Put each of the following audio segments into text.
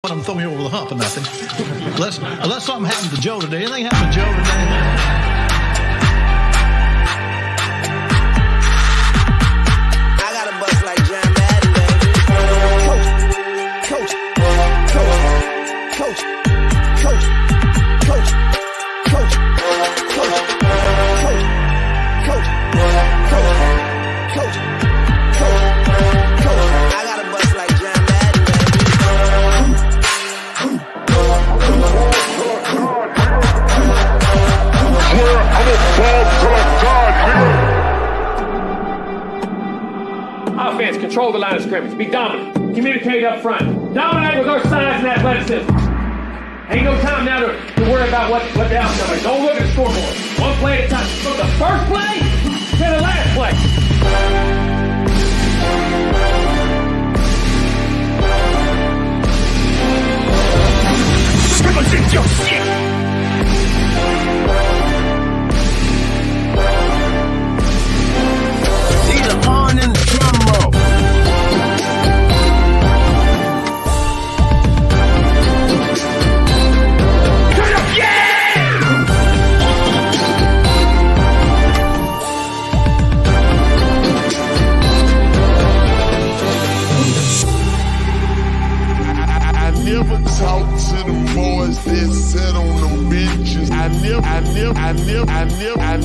them throw me over the hump or nothing. Unless something happened to Joe today. Anything happened to Joe today? Offense, control the line of scrimmage. Be dominant. Communicate up front. Dominate with our size and athleticism. Ain't no time now to worry about what the outcome is. Don't look at the scoreboard. One play at a time. From the first play to the last play. Represent your shit. Need a horn in the drum roll. Turn up, yeah! I never talk to them boys that sat on them benches. I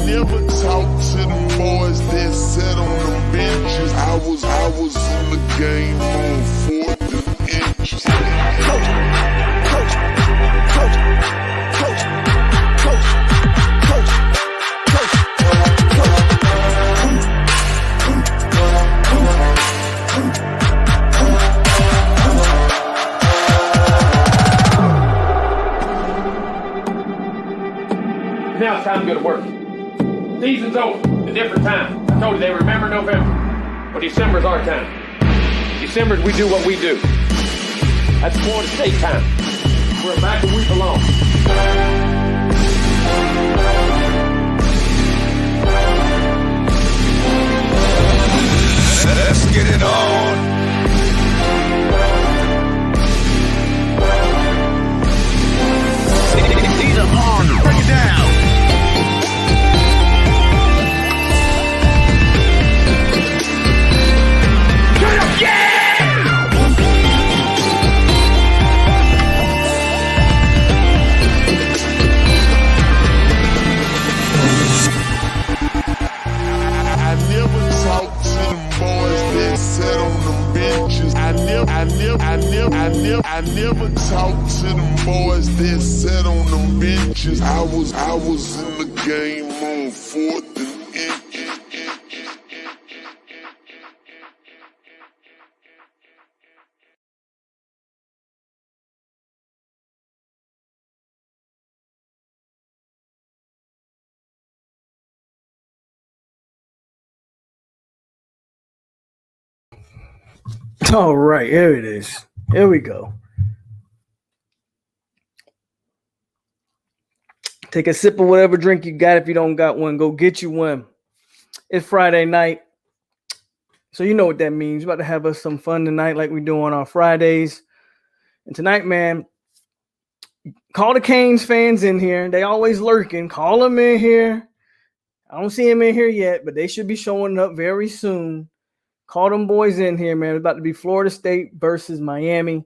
never talk to them boys that sat on them benches. I was in the game on 4th inches. Now it's time to go to work. Season's over. A different time. I told you they remember November. But December's our time. December's we do what we do. That's Florida State time. We're back where we belong. Let's get it on. Need a horn. Break it down. Turn up, yeah! I never talk to them boys that sat on them benches. I never talk to them boys that sat on them benches. I was in the game on 4th inches. All right, here it is. Here we go. Take a sip of whatever drink you got. If you don't got one, go get you one. It's Friday night, so you know what that means. We're about to have us some fun tonight like we do on our Fridays. And tonight, man, call the Canes fans in here. They always lurking. Call them in here. I don't see them in here yet, but they should be showing up very soon. Call them boys in here, man. It's about to be Florida State versus Miami.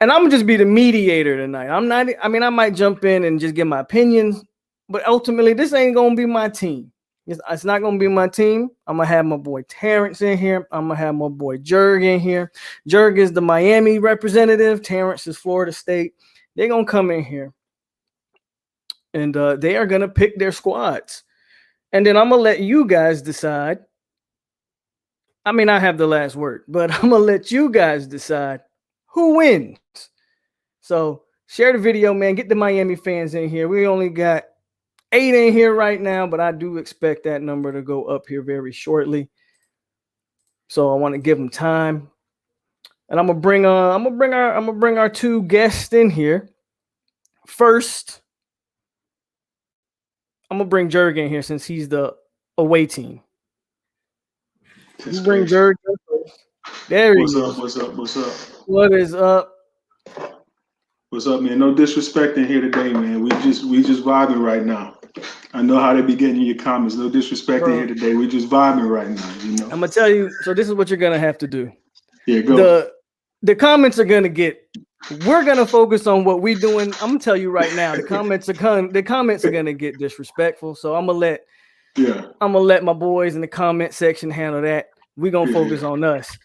And I'm going to just be the mediator tonight. I might jump in and just give my opinions, but ultimately this ain't going to be my team. It's not going to be my team. I'm going to have my boy Terrence in here. I'm going to have my boy Jurgen in here. Jurgen is the Miami representative. Terrence is Florida State. They're going to come in here, and they are going to pick their squads. And then I'm going to let you guys decide. I mean, I have the last word, but I'm going to let you guys decide who wins. So share the video, man. Get the Miami fans in here. We only got 8 in here right now, but I do expect that number to go up here very shortly. So I want to give them time. And I'm gonna bring our 2 guests in here. First, I'm gonna bring Jurgen in here since he's the away team. Bring Jurgen first. There he is. What's up? What is up? What's up, man? No disrespect in here today, man. We just vibing right now. I know how they be getting in your comments. No disrespect in here today. We just vibing right now, you know. I'm gonna tell you. So this is what you're gonna have to do. Yeah, go. The comments are gonna get. We're gonna focus on what we're doing. I'm gonna tell you right now. The comments are gonna get disrespectful. So I'm gonna let my boys in the comment section handle that. We're gonna focus on us.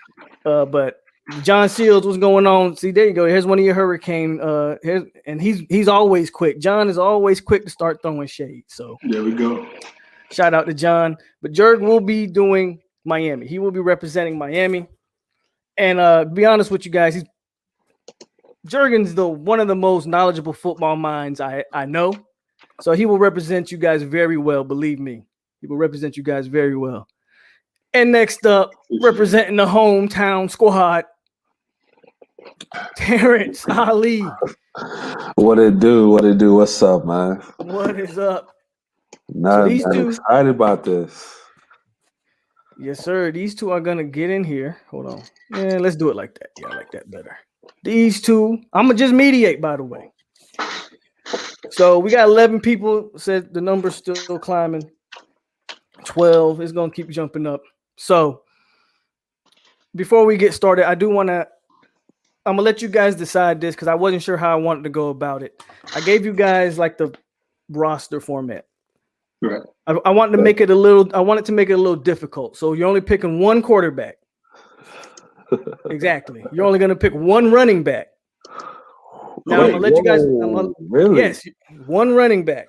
But John Shields, what's going on? See, there you go. Here's one of your hurricane. And he's always quick. John is always quick to start throwing shade. So there we go. Shout out to John. But Jurgen will be doing Miami. He will be representing Miami. And to be honest with you guys, Jurgen's one of the most knowledgeable football minds I know. So he will represent you guys very well. Believe me, he will represent you guys very well. And next up, representing the hometown squad, Terrence Ali. What it do? What's up, man? What is up? I'm excited about this. Yes, sir. These two are gonna get in here. Hold on. Yeah, let's do it like that. Yeah, I like that better. These two, I'm gonna just mediate, by the way. So we got 11 people. Said the number's still climbing. 12 is gonna keep jumping up. So before we get started, I'm gonna let you guys decide this because I wasn't sure how I wanted to go about it. I gave you guys like the roster format. Right. I wanted to make it a little difficult. So you're only picking one quarterback. Exactly. You're only gonna pick one running back. Now I'm gonna let you guys. Really? Yes, one running back.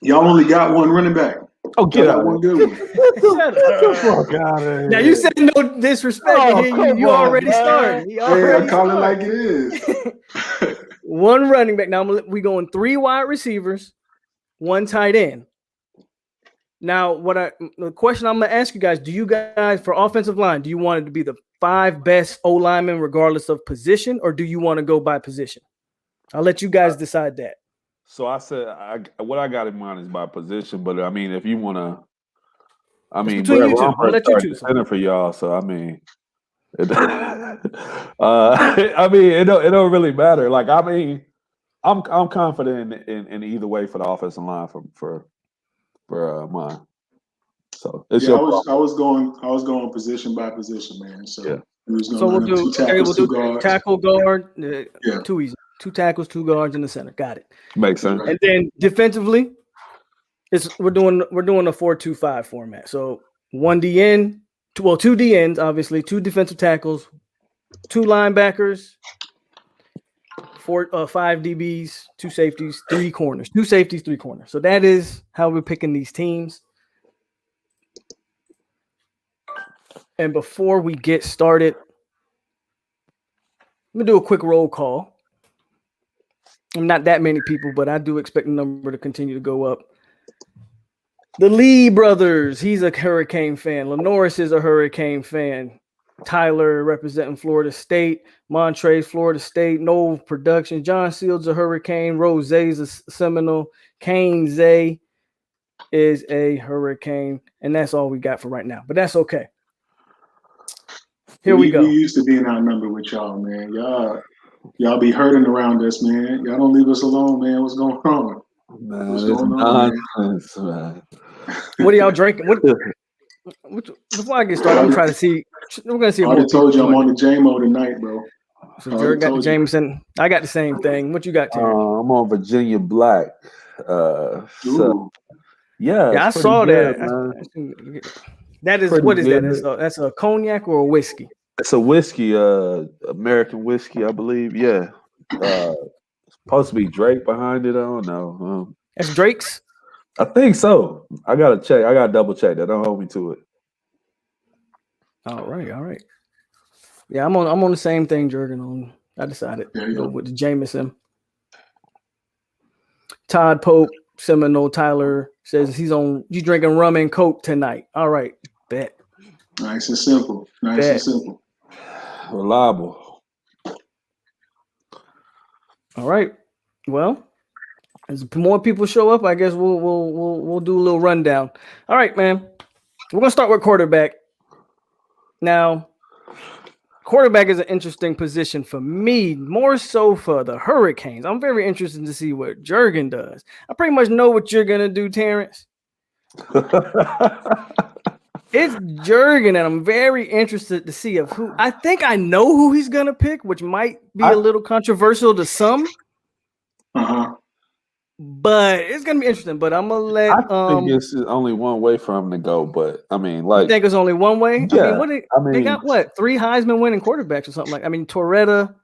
Y'all only got one running back. Oh, get out! One good one. Get the fuck out of here. Now you said no disrespect. You already started. I call it like it is. One running back. Now we going 3 wide receivers, 1 tight end. Now, the question I'm gonna ask you guys: do you guys, for offensive line, do you want it to be the 5 best O linemen regardless of position, or do you want to go by position? I'll let you guys decide that. So I said, what I got in mind is by position, but I mean, if you want to, I'll let you choose center for y'all. So I mean, it don't really matter. Like I mean, I'm confident in either way for the offensive line for mine. So it's I was going position by position, man. So yeah. We'll do tackle guard. Too easy. 2 tackles, 2 guards in the center. Got it. Makes sense. And then defensively, we're doing a 4-2-5 format. So 1 DN, 2 DNs, obviously, 2 defensive tackles, 2 linebackers, 5 DBs, 2 safeties, 3 corners. 2 safeties, 3 corners. So that is how we're picking these teams. And before we get started, I'm gonna do a quick roll call. Not that many people, but I do expect the number to continue to go up. The Lee brothers, he's a Hurricane fan. Lenoris is a Hurricane fan. Tyler representing Florida State. Montrez, Florida State. Noel Productions. John Shields, a Hurricane. Rose is a Seminole. Kane Zay is a Hurricane. And that's all we got for right now. But that's okay. Here we go. We used to being outnumbered with y'all, man. Y'all be hurting around us, man. Y'all don't leave us alone, man. What's going on? Man, what's going on, man? What are y'all drinking? Before I get started, I'm trying to see. We're gonna see. I already told you I'm on the JMO tonight, bro. So Jared got the Jameson. I got the same thing. What you got, Terry? I'm on Virginia Black. So yeah, I saw good, that. That is what is that? That's a cognac or a whiskey? It's a whiskey, American whiskey, I believe. Yeah, supposed to be Drake behind it. I don't know. That's Drake's. I think so. I gotta check. I gotta double check that. Don't hold me to it. All right. Yeah, I'm on the same thing, Jurgen. On I decided to go with the Jameson. Todd Pope, Seminole Tyler says he's drinking rum and Coke tonight. All right, bet. Nice and simple. And simple. Reliable. All right. Well, as more people show up, I guess we'll do a little rundown. All right, man. We're gonna start with quarterback. Now, quarterback is an interesting position for me, more so for the Hurricanes. I'm very interested to see what Juergen does. I pretty much know what you're gonna do, Terrence. It's Juergen, and I'm very interested to see of who. I think I know who he's gonna pick, which might be a little controversial to some. But it's gonna be interesting. But I'm gonna let. I think it's only one way for him to go. But I mean, like, you think it's only one way? Yeah, they got what 3 Heisman winning quarterbacks or something like. I mean, Torretta,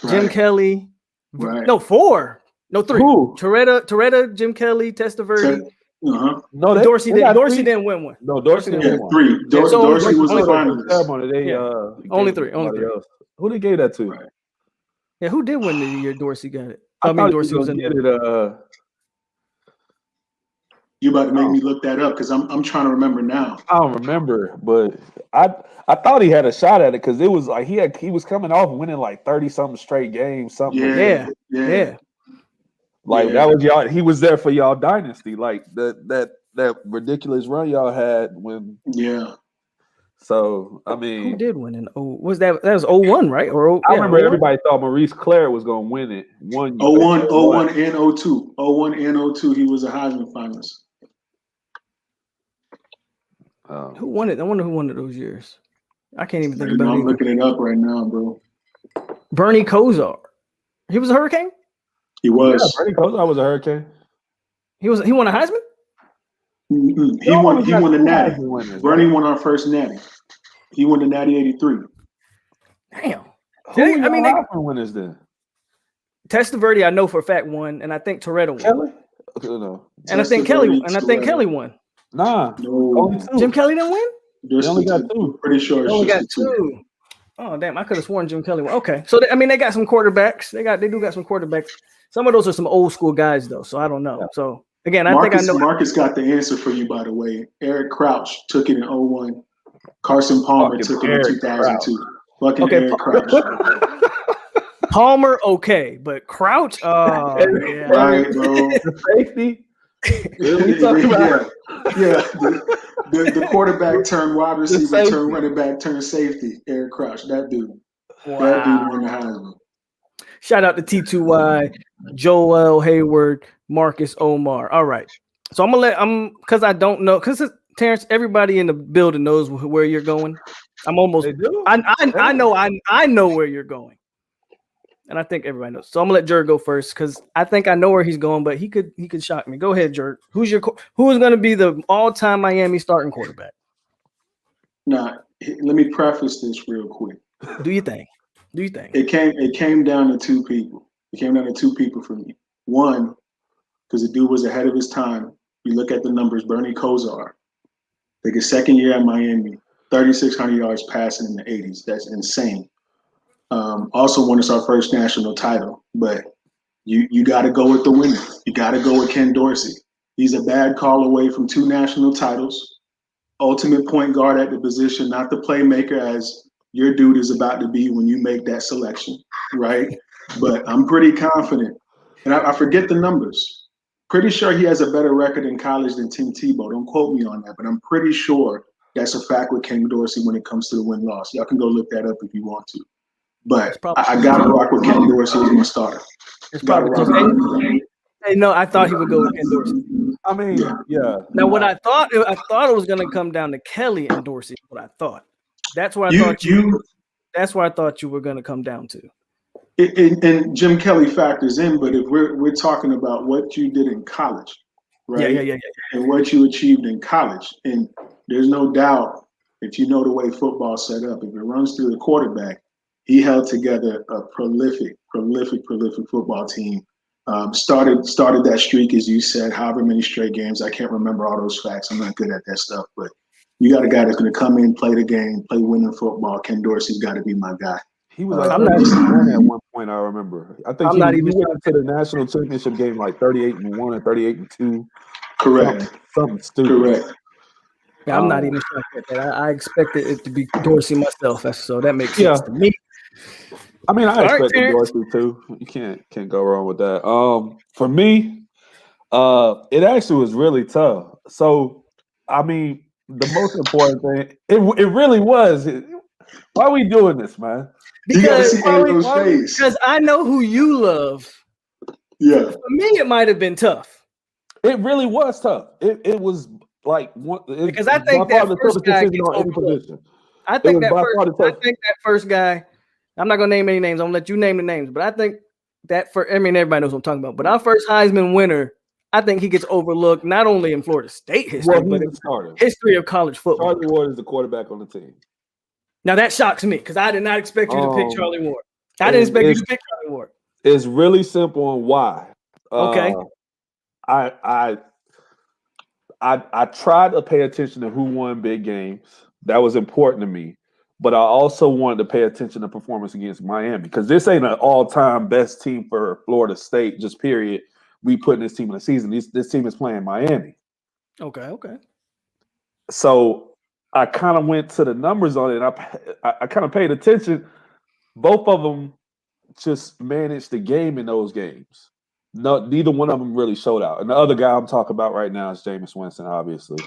Jim Kelly. Right. No, 4. No, 3. Who? Torretta, Jim Kelly, Testaverde. No, Dorsey didn't win one. No, Dorsey didn't win one. 3. Dorsey was the finalist. Only 3. Who they gave that to? Right. Yeah, who did win the year Dorsey got it? I mean, Dorsey was in it. You about to make me look that up because I'm trying to remember now. I don't remember, but I thought he had a shot at it because it was like he was coming off winning like 30-something straight games, something. Yeah. Like that was y'all. He was there for y'all dynasty, like that ridiculous run y'all had when. Yeah. So I mean, who did win in was that was 01, right? Or I remember everybody thought Maurice Clare was going to win it. 01 and 02. 01 and 02, he was a Heisman finalist. Who won it? I wonder who won it those years. I can't even think about it. I'm looking it up right now, bro. Bernie Kosar. He was a Hurricane? He was. Yeah, Bernie Kosar was a Hurricane. He won a Heisman? Mm-hmm. He won the Natty. Bernie won our first Natty. He won the Natty 83. Damn. Who winners then? Testaverde, I know for a fact won, and I think Torretta won. Kelly? No. And I think Kelly won. Nah. No. Jim Kelly didn't win? They only got 2. Pretty sure it's only got just 2. Oh damn! I could have sworn Jim Kelly won. Okay, so they got some quarterbacks. They do got some quarterbacks. Some of those are some old school guys though, so I don't know. So again, I think I know. Marcus got the answer for you, by the way. Eric Crouch took it in 01. Carson Palmer took it in 2002. Fucking Eric Crouch. Palmer, okay, but Crouch, oh yeah. Right, bro. Safety. The quarterback turned wide receiver, turned running back, turned safety. Eric Crouch, that dude. Wow. That dude won the Heisman. Shout out to T2Y, Joel Hayward, Marcus Omar. All right, so because I don't know, because Terrence, everybody in the building knows where you're going. I'm almost. They do? I know where you're going. And I think everybody knows. So I'm gonna let Jerg go first because I think I know where he's going, but he could shock me. Go ahead, Jerg. Who's gonna be the all-time Miami starting quarterback? Nah, let me preface this real quick. Do you think? It came down to 2 people. It came down to 2 people for me. One, because the dude was ahead of his time. You look at the numbers, Bernie Kosar. Like his second year at Miami, 3,600 yards passing in the 80s. That's insane. Also won us our first national title, but you got to go with the winner. You got to go with Ken Dorsey. He's a bad call away from 2 national titles. Ultimate point guard at the position, not the playmaker as your dude is about to be when you make that selection, right? But I'm pretty confident, and I forget the numbers. Pretty sure he has a better record in college than Tim Tebow. Don't quote me on that, but I'm pretty sure that's a fact with Ken Dorsey when it comes to the win-loss. Y'all can go look that up if you want to. But I got to rock with Ken Dorsey as my starter. It's probably no, I thought he would go with Ken Dorsey. I mean, yeah. Now, what I thought it was going to come down to Kelly and Dorsey. What I thought. That's where I thought you. That's where I thought you were going to come down to. And Jim Kelly factors in, but if we're talking about what you did in college, right? Yeah. And what you achieved in college, and there's no doubt if you know the way football's set up, if it runs through the quarterback. He held together a prolific football team. Started that streak, as you said, however many straight games. I can't remember all those facts. I'm not good at that stuff. But you got a guy that's going to come in, play the game, play winning football. Ken Dorsey's got to be my guy. He was like, I'm not even at one point. I remember. I think he went to the national championship game like 38-1 or 38-2. Correct. Something stupid. Correct. Yeah, I'm not even shocked at that. I expected it to be Dorsey myself, so that makes sense to me. I mean, I expected Dorsey too. You can't go wrong with that. For me, it actually was really tough. So, I mean, the most important thing, it really was. Why are we doing this, man? Because I know who you love. Yeah. For me, it might have been tough. It really was tough. It was like because I think that first guy gets overlooked. I think that first guy. I'm not gonna name any names. I'm gonna let you name the names. But I think that everybody knows what I'm talking about. But our first Heisman winner, I think he gets overlooked not only in Florida State history, but in history of college football. Charlie Ward is the quarterback on the team. Now that shocks me because I did not expect you to pick Charlie Ward. I didn't expect you to pick Charlie Ward. It's really simple on why. Okay. I tried to pay attention to who won big games. That was important to me. But I also wanted to pay attention to performance against Miami because this ain't an all-time best team for Florida State, just period. We putting this team in the season. This team is playing Miami. Okay. So I kind of went to the numbers on it, and I kind of paid attention. Both of them just managed the game in those games. No, neither one of them really showed out. And the other guy I'm talking about right now is Jameis Winston, obviously.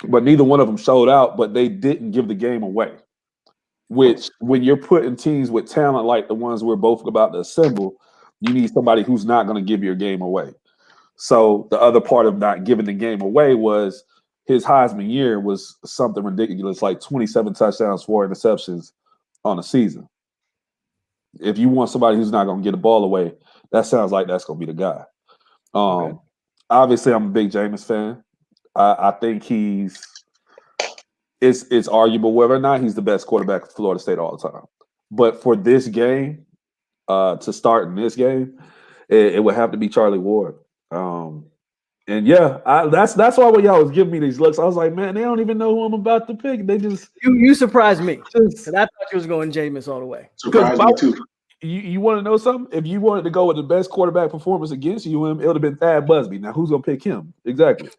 But neither one of them showed out, but they didn't give the game away. Which, when you're putting teams with talent like the ones we're both about to assemble, you need somebody who's not going to give your game away. So the other part of not giving the game away was his Heisman year was something ridiculous, like 27 touchdowns, 4 interceptions on a season. If you want somebody who's not going to get the ball away, that sounds like that's going to be the guy. Obviously, I'm a big Jameis fan. I think it's arguable whether or not he's the best quarterback for Florida State all the time. But for this game, to start in this game, it would have to be Charlie Ward. And yeah, that's why when y'all was giving me these looks, I was like, man, they don't even know who I'm about to pick. They just you surprised me because I thought you was going Jameis all the way. Surprised me too. You want to know something? If you wanted to go with the best quarterback performance against you, it would have been Thad Busby. Now, who's gonna pick him? Exactly.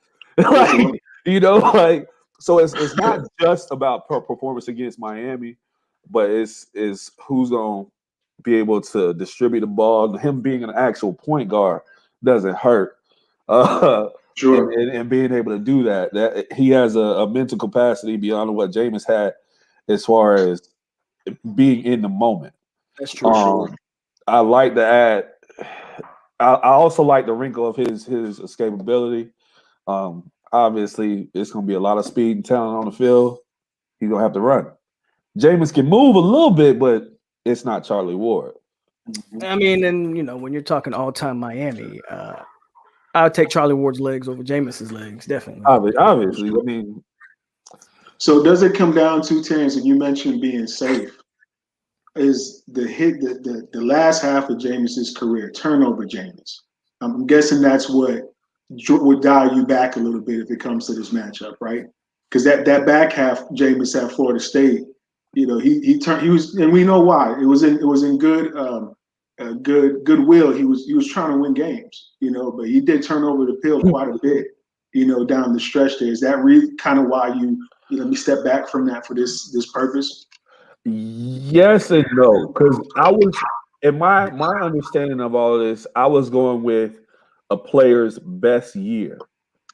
So it's not just about performance against Miami, but it's who's gonna be able to distribute the ball. Him being an actual point guard doesn't hurt. Sure. And being able to do that he has a mental capacity beyond what Jameis had as far as being in the moment. That's true. Sure. I like to add. I also like the wrinkle of his escapability. Obviously, it's going to be a lot of speed and talent on the field. He's going to have to run. Jameis can move a little bit, but it's not Charlie Ward. I mean, and when you're talking all-time Miami, I'll take Charlie Ward's legs over Jameis's legs, definitely. Obviously, I mean. So does it come down to, Terrence, and you mentioned being safe, is the last half of Jameis's career, turnover Jameis? I'm guessing that's what would dial you back a little bit if it comes to this matchup, right? Because that back half, Jameis at Florida State, he was, and we know why. It was in goodwill. He was trying to win games, but he did turn over the pill quite a bit, down the stretch there. Is that really kind of why you let me step back from that for this purpose? Yes and no, because I was, in my understanding of all of this, I was going with a player's best year.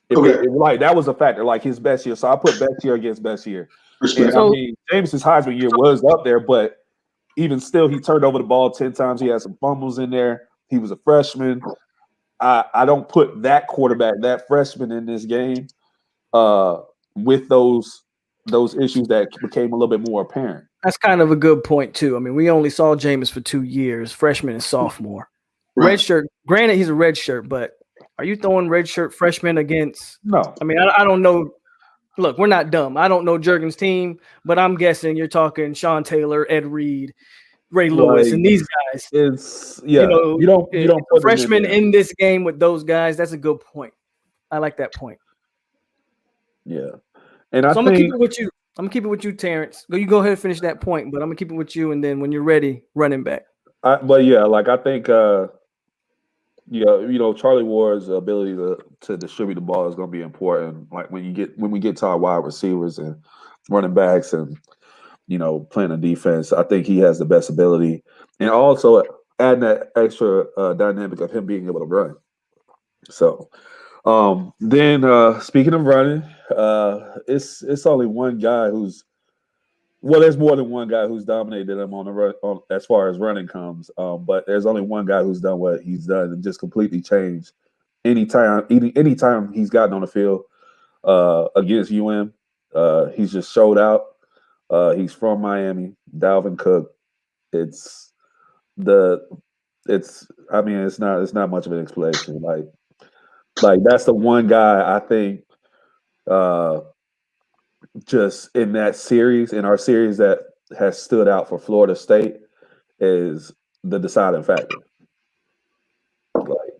Like that was a factor, like his best year. So I put best year against best year. And, I mean, James's Heisman year was up there, but even still, he turned over the ball 10 times. He had some fumbles in there. He was a freshman. I don't put that quarterback, that freshman, in this game with those issues that became a little bit more apparent. That's kind of a good point too. I mean, we only saw Jameis for 2 years, freshman and sophomore. Right. Red shirt. Granted, he's a red shirt, but are you throwing red shirt freshmen against? No. I mean, I don't know. Look, we're not dumb. I don't know Juergen's team, but I'm guessing you're talking Sean Taylor, Ed Reed, Ray Lewis, and these guys. It's you don't put freshmen in this game with those guys. That's a good point. I like that point. Yeah, and I'm gonna keep it with you. I'm gonna keep it with you, Terrence. You go ahead and finish that point, but I'm gonna keep it with you, and then when you're ready, running back. I think Charlie Ward's ability to distribute the ball is going to be important. Like when we get to our wide receivers and running backs and playing a defense, I think he has the best ability, and also adding that extra dynamic of him being able to run. So then speaking of running, it's only one guy who's Well, there's more than one guy who's dominated him on the run, as far as running comes. But there's only one guy who's done what he's done and just completely changed. Anytime he's gotten on the field against UM, he's just showed out. He's from Miami, Dalvin Cook. It's not much of an explanation. Like that's the one guy I think just in our series that has stood out for Florida State is the deciding factor. Like,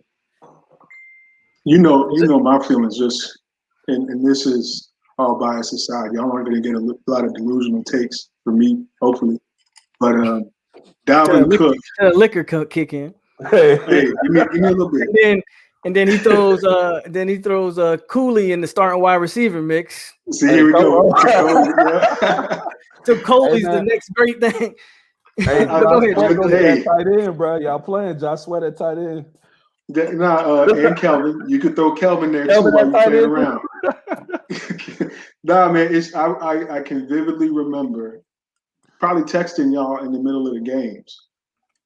you know my feelings just, and this is all bias aside. Y'all aren't going to get a lot of delusional takes from me, hopefully. But Dalvin Cook, liquor kick in. hey, give me a little bit. And then he throws Cooley in the starting wide receiver mix. See, here we go. So Coley's the next great thing. Hey, go ahead. Tight end, bro. Y'all playing Josh Sweat at tight end. And Kelvin. You could throw Kelvin there too while you play around. Nah, man, I can vividly remember probably texting y'all in the middle of the games.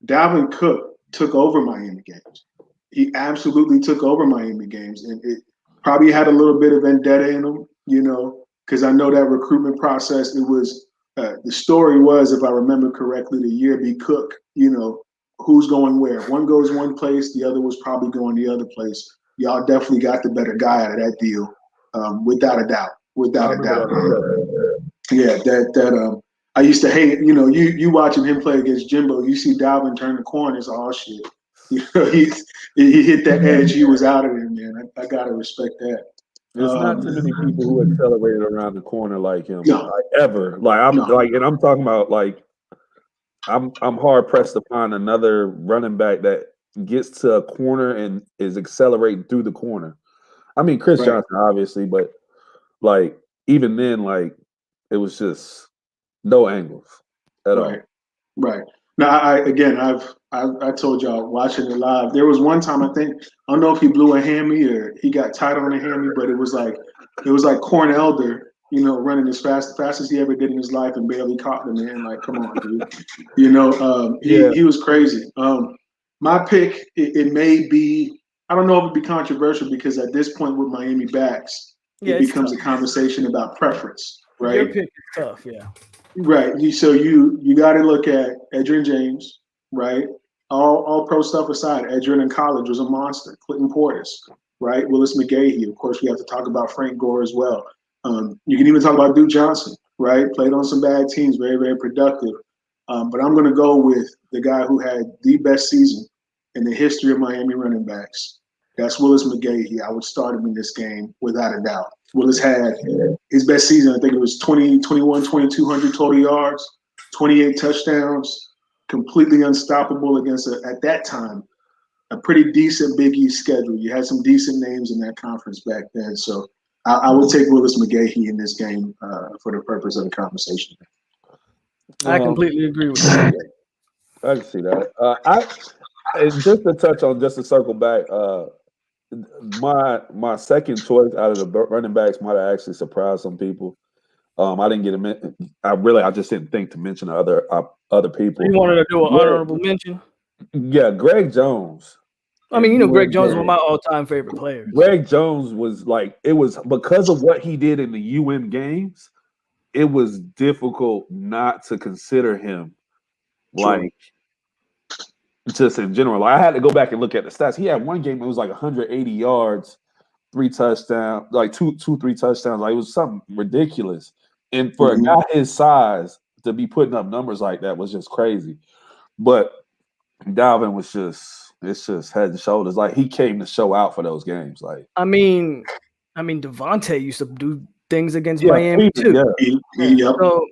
Dalvin Cook took over Miami games. He absolutely took over Miami games, and it probably had a little bit of vendetta in him, because I know that recruitment process. It was the story was, if I remember correctly, the year B Cook. Who's going where? One goes one place, the other was probably going the other place. Y'all definitely got the better guy out of that deal, without a doubt. Yeah, that I used to hate. You watching him play against Jimbo. You see Dalvin turn the corner. It's all shit. He hit that edge. He was out of there, man. I gotta respect that. There's not too many people who accelerated around the corner like him, No. ever. And I'm talking about I'm hard pressed to find another running back that gets to a corner and is accelerating through the corner. I mean, Chris Johnson, obviously, but even then, it was just no angles at all. Right. Now, I told y'all watching it live. There was one time I don't know if he blew a hammy or he got tight on a hammy, but it was like Corn Elder, running as fast as he ever did in his life and barely caught the man. Like, come on, dude. He was crazy. My pick, it may be. I don't know if it'd be controversial because at this point with Miami backs, it becomes a conversation about preference, right? Your pick is tough, yeah. Right. So you got to look at Edgerrin James, right? All pro stuff aside, Edgerrin in college was a monster. Clinton Portis, right? Willis McGahee. Of course, we have to talk about Frank Gore as well. You can even talk about Duke Johnson, right? Played on some bad teams, very, very productive. But I'm going to go with the guy who had the best season in the history of Miami running backs. That's Willis McGahee. I would start him in this game without a doubt. Willis had his best season. I think it was 2,200 total yards, 28 touchdowns, completely unstoppable against, at that time, a pretty decent Big East schedule. You had some decent names in that conference back then. So I would take Willis McGahee in this game for the purpose of the conversation. I completely agree with that. I can see that. And just to circle back, my second choice out of the running backs might have actually surprised some people. I didn't get I just didn't think to mention other people. You wanted to do an honorable mention? Yeah, Greg Jones. I mean, Greg Jones was my all-time favorite player. Greg Jones was it was because of what he did in the UM games. It was difficult not to consider him just in general. I had to go back and look at the stats. He had one game, it was 180 yards, 3 touchdowns, 3 touchdowns. It was something ridiculous. And for a guy his size to be putting up numbers like that was just crazy. But Dalvin was it's just head and shoulders. He came to show out for those games. I mean, Devontae used to do things against Miami too. So,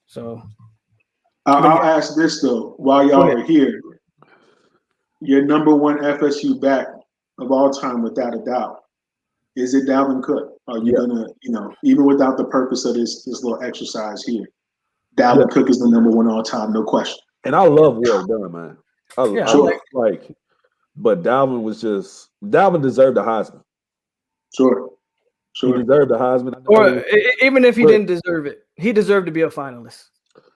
So I'll ask this though, while y'all are here, your number one FSU back of all time, without a doubt, is it Dalvin Cook? Are you gonna, even without the purpose of this little exercise here, Dalvin Cook is the number one all time, no question. And I love well done, man. But Dalvin deserved the Heisman. Sure. Sure. He deserved the Heisman. Or even if he didn't deserve it, he deserved to be a finalist.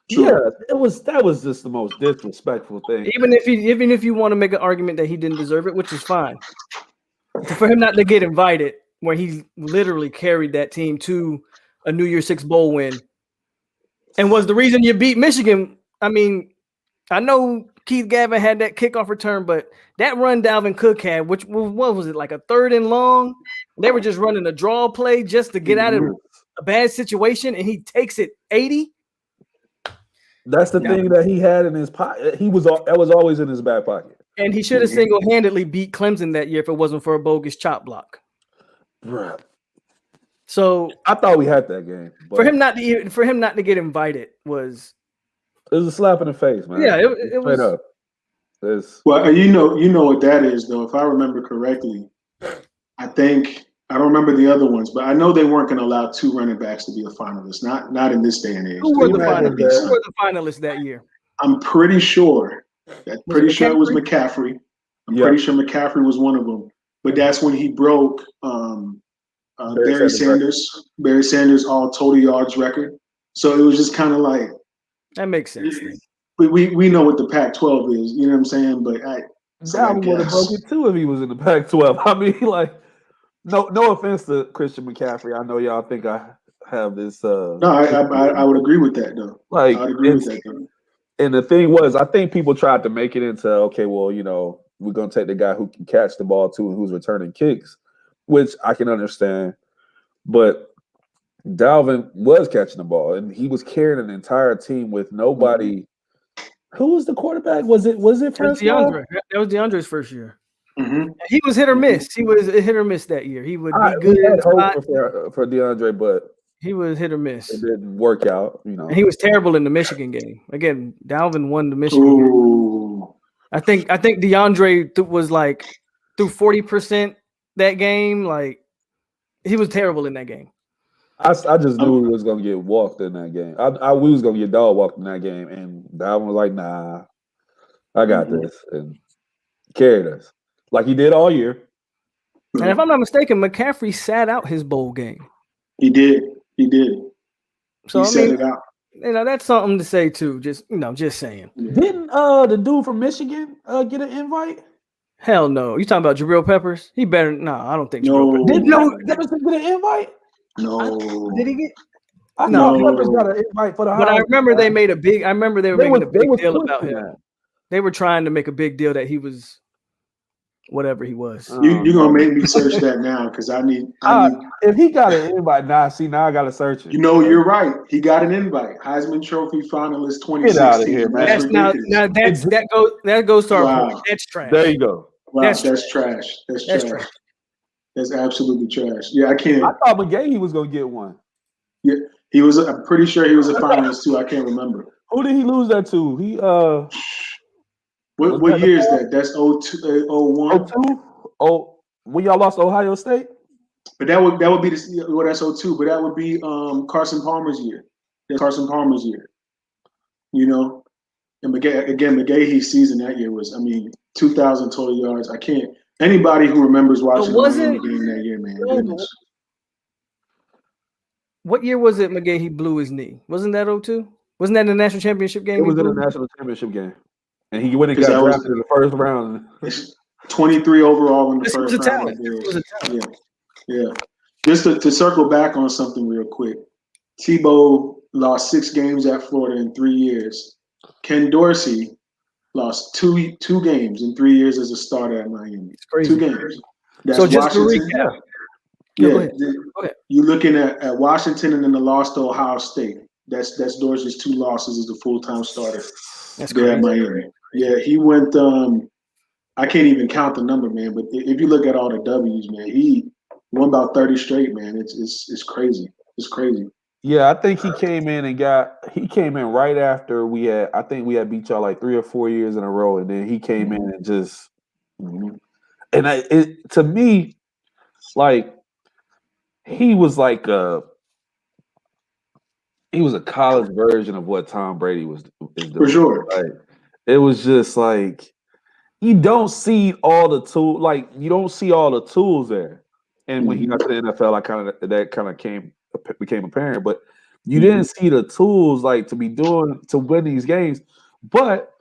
Sure. Yeah, that was just the most disrespectful thing. Even if you want to make an argument that he didn't deserve it, which is fine, for him not to get invited, where he literally carried that team to a New Year's Six bowl win, and was the reason you beat Michigan. I mean, I know Keith Gavin had that kickoff return, but that run Dalvin Cook had, which what was it, like a 3rd and long? They were just running a draw play just to get out of a bad situation, and he takes it 80. That's the thing that he had in his pocket. That was always in his back pocket. And he should have single-handedly beat Clemson that year if it wasn't for a bogus chop block. Bruh. So I thought we had that game. For him not to get invited was it was a slap in the face, man. Yeah, it was. Up. Well, you know what that is, though. If I remember correctly, I don't remember the other ones, but I know they weren't going to allow 2 running backs to be a finalist. Not in this day and age. Who were the finalists that year? I'm pretty sure. It was McCaffrey. I'm pretty sure McCaffrey was one of them. But that's when he broke Barry Sanders' all total yards record. So it was just kind of like that makes sense. We know what the Pac-12 is. You know what I'm saying? But Dalvin would have broke it too if he was in the Pac-12. I mean, like, no offense to Christian McCaffrey. I know y'all think I have this. No, I would agree with that though. Like, I would agree with that though. And the thing was, I think people tried to make it into, okay, well, you know, we're going to take the guy who can catch the ball too and who's returning kicks, which I can understand. But Dalvin was catching the ball, and he was carrying an entire team with nobody. Mm-hmm. Who was the quarterback? Was it DeAndre? That was DeAndre's first year. Mm-hmm. He was hit or miss. He was a hit or miss that year. He would be good. Had hope for DeAndre, but he was hit or miss. It didn't work out, you know. And he was terrible in the Michigan game. Again, Dalvin won the Michigan game. I think DeAndre was like through 40% that game. Like, he was terrible in that game. I just knew we was gonna get walked in that game. We was gonna get dog walked in that game, and Dalvin was like, "Nah, I got this," and carried us like he did all year. And if I'm not mistaken, McCaffrey sat out his bowl game. He did. So he set it out. You know, that's something to say too. Just saying. Didn't the dude from Michigan get an invite? Hell no. You talking about Jabril Peppers? He better. No, I don't think. No. Didn't Peppers get an invite? No. Did he get? I know Peppers got an invite for the. But I remember they made a big. I remember they were making a big deal about him. That. They were trying to make a big deal that he was whatever he was. You're gonna make me search that now because I need. If he got an invite, now I gotta search it. You know, you're right. He got an invite. Heisman Trophy finalist 2016. Get out of here, man. That goes to our point. That's trash. There you go. Wow, that's trash. That's trash. That's absolutely trash. Yeah, I can't. I thought McGahee was gonna get one. Yeah, he was. I'm pretty sure he was a finalist too. I can't remember. Who did he lose that to? He What year is that? That's 02, 01? 02? Oh, when y'all lost to Ohio State? But that would be that's 02, but that would be Carson Palmer's year. That's Carson Palmer's year. You know? And McGahee's season that year was, 2,000 total yards. I can't. Anybody who remembers watching the game that year, man. Goodness. What year was it McGahee blew his knee? Wasn't that 02? Wasn't that in the national championship game? It was in the national championship game. And he went and got drafted in the first round. 23 overall in the first round. This was a talent. Yeah. Just to circle back on something real quick. Tebow lost 6 games at Florida in 3 years. Ken Dorsey lost two games in 3 years as a starter at Miami. It's crazy. 2 games. That's so just Washington. to recap. Go ahead. You're looking at Washington and then the loss to Ohio State. That's Dorsey's 2 losses as a full-time starter. That's there crazy. at Miami. Yeah, he went. I can't even count the number, man. But if you look at all the W's, man, he won about 30 straight, man. It's crazy. It's crazy. Yeah, I think he came in right after we had beat y'all like 3 or 4 years in a row, and then he came in and just, and to me, like he was a college version of what Tom Brady is doing. For sure. Like, it was just like you don't see all the tools. Like you don't see all the tools there. And when he got to the NFL, that kind of became apparent. But you didn't see the tools like to win these games. But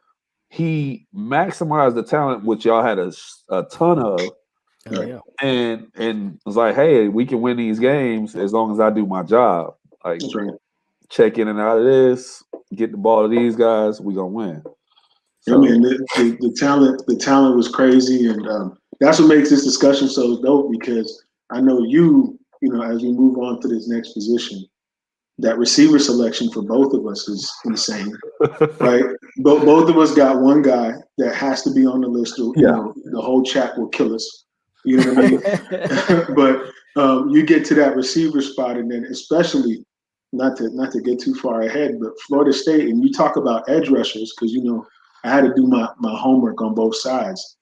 he maximized the talent, which y'all had a ton of. Yeah. And was like, hey, we can win these games as long as I do my job. Like, That's right. check in and out of this, get the ball to these guys, we gonna win. So, I mean, the talent was crazy, and that's what makes this discussion so dope. Because I know you know, as we move on to this next position, that receiver selection for both of us is insane, right? Both of us got one guy that has to be on the list. Or, you know, the whole chat will kill us. You know what I mean? But you get to that receiver spot, and then especially not to get too far ahead, but Florida State, and you talk about edge rushers, because you know I had to do my homework on both sides.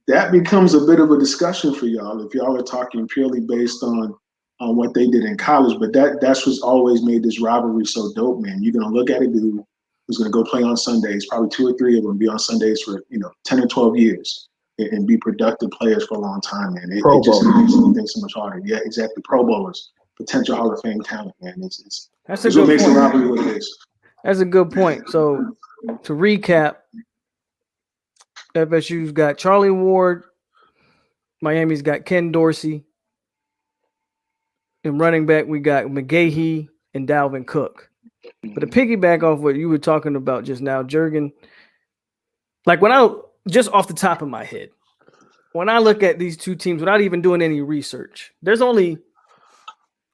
That becomes a bit of a discussion for y'all if y'all are talking purely based on what they did in college. But that's what's always made this rivalry so dope, man. You're gonna look at a dude who's gonna go play on Sundays, probably 2 or 3 of them be on Sundays for 10 or 12 years. And be productive players for a long time, man. It just makes anything so much harder. Yeah, exactly. Pro bowlers, potential Hall of Fame talent, man. It's what makes the rivalry what it is. That's a good point. So to recap, FSU's got Charlie Ward, Miami's got Ken Dorsey, and running back we got McGahee and Dalvin Cook. But to piggyback off what you were talking about just now, Juergen, like just off the top of my head, when I look at these two teams without even doing any research, there's only,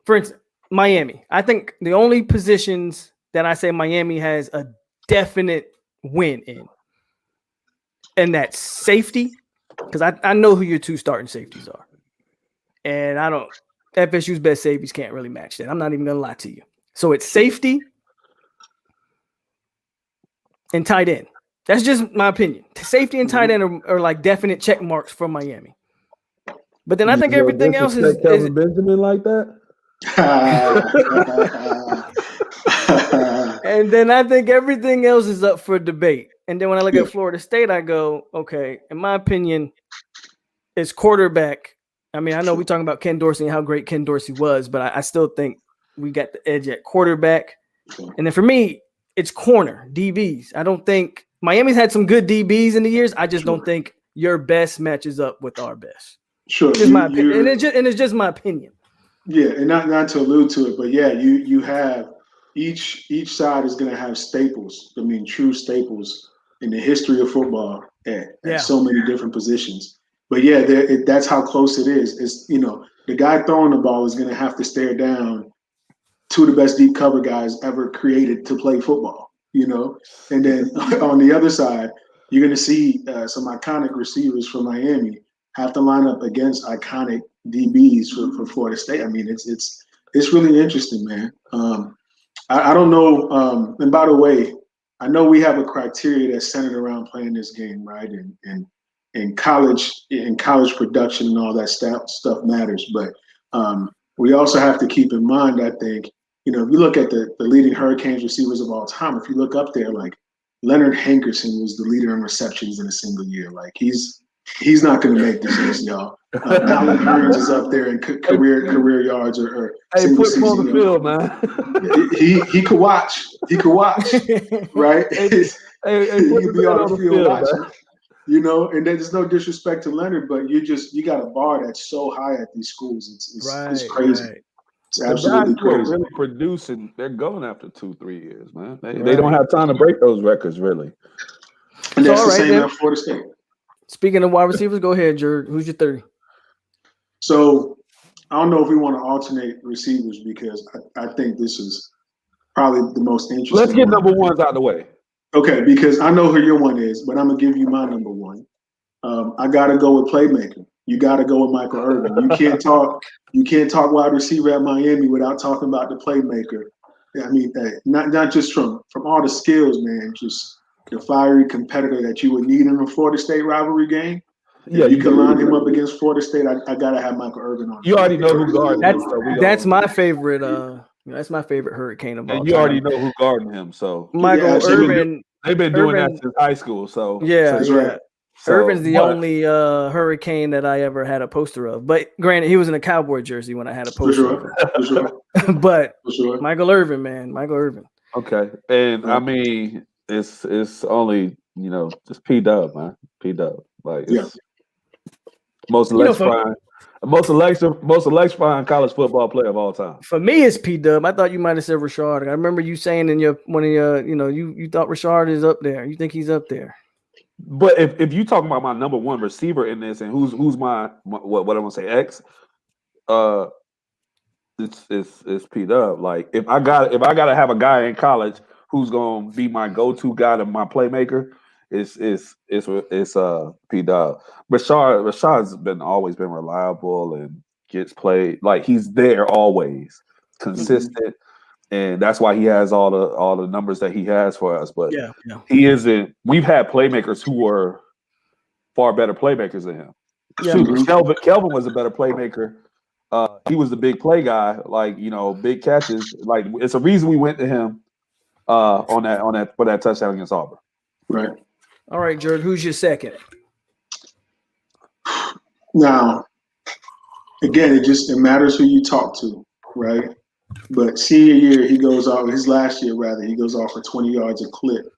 for instance, Miami. I think the only positions that I say Miami has a definite win in, and that's safety, because I know who your two starting safeties are. And FSU's best safeties can't really match that. I'm not even going to lie to you. So it's safety and tight end. That's just my opinion. Safety and tight end are like definite check marks for Miami. But then I think everything else is Kelvin Benjamin like that. And then I think everything else is up for debate. And then when I look at Florida State, I go, okay, in my opinion, it's quarterback. I mean, I know we're talking about Ken Dorsey and how great Ken Dorsey was, but I still think we got the edge at quarterback. And then for me, it's corner, DBs. I don't think Miami's had some good DBs in the years. I just don't think your best matches up with our best. Sure. Just my opinion. And it's just my opinion. Yeah, and not to allude to it, but yeah, you have each side is going to have staples. I mean, true staples in the history of football at so many different positions. But yeah, that's how close it is. It's, the guy throwing the ball is going to have to stare down two of the best deep cover guys ever created to play football. And then on the other side, you're going to see some iconic receivers from Miami have to line up against iconic DBs for Florida State. I mean, it's really interesting, man. I don't know. And by the way, I know we have a criteria that's centered around playing this game, right? And college production and all that stuff matters. But we also have to keep in mind, I think, if you look at the leading Hurricanes receivers of all time, if you look up there, like Leonard Hankerson was the leader in receptions in a single year. Like he's not going to make this list, y'all. Alan Burns is up there in career yards or single put him on the field, man. He could watch. He could watch, right? He could be on the field watching. And there's no disrespect to Leonard, but you got a bar that's so high at these schools. It's crazy. Right. It's absolutely crazy. Really producing, they're going after 2-3 years, man. They don't have time to break those records, really. And that's the same at Florida State. Speaking of wide receivers, go ahead, Jerd. Who's your 30? So I don't know if we want to alternate receivers because I think this is probably the most interesting. Let's get number ones out of the way. Okay, because I know who your one is, but I'm gonna give you my number one. I gotta go with playmaker. You gotta go with Michael Irvin. You can't talk wide receiver at Miami without talking about the playmaker. I mean, not just from all the skills, man. Just the fiery competitor that you would need in a Florida State rivalry game. Yeah, you can line him up against Florida State. I gotta have Michael Irvin on. You already know who guarding him. That's my favorite. That's my favorite Hurricane of all time. And you already know who guarding him. So Michael Irvin. They've been doing that since high school. So yeah. Right. So, Irvin's the only Hurricane that I ever had a poster of. But granted, he was in a Cowboy jersey when I had a poster of him. But Michael Irvin, man. Michael Irvin. Okay. And I mean, it's only, just P-Dub, man. P-Dub. Like, it's most electrifying college football player of all time. For me, it's P-Dub. I thought you might have said Rashard. I remember you saying in one of your, you thought Rashard is up there. You think he's up there. But if you talking about my number one receiver in this, and who's my what I want to say X, it's P-Dub. Like if I gotta have a guy in college who's gonna be my go-to guy to my playmaker, it's P-Dub. Rashad's always been reliable and gets played, like he's there always, consistent. And that's why he has all the numbers that he has for us. But he isn't. We've had playmakers who were far better playmakers than him. Kelvin was a better playmaker. He was the big play guy, like big catches. Like it's a reason we went to him on that for that touchdown against Auburn. Right. All right, Jerg, who's your second? Now, again, it matters who you talk to, right? But senior year, his last year rather, he goes off for 20 yards a clip.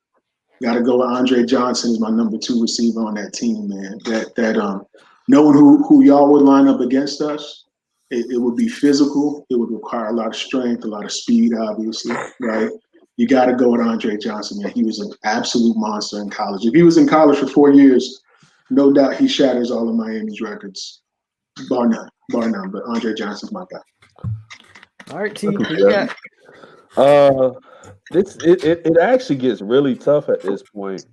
Got to go with Andre Johnson as my number 2 receiver on that team, man. That knowing who y'all would line up against us, it would be physical. It would require a lot of strength, a lot of speed, obviously, right? You got to go with Andre Johnson, man. He was an absolute monster in college. If he was in college for 4 years, no doubt he shatters all of Miami's records, bar none. But Andre Johnson's my guy. All right, T. What you got? It actually gets really tough at this point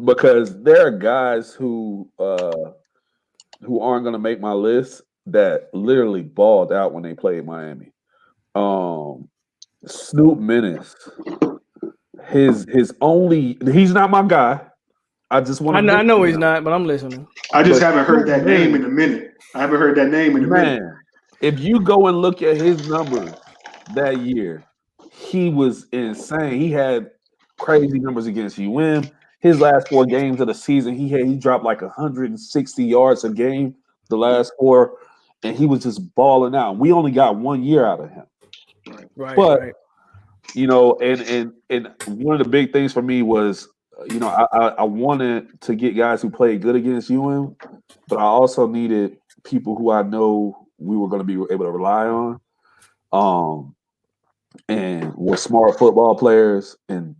because there are guys who aren't going to make my list that literally balled out when they played Miami. Snoop Menace, he's not my guy. I just want to. I know he's not, but I'm listening. I just haven't heard that name in a minute. Man, if you go and look at his numbers that year, he was insane. He had crazy numbers against UM. His last 4 games of the season, he dropped like 160 yards a game the last 4, and he was just balling out. We only got 1 year out of him. Right. But and one of the big things for me was, I wanted to get guys who played good against UM, but I also needed people who I know we were going to be able to rely on, and were smart football players and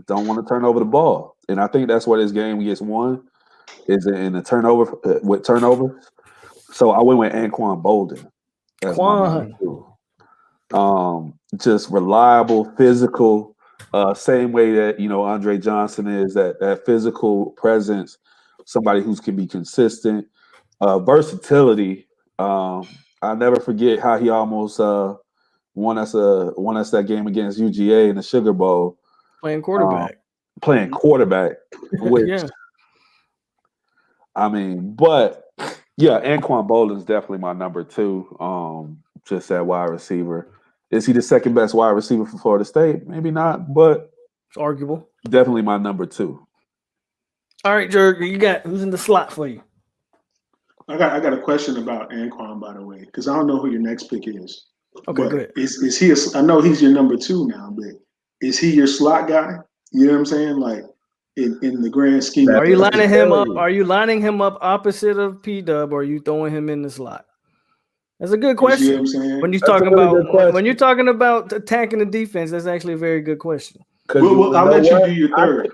don't want to turn over the ball. And I think that's where this game gets won, is in the turnover with turnovers. So I went with Anquan Bolden. Just reliable, physical, same way that Andre Johnson is, that physical presence, somebody who can be consistent, versatility. I'll never forget how he almost won us that game against UGA in the Sugar Bowl. Playing quarterback. Which I mean, but yeah, Anquan Bolden's definitely my number 2. Just that wide receiver. Is he the second best wide receiver for Florida State? Maybe not, but it's arguable. Definitely my number 2. All right, Jerg, you got who's in the slot for you? I got a question about Anquan, by the way, because I don't know who your next pick is. Okay, good. Is he? I know he's your number 2 now, but is he your slot guy? You know what I'm saying? Like in the grand scheme. Are you lining him up? Are you lining him up opposite of P-Dub, or are you throwing him in the slot? That's a good question. You know what I'm saying? When you're talking about attacking the defense, that's actually a very good question. Well, I'll let you do your third.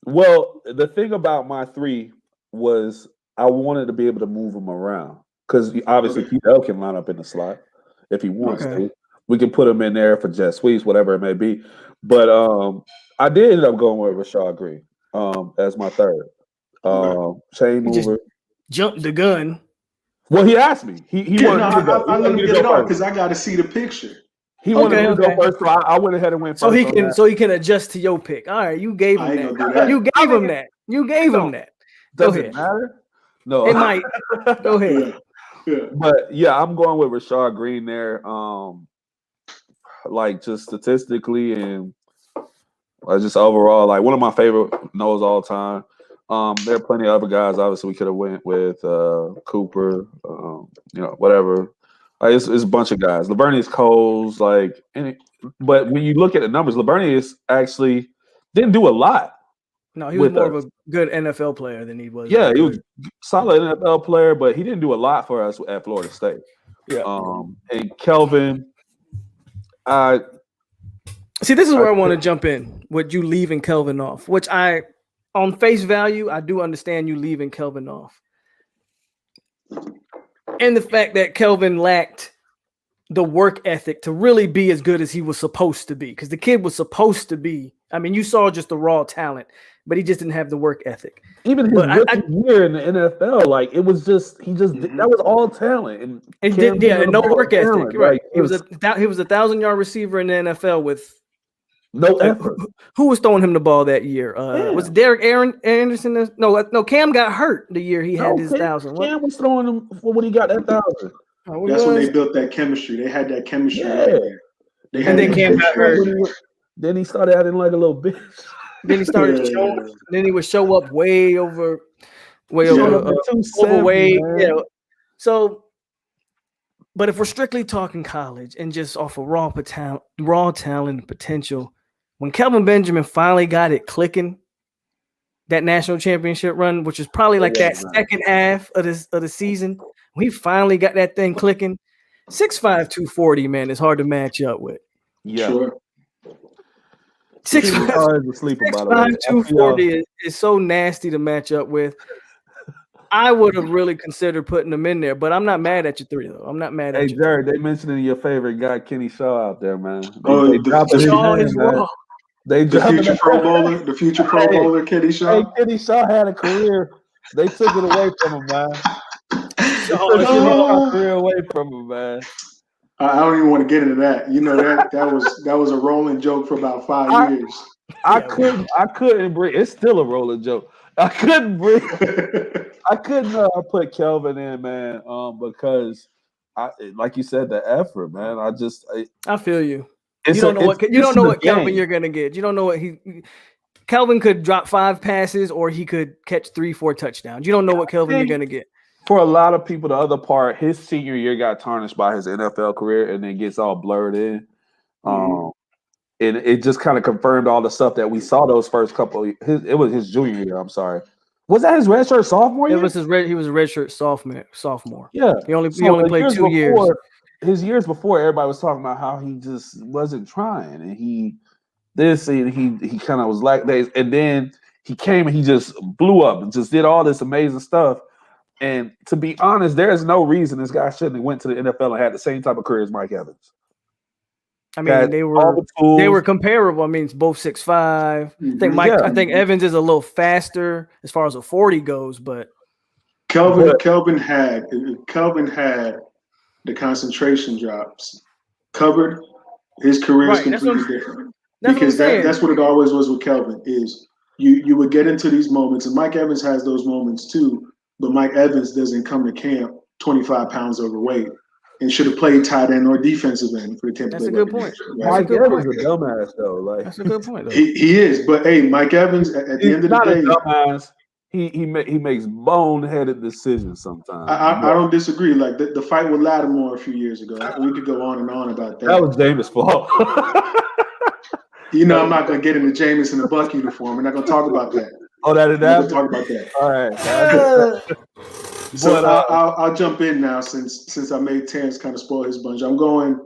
Well, the thing about my 3 was I wanted to be able to move him around because obviously P-Dub can line up in the slot if he wants to. We can put him in there for jet sweeps, whatever it may be. But I did end up going with Rashad Green as my 3rd. Chain mover. Jumped the gun. Well, he asked me. He wanted me to go. Let me get it off because I got to see the picture. He wanted me to go first, so I went ahead and went first. So he can adjust to your pick. All right, you gave him that. You gave him that. Does it matter? No, it might. Go ahead. Yeah. But yeah, I'm going with Rashad Green there. Like just statistically and Just overall, like one of my favorite nose all time. There are plenty of other guys. Obviously, we could have went with Cooper, whatever. It's a bunch of guys. Lavernius Coles, but when you look at the numbers, Lavernius actually didn't do a lot. No, he was more of a good NFL player than he was. Yeah, he was solid NFL player, but he didn't do a lot for us at Florida State. Yeah. And Kelvin, see, this is where I want to jump in with you leaving Kelvin off, which on face value, I do understand you leaving Kelvin off. And the fact that Kelvin lacked the work ethic to really be as good as he was supposed to be, because the kid was supposed to be. I mean, you saw just the raw talent, but he just didn't have the work ethic. Even his rookie year in the NFL, like it was just that was all talent and no work ethic. Talent. Right? Like, He was a 1,000-yard receiver in the NFL with no effort. Who was throwing him the ball that year? Was it Derek Anderson? No, Cam got hurt the year he had his 1,000. Cam was throwing him when he got that 1,000. That's when they built that chemistry. They had that chemistry right there. And then Cam got hurt. Then he started acting like a little bitch. Then he started showing. Then he would show up way overweight. Yeah. So, but if we're strictly talking college and just off of raw talent and potential, when Kelvin Benjamin finally got it clicking, that national championship run, which is probably like that second half of the season, we finally got that thing clicking. 6'5", 240, man, it's hard to match up with. Yeah. Sure. 6'5", 240 is so nasty to match up with. I would have really considered putting them in there, but I'm not mad at you three, though. I'm not mad at you. Hey, Jared, they mentioning your favorite guy, Kenny Shaw, out there, man. Shaw is raw. The future Pro Bowler, Kenny Shaw. Hey, Kenny Shaw had a career. They took it away from him, man. They took his career away from him, man. I don't even want to get into that. You know that was a rolling joke for about 5 years. I couldn't bring. It's still a rolling joke. I couldn't bring. I couldn't put Kelvin in, man, because like you said, the effort, man. I feel you. You don't know what Kelvin you're gonna get. You don't know what Kelvin could drop 5 passes or he could catch 3-4 touchdowns. You don't know what Kelvin you're gonna get. For a lot of people, the other part, his senior year got tarnished by his NFL career and then gets all blurred in. And it just kind of confirmed all the stuff that we saw those first couple. It was his junior year. I'm sorry. Was that his redshirt sophomore year? It was he was a redshirt sophomore. Yeah. He only played 2 years. His years before, everybody was talking about how he just wasn't trying, and he kind of was like that. And then he came and he just blew up and just did all this amazing stuff. And to be honest, there is no reason this guy shouldn't have went to the NFL and had the same type of career as Mike Evans. I mean, they were comparable. I mean, it's both 6'5". I think Evans is a little faster as far as a 40 goes, but Kelvin had the concentration drops covered. His career is completely different because that's what it always was with Kelvin. Is you would get into these moments, and Mike Evans has those moments too. But Mike Evans doesn't come to camp 25 pounds overweight and should have played tight end or defensive end for the Tampa Bay. That's a good point. Right? Mike Evans is a dumbass, though. That's a good point, though. He is, but hey, Mike Evans at the end of the day, dumbass. He makes boneheaded decisions sometimes. I don't disagree. Like the fight with Lattimore a few years ago, we could go on and on about that. That was Jameis' fault. I'm not going to get into Jameis in a Buck uniform. We're not going to talk about that. Oh, that is that. We'll talk about that. All right. So I'll jump in now since I made Terrence kind of spoil his bunch. I'm going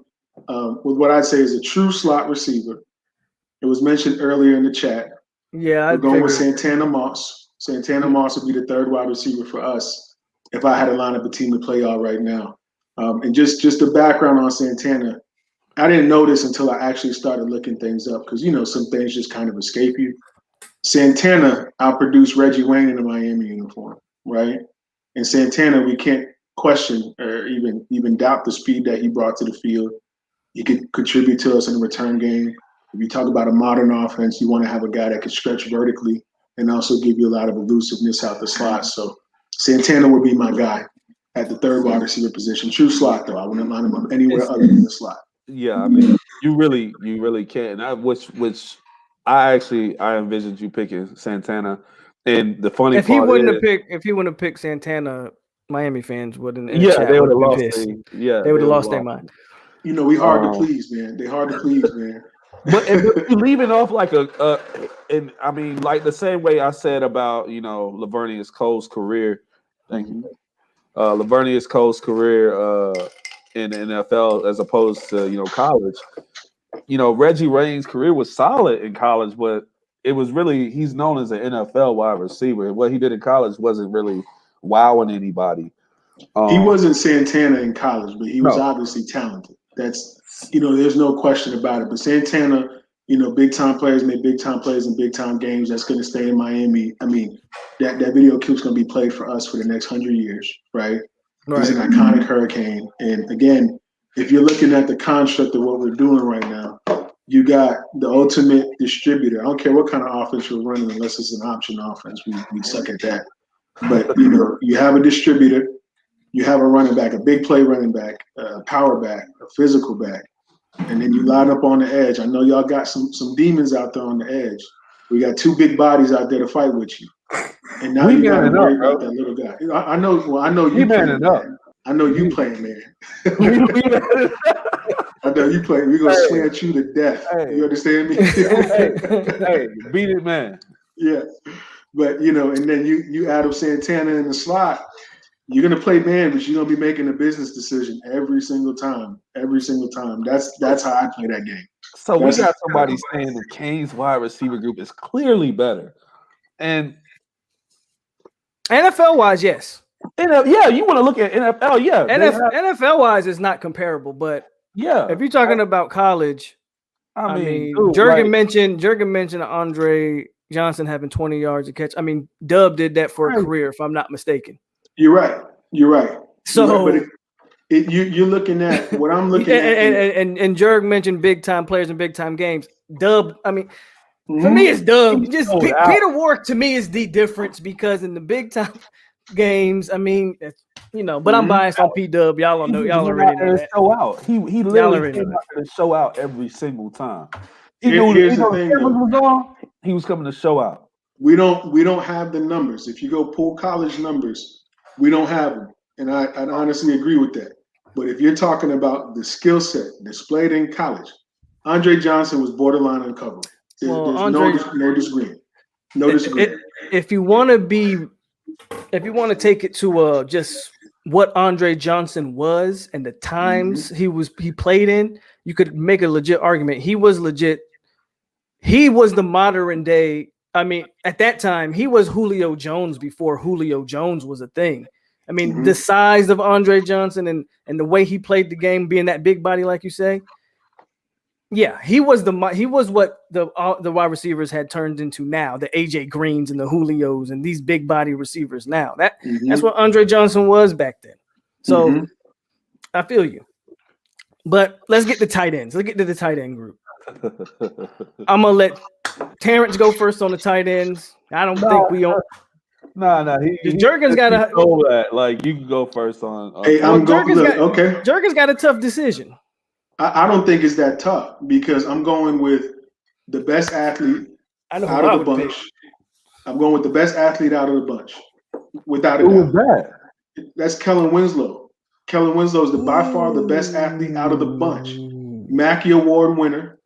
with what I'd say is a true slot receiver. It was mentioned earlier in the chat. Yeah, I'm going with Santana Moss. Santana Moss would be the third wide receiver for us if I had to line up a team to play all right now. And just the background on Santana, I didn't know this until I actually started looking things up because some things just kind of escape you. Santana outproduced Reggie Wayne in a Miami uniform, right? And Santana, we can't question or even doubt the speed that he brought to the field. He could contribute to us in the return game. If you talk about a modern offense, you want to have a guy that can stretch vertically and also give you a lot of elusiveness out the slot. So Santana would be my guy at the third wide receiver position. True slot, though. I wouldn't line him up anywhere other than the slot. Yeah, I mean, you really can't. Which I envisioned you picking Santana, and the funny If he part wouldn't is, have picked Santana, Miami fans wouldn't. yeah, they would have lost. Pissed. They would have lost their mind. You know, we hard to please, man. They hard to please, man. But you leaving off like and I mean, like the same way I said about Lavernius Cole's career. Thank you. Lavernius Cole's career in the NFL as opposed to college. Reggie Wayne's career was solid in college, but it was really he's known as an NFL wide receiver. What he did in college wasn't really wowing anybody. He wasn't Santana in college, but he was obviously talented. That's there's no question about it. But Santana, big time players make big time plays in big time games. That's going to stay in Miami. I mean, that video clip's going to be played for us for the next 100 years, right? He's an iconic Hurricane. And again, if you're looking at the construct of what we're doing right now, you got the ultimate distributor. I don't care what kind of offense you're running, unless it's an option offense. We suck at that. But you have a distributor. You have a running back, a big play running back, a power back, a physical back, and then you line up on the edge. I know y'all got some demons out there on the edge. We got two big bodies out there to fight with you, and now you got to worry about that little guy. I know. Well, I know you playing, man. I know you playing, man. I know you playing. We're gonna slant you to death. Hey. You understand me? hey, beat it, man. Yeah, but and then you add up Santana in the slot. You're gonna play man, but you're gonna be making a business decision every single time. Every single time. That's how I play that game. So we got somebody saying the Canes wide receiver group is clearly better, and NFL wise, yes. Yeah, you want to look at NFL, yeah. NFL wise is not comparable, but yeah, if you're talking about college, I mean, dude, Jurgen mentioned Andre Johnson having 20 yards a catch. I mean, Dub did that for a career, if I'm not mistaken. You're right. So you're looking at what I'm looking at. And Jurg mentioned big time players in big time games. Dub, I mean, for me, it's Dub. Just Peter Warrick to me is the difference because in the big time games, I mean, but I'm biased on P Dub. Y'all don't know. Y'all already know that. Show out. He literally came out to show out every single time. He knew the cameras was on. He was coming to show out. We don't have the numbers. If you go pull college numbers, we don't have them, and I honestly agree with that. But if you're talking about the skill set displayed in college, Andre Johnson was borderline uncoverable. There's no disagreement. No disagreement. If you want to take it to just what Andre Johnson was and the times he played in, you could make a legit argument. He was legit. He was the modern day. I mean, at that time, he was Julio Jones before Julio Jones was a thing. I mean, the size of Andre Johnson and the way he played the game, being that big body, like you say. Yeah, he was what the wide receivers had turned into now, the AJ Greens and the Julios and these big body receivers now. That's what Andre Johnson was back then. So I feel you. But let's get to tight ends. Let's get to the tight end group. I'm gonna let Terrence go first on the tight ends. I don't think we own. No. Jurgen's got a that. Like you can go first on. Hey, I'm going. Okay. Jurgen's got a tough decision. I don't think it's that tough because I'm going with the best athlete out of the bunch. I'm going with the best athlete out of the bunch, without a doubt. Who is that? That's Kellen Winslow. Kellen Winslow is by far the best athlete out of the bunch. Mackey Award winner.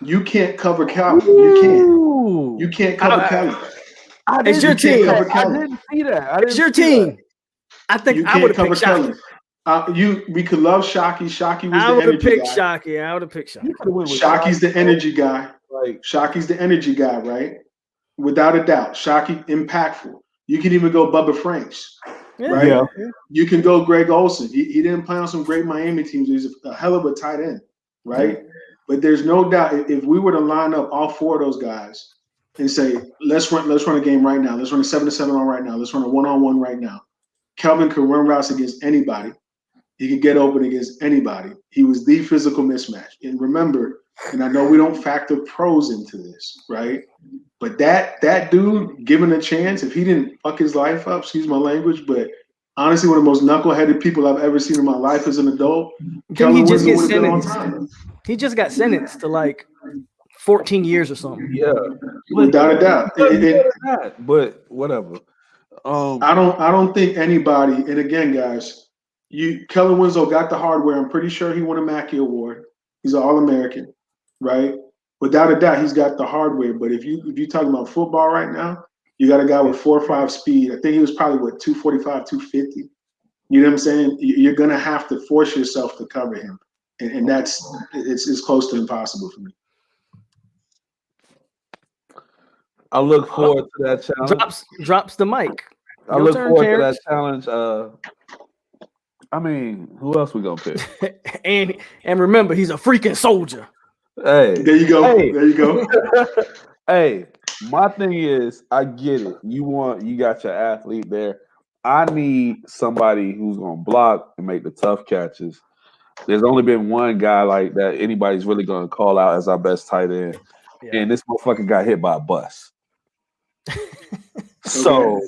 You can't cover Kelly. You can't cover Kelly. It's your team. I didn't see that. It's your team. I think I would have picked Kelly. We could love Shockey. Shockey was I the energy guy. Shockey. I would have picked Shockey. Shockey's the energy guy. Right. Shockey's the energy guy, right? Without a doubt. Shockey, impactful. You can even go Bubba Franks, right? Yeah. You can go Greg Olsen. He didn't play on some great Miami teams. He's a hell of a tight end, right? But there's no doubt if we were to line up all four of those guys and say, let's run a game right now. Let's run a 7-7 on right now. Let's run a 1-on-1 right now. Kelvin could run routes against anybody. He could get open against anybody. He was the physical mismatch. And remember, and I know we don't factor pros into this, right? But that dude, given a chance, if he didn't fuck his life up, excuse my language, but honestly, one of the most knuckleheaded people I've ever seen in my life as an adult. He just got sentenced to like 14 years or something. Yeah, Without a doubt. but whatever. I don't think anybody. And again, guys, Kellen Winslow got the hardware. I'm pretty sure he won a Mackey Award. He's an All-American, right? Without a doubt, he's got the hardware. But if you're talking about football right now, you got a guy with 4.5 speed. I think he was probably 245, 250. You know what I'm saying? You're gonna have to force yourself to cover him, and it's close to impossible for me. I look forward to that challenge. Drops the mic. I look forward to that challenge. I mean, who else we gonna pick? and remember, he's a freaking soldier. Hey, there you go. Hey. There you go. Hey, my thing is, I get it. You got your athlete there. I need somebody who's gonna block and make the tough catches. There's only been one guy like that anybody's really gonna call out as our best tight end, and this motherfucker got hit by a bus. So,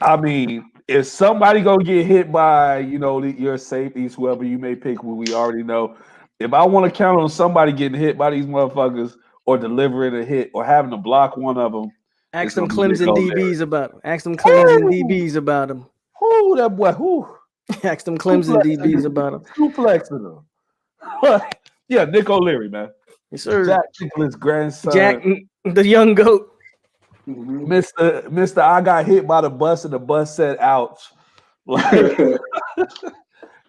I mean, if somebody gonna get hit by, your safeties, whoever you may pick, who we already know, if I want to count on somebody getting hit by these motherfuckers or delivering a hit or having to block one of them, ask them Clemson DBs about him. Ask them Clemson DBs about him. Who that boy? Who? Ask them Clemson DBs about him. Duplexing them. Yeah, Nick O'Leary, man. Yes, sir. Jack Nicklaus' grandson. Jack, the young goat. Mr. I got hit by the bus and the bus said ouch.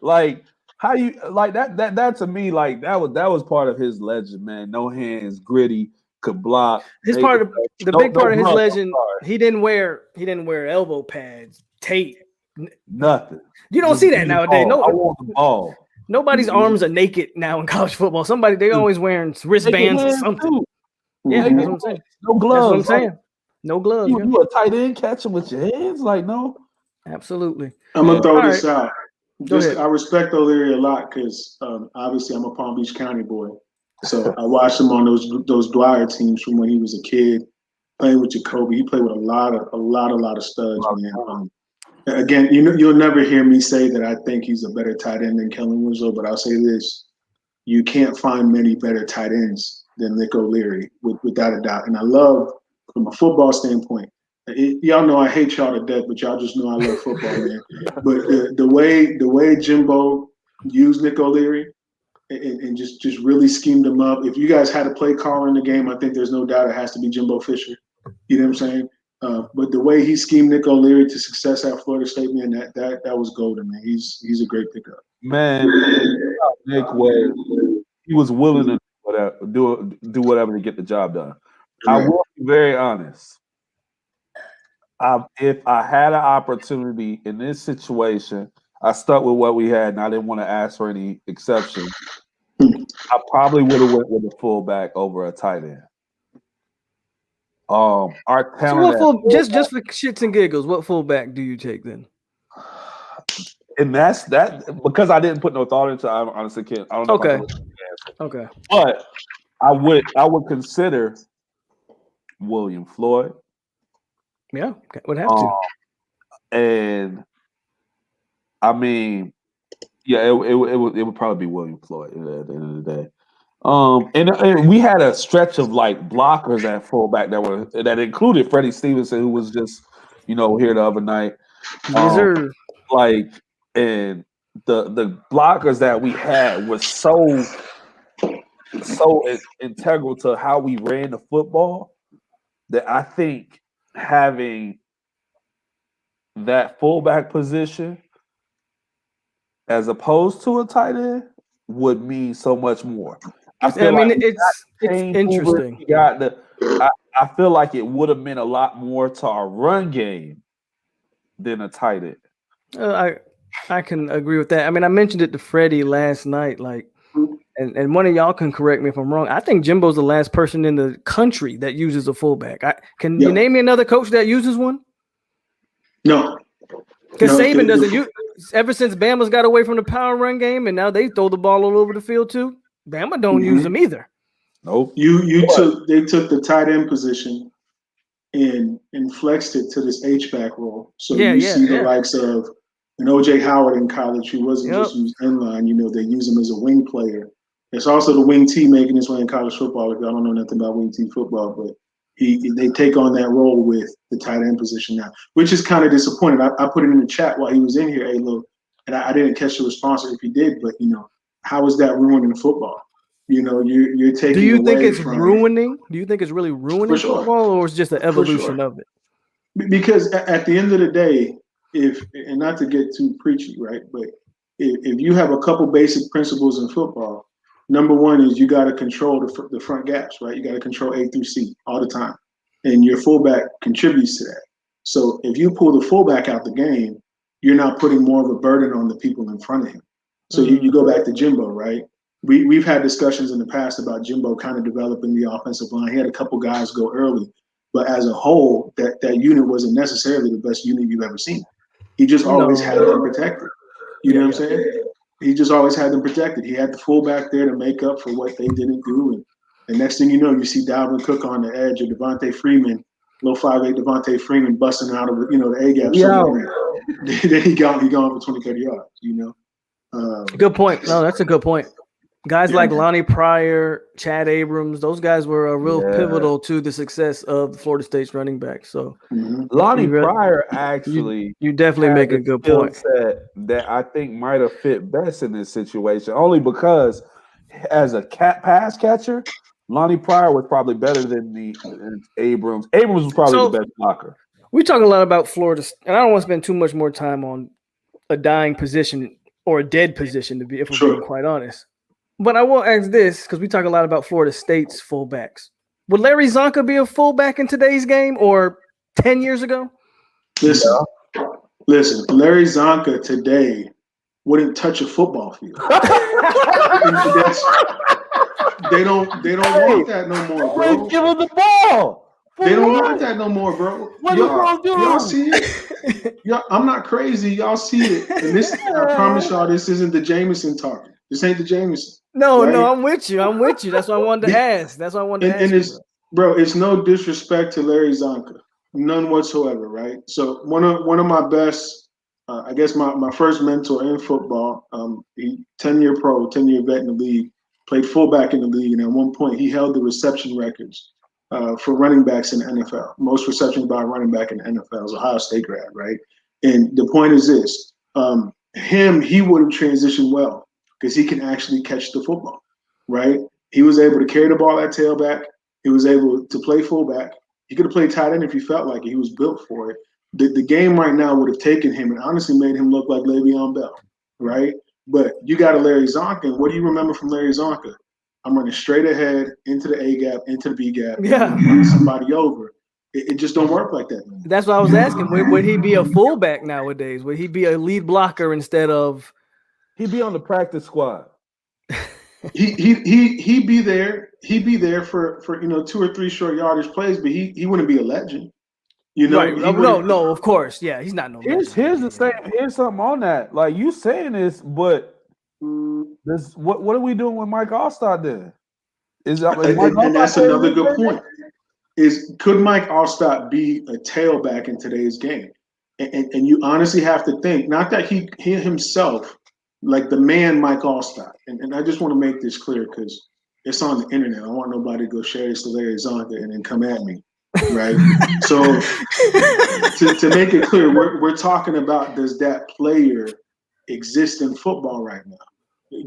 Like how you like that to me, like that was part of his legend, man. No hands, gritty, could block. His part of the big part of his legend, he didn't wear elbow pads, tape. Nothing. You don't see that nowadays. No, I want the ball. Nobody's arms are naked now in college football. They always wearing wristbands or something. Yeah, that's what I'm saying. No gloves. That's what I'm saying. No gloves. You a tight end catching with your hands? Like, no. Absolutely. I'm gonna throw this out. I respect O'Leary a lot because obviously I'm a Palm Beach County boy. So I watched him on those Dwyer teams from when he was a kid, playing with Jacoby. He played with a lot of studs, man. Again, you'll never hear me say that I think he's a better tight end than Kellen Winslow, but I'll say this: you can't find many better tight ends than Nick O'Leary, without a doubt. And I love, from a football standpoint, y'all know I hate y'all to death, but y'all just know I love football, man. But the way Jimbo used Nick O'Leary and just really schemed him up. If you guys had a play caller in the game, I think there's no doubt it has to be Jimbo Fisher. You know what I'm saying? But the way he schemed Nick O'Leary to success at Florida State, man, that was golden, man. He's a great pickup. Man, Nick was willing to do whatever to get the job done. I will be very honest. If I had an opportunity in this situation, I stuck with what we had, and I didn't want to ask for any exceptions. I probably would have went with a fullback over a tight end. Our talent. So just for shits and giggles, what fullback do you take then? And that's because I didn't put no thought into it, I honestly can't. I don't know. Okay. Okay. But I would consider William Floyd. Yeah, would have to. And I mean, yeah, it would probably be William Floyd at the end of the day. And we had a stretch of like blockers at fullback that included Freddie Stevenson, who was just here the other night. Like, and the blockers that we had was so integral to how we ran the football that I think having that fullback position as opposed to a tight end would mean so much more. It's interesting. I feel like it would have meant a lot more to our run game than a tight end. I can agree with that. I mean, I mentioned it to Freddie last night, and one of y'all can correct me if I'm wrong. I think Jimbo's the last person in the country that uses a fullback. Can you name me another coach that uses one? No. Because Saban doesn't use. Ever since Bama's got away from the power run game, and now they throw the ball all over the field too. Bama don't use them either. Nope. They took the tight end position and flexed it to this H-back role. So you see the likes of an O.J. Howard in college who wasn't just used inline. They use him as a wing player. It's also the wing T making his way in college football. If y'all don't know nothing about wing T football, but they take on that role with the tight end position now, which is kind of disappointing. I put it in the chat while he was in here, look, and I didn't catch the response if he did, but how is that ruining football? You're taking. Do you think away it's from, ruining? Do you think it's really ruining sure. football, or it's just an evolution of it? Because at the end of the day, and not to get too preachy, right? But if you have a couple basic principles in football, number one is you got to control the front gaps, right? You got to control A through C all the time, and your fullback contributes to that. So if you pull the fullback out the game, you're not putting more of a burden on the people in front of him. So you go back to Jimbo, right? We've had discussions in the past about Jimbo kind of developing the offensive line. He had a couple guys go early, but as a whole, that unit wasn't necessarily the best unit you've ever seen. He just always had them protected. You know what I'm saying? He just always had them protected. He had the fullback there to make up for what they didn't do. And next thing you know, you see Dalvin Cook on the edge, or Devontae Freeman, little 5'8" Devontae Freeman busting out of the A gap. Then he gone for 20, 30 yards. Good point. No, that's a good point. Guys like Lonnie Pryor, Chad Abrams, those guys were a real pivotal to the success of Florida State's running back. So Lonnie Pryor actually, you definitely make a good point. That I think might have fit best in this situation, only because as a pass catcher, Lonnie Pryor was probably better than Abrams. Abrams was probably the best blocker. We talk a lot about Florida, and I don't want to spend too much more time on a dying position or a dead position, if we're being quite honest. But I will ask this, because we talk a lot about Florida State's fullbacks. Would Larry Zonka be a fullback in today's game or 10 years ago? Listen, Larry Zonka today wouldn't touch a football field. They don't want that no more, bro. Give him the ball. They don't want that no more, bro. Y'all see it? I'm not crazy. Y'all see it. And this, I promise y'all, this isn't the Jameson talking. This ain't the Jameson. No, I'm with you. That's why I wanted to ask. It's no disrespect to Larry Zonka, none whatsoever, right? So one of my best, I guess my first mentor in football, he 10-year pro, 10-year vet in the league, played fullback in the league, and at one point he held the reception records for running backs in the NFL. Most receptions by a running back in the NFL is Ohio State grad, right? And the point is this: he would have transitioned well, because he can actually catch the football, right? He was able to carry the ball at tailback. He was able to play fullback. He could have played tight end if he felt like it. He was built for it. The game right now would have taken him and honestly made him look like Le'Veon Bell, right? But you got a Larry Zonka, and what do you remember from Larry Zonka? I'm running straight ahead into the A gap, into the B gap, running somebody over. It just don't work like that. That's what I was asking. Would he be a fullback nowadays? Would he be a lead blocker instead of? He'd be on the practice squad. He'd be there. He'd be there for 2 or 3 short yardage plays, but he wouldn't be a legend. Right. No, of course. Yeah, he's not no legend. Here's something on that. Like, you saying this, but what are we doing with Mike Allstott then? And that's another good point. Could Mike Allstott be a tailback in today's game? And you honestly have to think, not that he himself, like the man Mike Allstott, and I just want to make this clear because it's on the internet. I don't want nobody to go share this to Larry Zonka and then come at me, right? So to make it clear, we're talking about, does that player exist in football right now?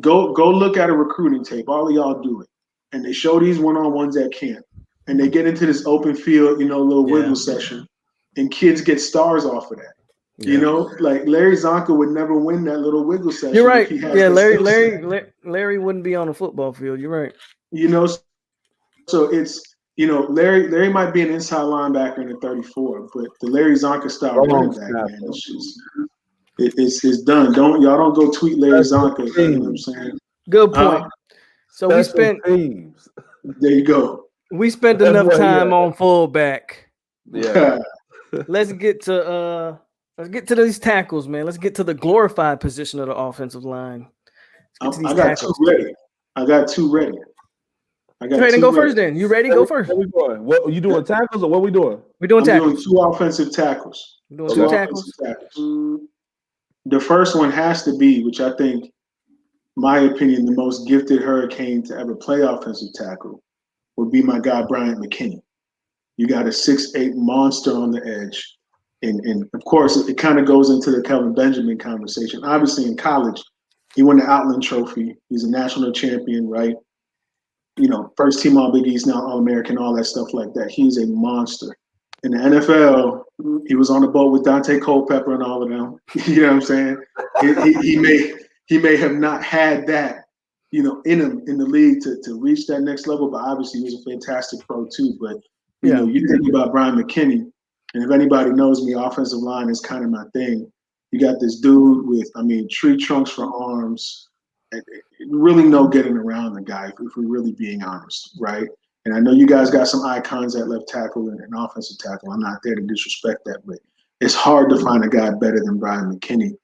Go look at a recruiting tape. All of y'all do it, and they show these one-on-ones at camp, and they get into this open field, little wiggle session, and kids get stars off of that. Like Larry Zonka would never win that little wiggle session. You're right. Yeah, Larry wouldn't be on a football field. You're right. So it's Larry might be an inside linebacker in the 34, but the Larry Zonka style running back, man, it's done. Y'all don't go tweet Larry Zonka. You know what I'm saying? Good point. So we spent. There you go. We spent enough time on fullback. Yeah. Let's get to these tackles, man. Let's get to the glorified position of the offensive line. I got two ready. Ready to go first then. You ready? Go first. Where we going? What you doing, tackles, or what we doing? We're doing tackles. Doing 2 offensive tackles. We're doing 2 tackles. The first one has to be, which I think my opinion, the most gifted Hurricane to ever play offensive tackle would be my guy, Bryant McKinney. You got a 6'8" monster on the edge. And of course, it kind of goes into the Kelvin Benjamin conversation. Obviously, in college, he won the Outland Trophy. He's a national champion, right? You know, first team All Big East, now All-American, all that stuff like that. He's a monster. In the NFL, he was on the boat with Dante Culpepper and all of them. You know what I'm saying? He may have not had that, you know, in him in the league to reach that next level, but obviously he was a fantastic pro too. But you know, you think about Brian McKinney, and if anybody knows me, offensive line is kind of my thing. You got this dude with, I mean, tree trunks for arms. Really no getting around the guy, if we're really being honest, right? And I know you guys got some icons at left tackle and offensive tackle. I'm not there to disrespect that, but it's hard to find a guy better than Brian McKinney.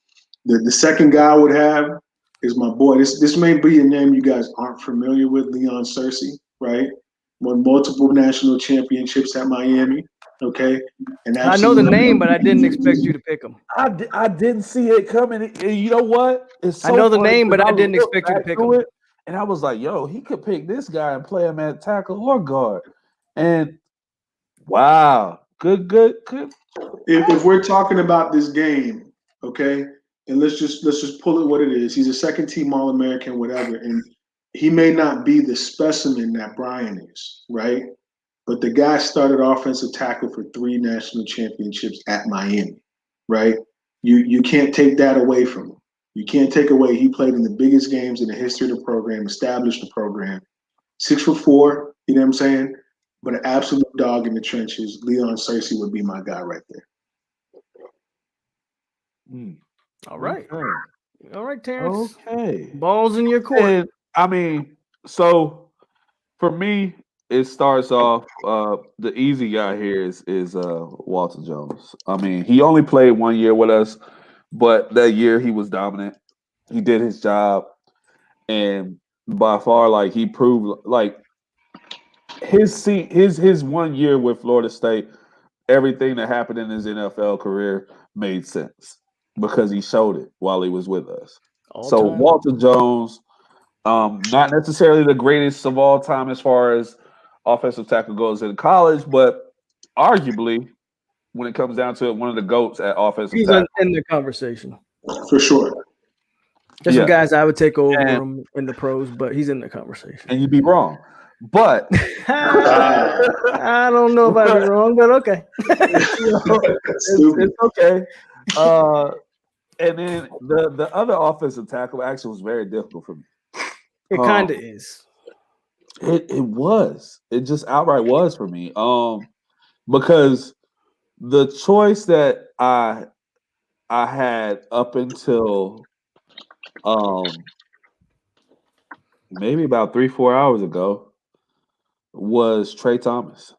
The second guy I would have is my boy. This may be a name you guys aren't familiar with, Leon Searcy, right? Won multiple national championships at Miami. Okay, and I know the name, but I didn't expect you to pick him. I didn't see it coming. And you know what? It's so I know the funny name, but I didn't looked expect you to back pick to him. it, and I was like, "Yo, he could pick this guy and play him at tackle or guard." And wow, good. If we're talking about this game, okay, and let's just pull it what it is. He's a second team All-American, whatever, and he may not be the specimen that Brian is, right? But the guy started offensive tackle for 3 national championships at Miami, right? You can't take that away from him. You can't take away he played in the biggest games in the history of the program, established the program. 6'4", you know what I'm saying? But an absolute dog in the trenches. Leon Searcy would be my guy right there. All right. Okay. All right, Terrence. Okay. Balls in your court. And, I mean, so for me, it starts off. The easy guy here is Walter Jones. I mean, he only played 1 year with us, but that year he was dominant. He did his job, and by far, like he proved, like his 1 year with Florida State, everything that happened in his NFL career made sense because he showed it while he was with us. Walter Jones, not necessarily the greatest of all time as far as offensive tackle goes in college, but arguably, when it comes down to it, one of the GOATs at offensive tackle. He's in the conversation. For sure. There's some guys I would take over him in the pros, but he's in the conversation. And you'd be wrong. But I don't know if I'd be wrong, but okay. it's okay. And then the other offensive tackle actually was very difficult for me. It kind of is. It was. It just outright was for me. Because the choice that I had up until maybe about 3-4 hours ago was Trey Thomas.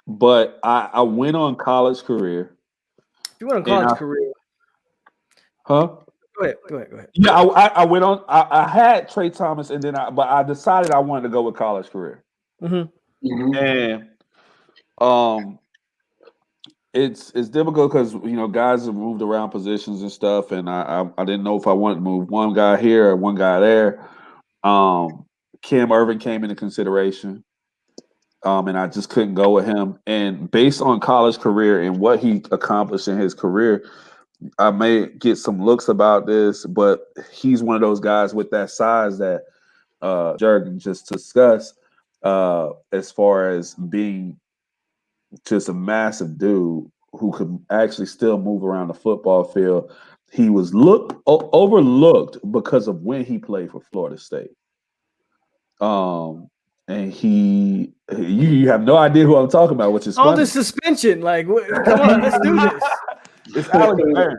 But I went on college career. You went on college career. Huh? Go ahead. Yeah, I went on. I had Trey Thomas, and then I decided I wanted to go with college career. Mm-hmm. And it's difficult because guys have moved around positions and stuff, and I didn't know if I wanted to move one guy here or one guy there. Cam Irvin came into consideration, and I just couldn't go with him. And based on college career and what he accomplished in his career, I may get some looks about this, but he's one of those guys with that size that Juergen just discussed, as far as being just a massive dude who could actually still move around the football field. He was overlooked because of when he played for Florida State. And you have no idea who I'm talking about, which is all funny. the suspension. Like, come on, let's do this. It's Alex Barron.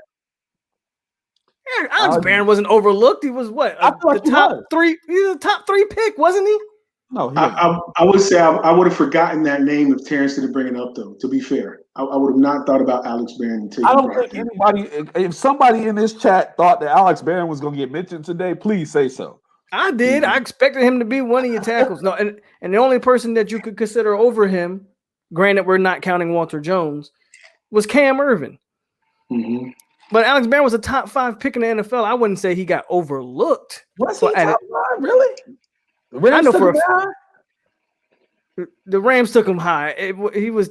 Alex Barron wasn't overlooked. He was what? The top 3. He's a top 3 pick, wasn't he? No, I would say I would have forgotten that name if Terrence didn't bring it up, though. To be fair, I would have not thought about Alex Barron. I don't think anybody. If somebody in this chat thought that Alex Barron was going to get mentioned today, please say so. I did. I expected him to be one of your tackles. No, and the only person that you could consider over him, granted we're not counting Walter Jones, was Cam Irvin. Mm-hmm. But Alex Barron was a top 5 pick in the NFL. I wouldn't say he got overlooked. Was he top 5? Really? I know for the Rams took him high. He was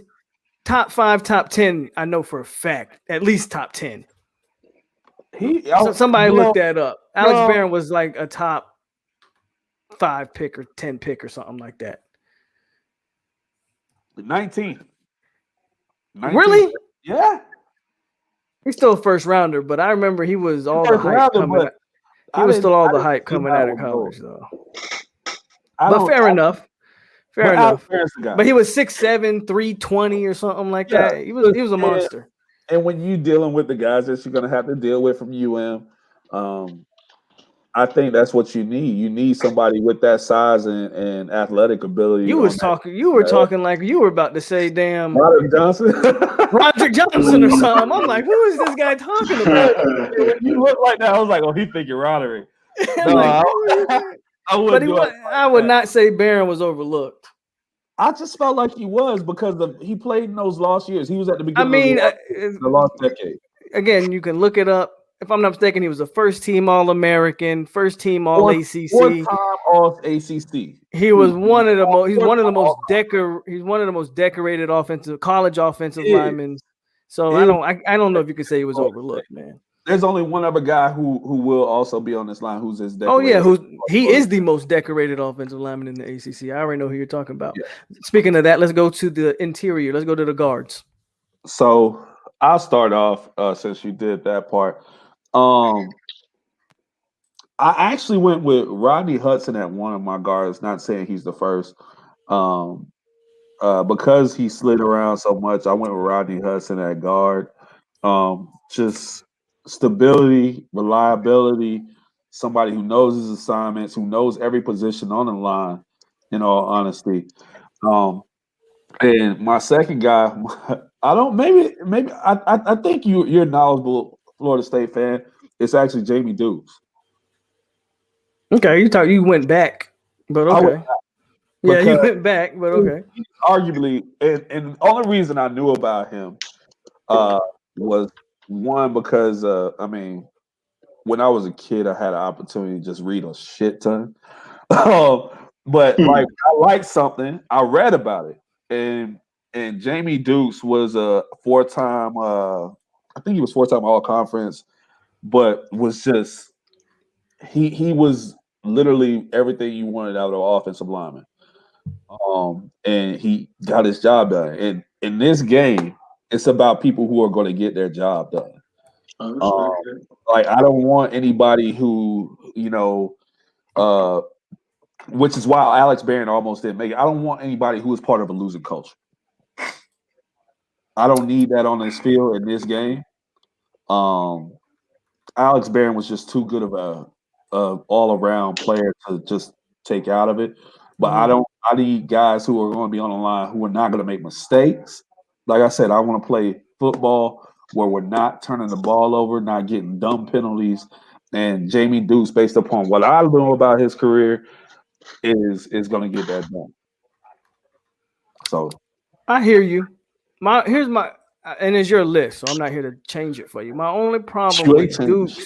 top 5, top 10. I know for a fact, at least top 10. Somebody looked that up. Alex Barron was like a top 5 pick or 10 pick or something like that. 19. Really? Yeah. He's still a first rounder, but I remember he was all the hype coming. He was still all the hype coming out of college, though. But fair enough. Fair enough. But he was 6'7", 320 or something like that. He was a monster. And when you're dealing with the guys that you're going to have to deal with from UM, I think that's what you need. You need somebody with that size and athletic ability. You were talking like you were about to say, "Damn, Roderick Johnson," Roderick Johnson or something. I'm like, who is this guy talking about? When you look like that, I was like, "Oh, he thinking Roderick." No, like, I would not say Barron was overlooked. I just felt like he was because he played in those lost years. He was at the beginning of the lost decade. Again, you can look it up. If I'm not mistaken, he was a first-team All-American, first-team All-ACC. Fourth-time All-ACC. He was one of the most. He's one of the most decorated college offensive linemen. So I don't know if you could say he was overlooked, man. There's only one other guy who will also be on this line who's as decorated. Oh yeah, he is the most decorated offensive lineman in the ACC. I already know who you're talking about. Yeah. Speaking of that, let's go to the interior. Let's go to the guards. So I'll start off since you did that part. I actually went with Rodney Hudson at one of my guards, not saying he's the first. Because he slid around so much, I went with Rodney Hudson at guard. Just stability, reliability, somebody who knows his assignments, who knows every position on the line, in all honesty. And my second guy, I think you're a knowledgeable Florida State fan. It's actually Jamie Dukes. Okay, you went back, but okay. You went back, but okay. Arguably, and the only reason I knew about him was one because when I was a kid, I had an opportunity to just read a shit ton. But like I liked something, I read about it, and Jamie Dukes was a four-time all-conference, but was just he was literally everything you wanted out of an offensive lineman. And he got his job done. And in this game, it's about people who are going to get their job done. Like I don't want anybody who, which is why Alex Barron almost didn't make it. I don't want anybody who is part of a losing culture. I don't need that on this field in this game. Alex Barron was just too good of a all-around player to just take out of it. But I need guys who are going to be on the line who are not going to make mistakes. Like I said, I want to play football where we're not turning the ball over, not getting dumb penalties. And Jamie Dukes, based upon what I know about his career, is going to get that done. So I hear you. Here's my and it's your list, so I'm not here to change it for you. My only problem with Dukes,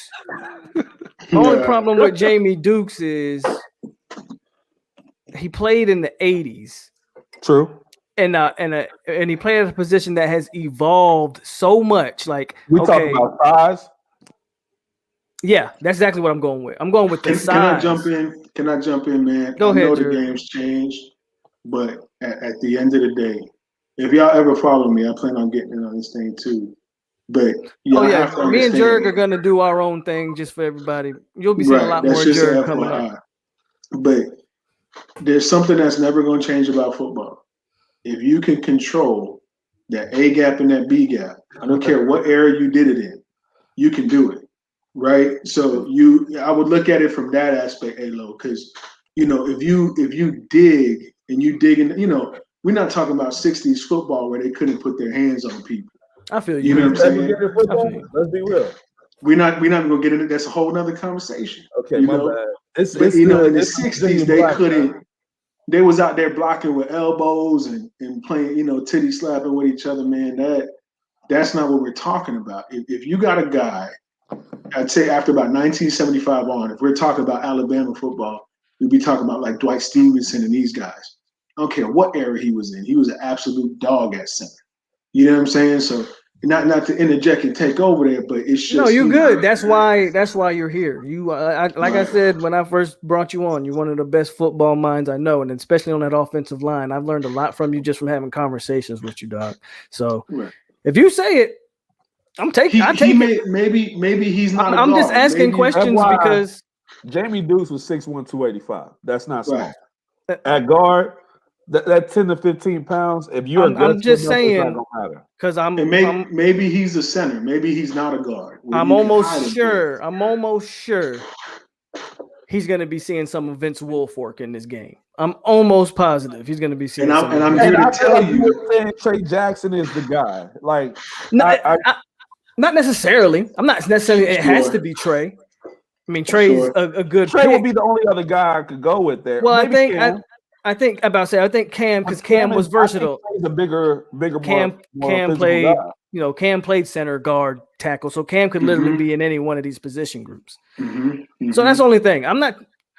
problem with Jamie Dukes is he played in the 80s. True. And he played at a position that has evolved so much. Like we talking about size. Yeah, that's exactly what I'm going with. I'm going with the size. Can I jump in, man? Go ahead. I know the game's changed, but at the end of the day, if y'all ever follow me, I plan on getting in on this thing too. But me and Jerg are gonna do our own thing just for everybody. You'll be seeing a lot more Jerg coming up. But there's something that's never going to change about football. If you can control that A gap and that B gap, I don't care what era you did it in, you can do it, right? So I would look at it from that aspect, Alo, because if you dig and you dig in, we're not talking about 60s football where they couldn't put their hands on people. I feel you. You know what I'm saying? Let's be real. We're not gonna get into that. That's a whole nother conversation. Okay, my bad. But in the 60s, they couldn't. They was out there blocking with elbows and playing, titty slapping with each other, man. that's not what we're talking about. If you got a guy, I'd say after about 1975 on, if we're talking about Alabama football, we'd be talking about like Dwight Stevenson and these guys. I don't care what era he was in. He was an absolute dog at center. You know what I'm saying? So not to interject and take over there, but it's just no, you're good. That's why you're here. You I said when I first brought you on, you're one of the best football minds I know, and especially on that offensive line. I've learned a lot from you just from having conversations with you, dog. So if you say it, I'm taking. Maybe he's not. I'm just asking questions because Jamie Dukes was 6'1", 285. That's not small. Right. At guard, that 10 to 15 pounds. If you're, I'm just saying because maybe he's a center. Maybe he's not a guard. I'm almost sure he's going to be seeing some of Vince Wilfork in this game. I'm almost positive he's going to be seeing. And I'm here to tell you, Trey Jackson is the guy. Like, not necessarily. I'm not necessarily. It has to be Trey. I mean, Trey's a good. Trey would be the only other guy I could go with there. Well, I think Cam, because Cam was versatile. He's a bigger. Cam played. Guy. Cam played center, guard, tackle. So Cam could literally be in any one of these position groups. So that's the only thing.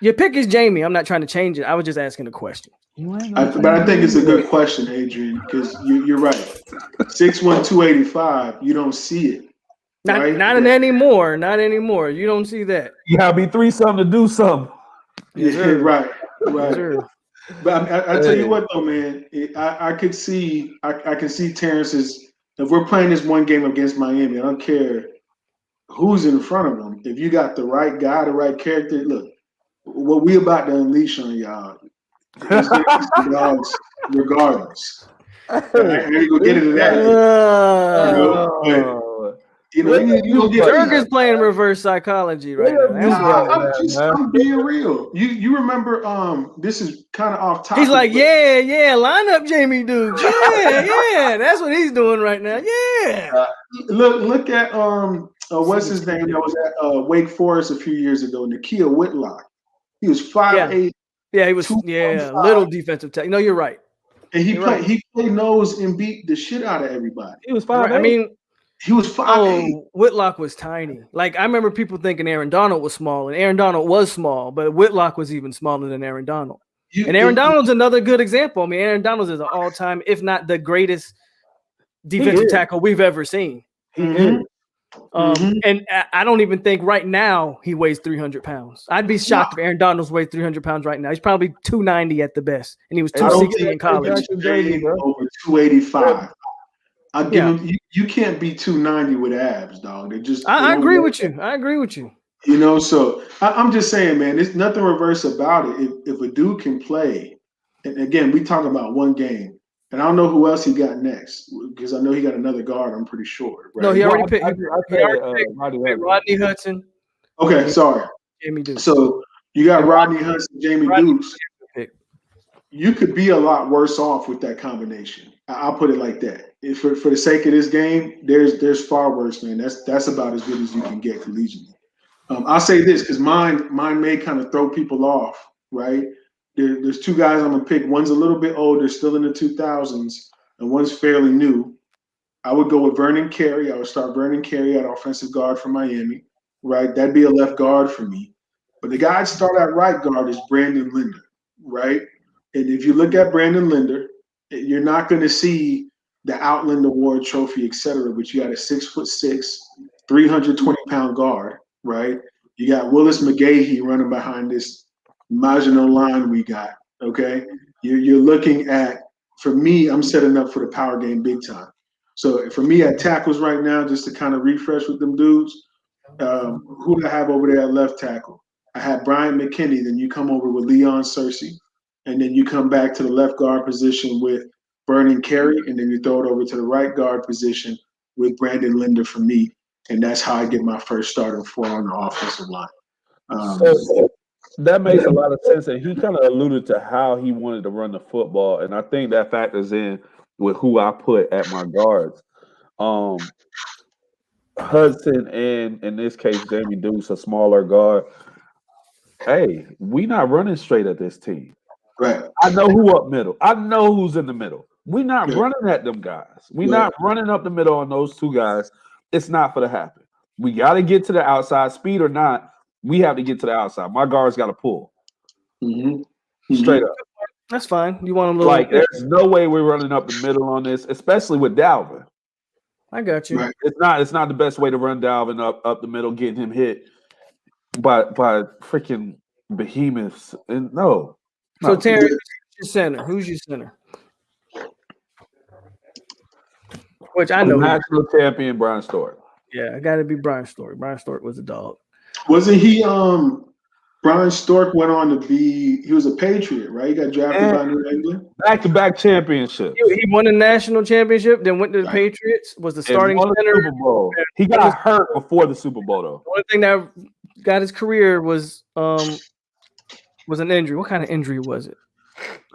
Your pick is Jamie. I'm not trying to change it. I was just asking a question. But I think it's a good question, Adrian, because you're right. 6'1", 285. You don't see it. Not anymore. Not anymore. You don't see that. You gotta be 3-something to do something. Right. But I tell you what, though, man, I can see Terrance's. If we're playing this one game against Miami, I don't care who's in front of them. If you got the right guy, the right character, look, what we about to unleash on y'all. There's gonna be some dogs, regardless. I ain't gonna get into that. Jurgen's playing reverse psychology right now. I'm being real. You remember? This is kind of off topic. He's like, yeah, line up Jamie Dukes. Yeah, that's what he's doing right now. Yeah. Look at what's his name? That was at Wake Forest a few years ago. Nakia Whitlock. He was 5'8". Yeah, he was. Little defensive tackle. No, you're right. And he played nose and beat the shit out of everybody. He was 5'8". I mean. He was 5'8". Whitlock was tiny. Like, I remember people thinking Aaron Donald was small, and Aaron Donald was small, but Whitlock was even smaller than Aaron Donald. And Aaron Donald's another good example. I mean, Aaron Donald is an all-time, if not the greatest defensive tackle we've ever seen. And I don't even think right now he weighs 300 pounds. I'd be shocked if Aaron Donald's weighed 300 pounds right now. He's probably 290 at the best, and he was 260 in college. Over 285. I give him. You can't be 290 with abs, dog. They just. I agree with you. I agree with you. So I'm just saying, man. There's nothing reverse about it. If a dude can play, and again, we talk about one game, and I don't know who else he got next because I know he got another guard. I'm pretty sure. Right? No, he already picked. Rodney Hudson. Okay, sorry. Jamie Dukes. So you got Rodney Hudson, Jamie Dukes. You could be a lot worse off with that combination. I'll put it like that. For the sake of this game, there's far worse, man. That's about as good as you can get collegiately. I'll say this because mine may kind of throw people off, right? There's two guys I'm gonna pick. One's a little bit older, still in the 2000s, and one's fairly new. I would go with Vernon Carey. I would start Vernon Carey at offensive guard for Miami, right? That'd be a left guard for me. But the guy I'd start at right guard is Brandon Linder, right? And if you look at Brandon Linder, you're not going to see the Outland Award trophy, et cetera, but you got a 6'6", 320-pound guard, right? You got Willis McGahee running behind this Maginot line we got, okay? You're looking at, for me, I'm setting up for the power game big time. So for me at tackles right now, just to kind of refresh with them dudes, who do I have over there at left tackle? I have Brian McKinney, then you come over with Leon Searcy, and then you come back to the left guard position with Vernon Carey, and then you throw it over to the right guard position with Brandon Linder for me, and that's how I get my first starting four on the offensive line. So that makes a lot of sense, and he kind of alluded to how he wanted to run the football, and I think that factors in with who I put at my guards. Hudson and, in this case, Jamie Dukes, a smaller guard. Hey, we not running straight at this team. Right. I know who up middle. I know who's in the middle. We're not running at them guys. We're not running up the middle on those two guys. It's not for to happen. We got to get to the outside, speed or not. We have to get to the outside. My guards got to pull. Straight up. That's fine. You want a little like there's no way we're running up the middle on this, especially with Dalvin. I got you. Right. It's not the best way to run Dalvin up the middle, getting him hit by freaking behemoths. And no. So Terry, who's your center? Who's your center? Which I know. National champion Brian Stork. Yeah, I gotta be Brian Stork. Brian Stork was a dog. Wasn't he Brian Stork went on to be, he was a Patriot, right? He got drafted by New England. Back-to-back championship. He won a national championship, then went to the Patriots, was the starting center. Super Bowl. He got hurt before the Super Bowl, though. The only thing that got his career was an injury. What kind of injury was it?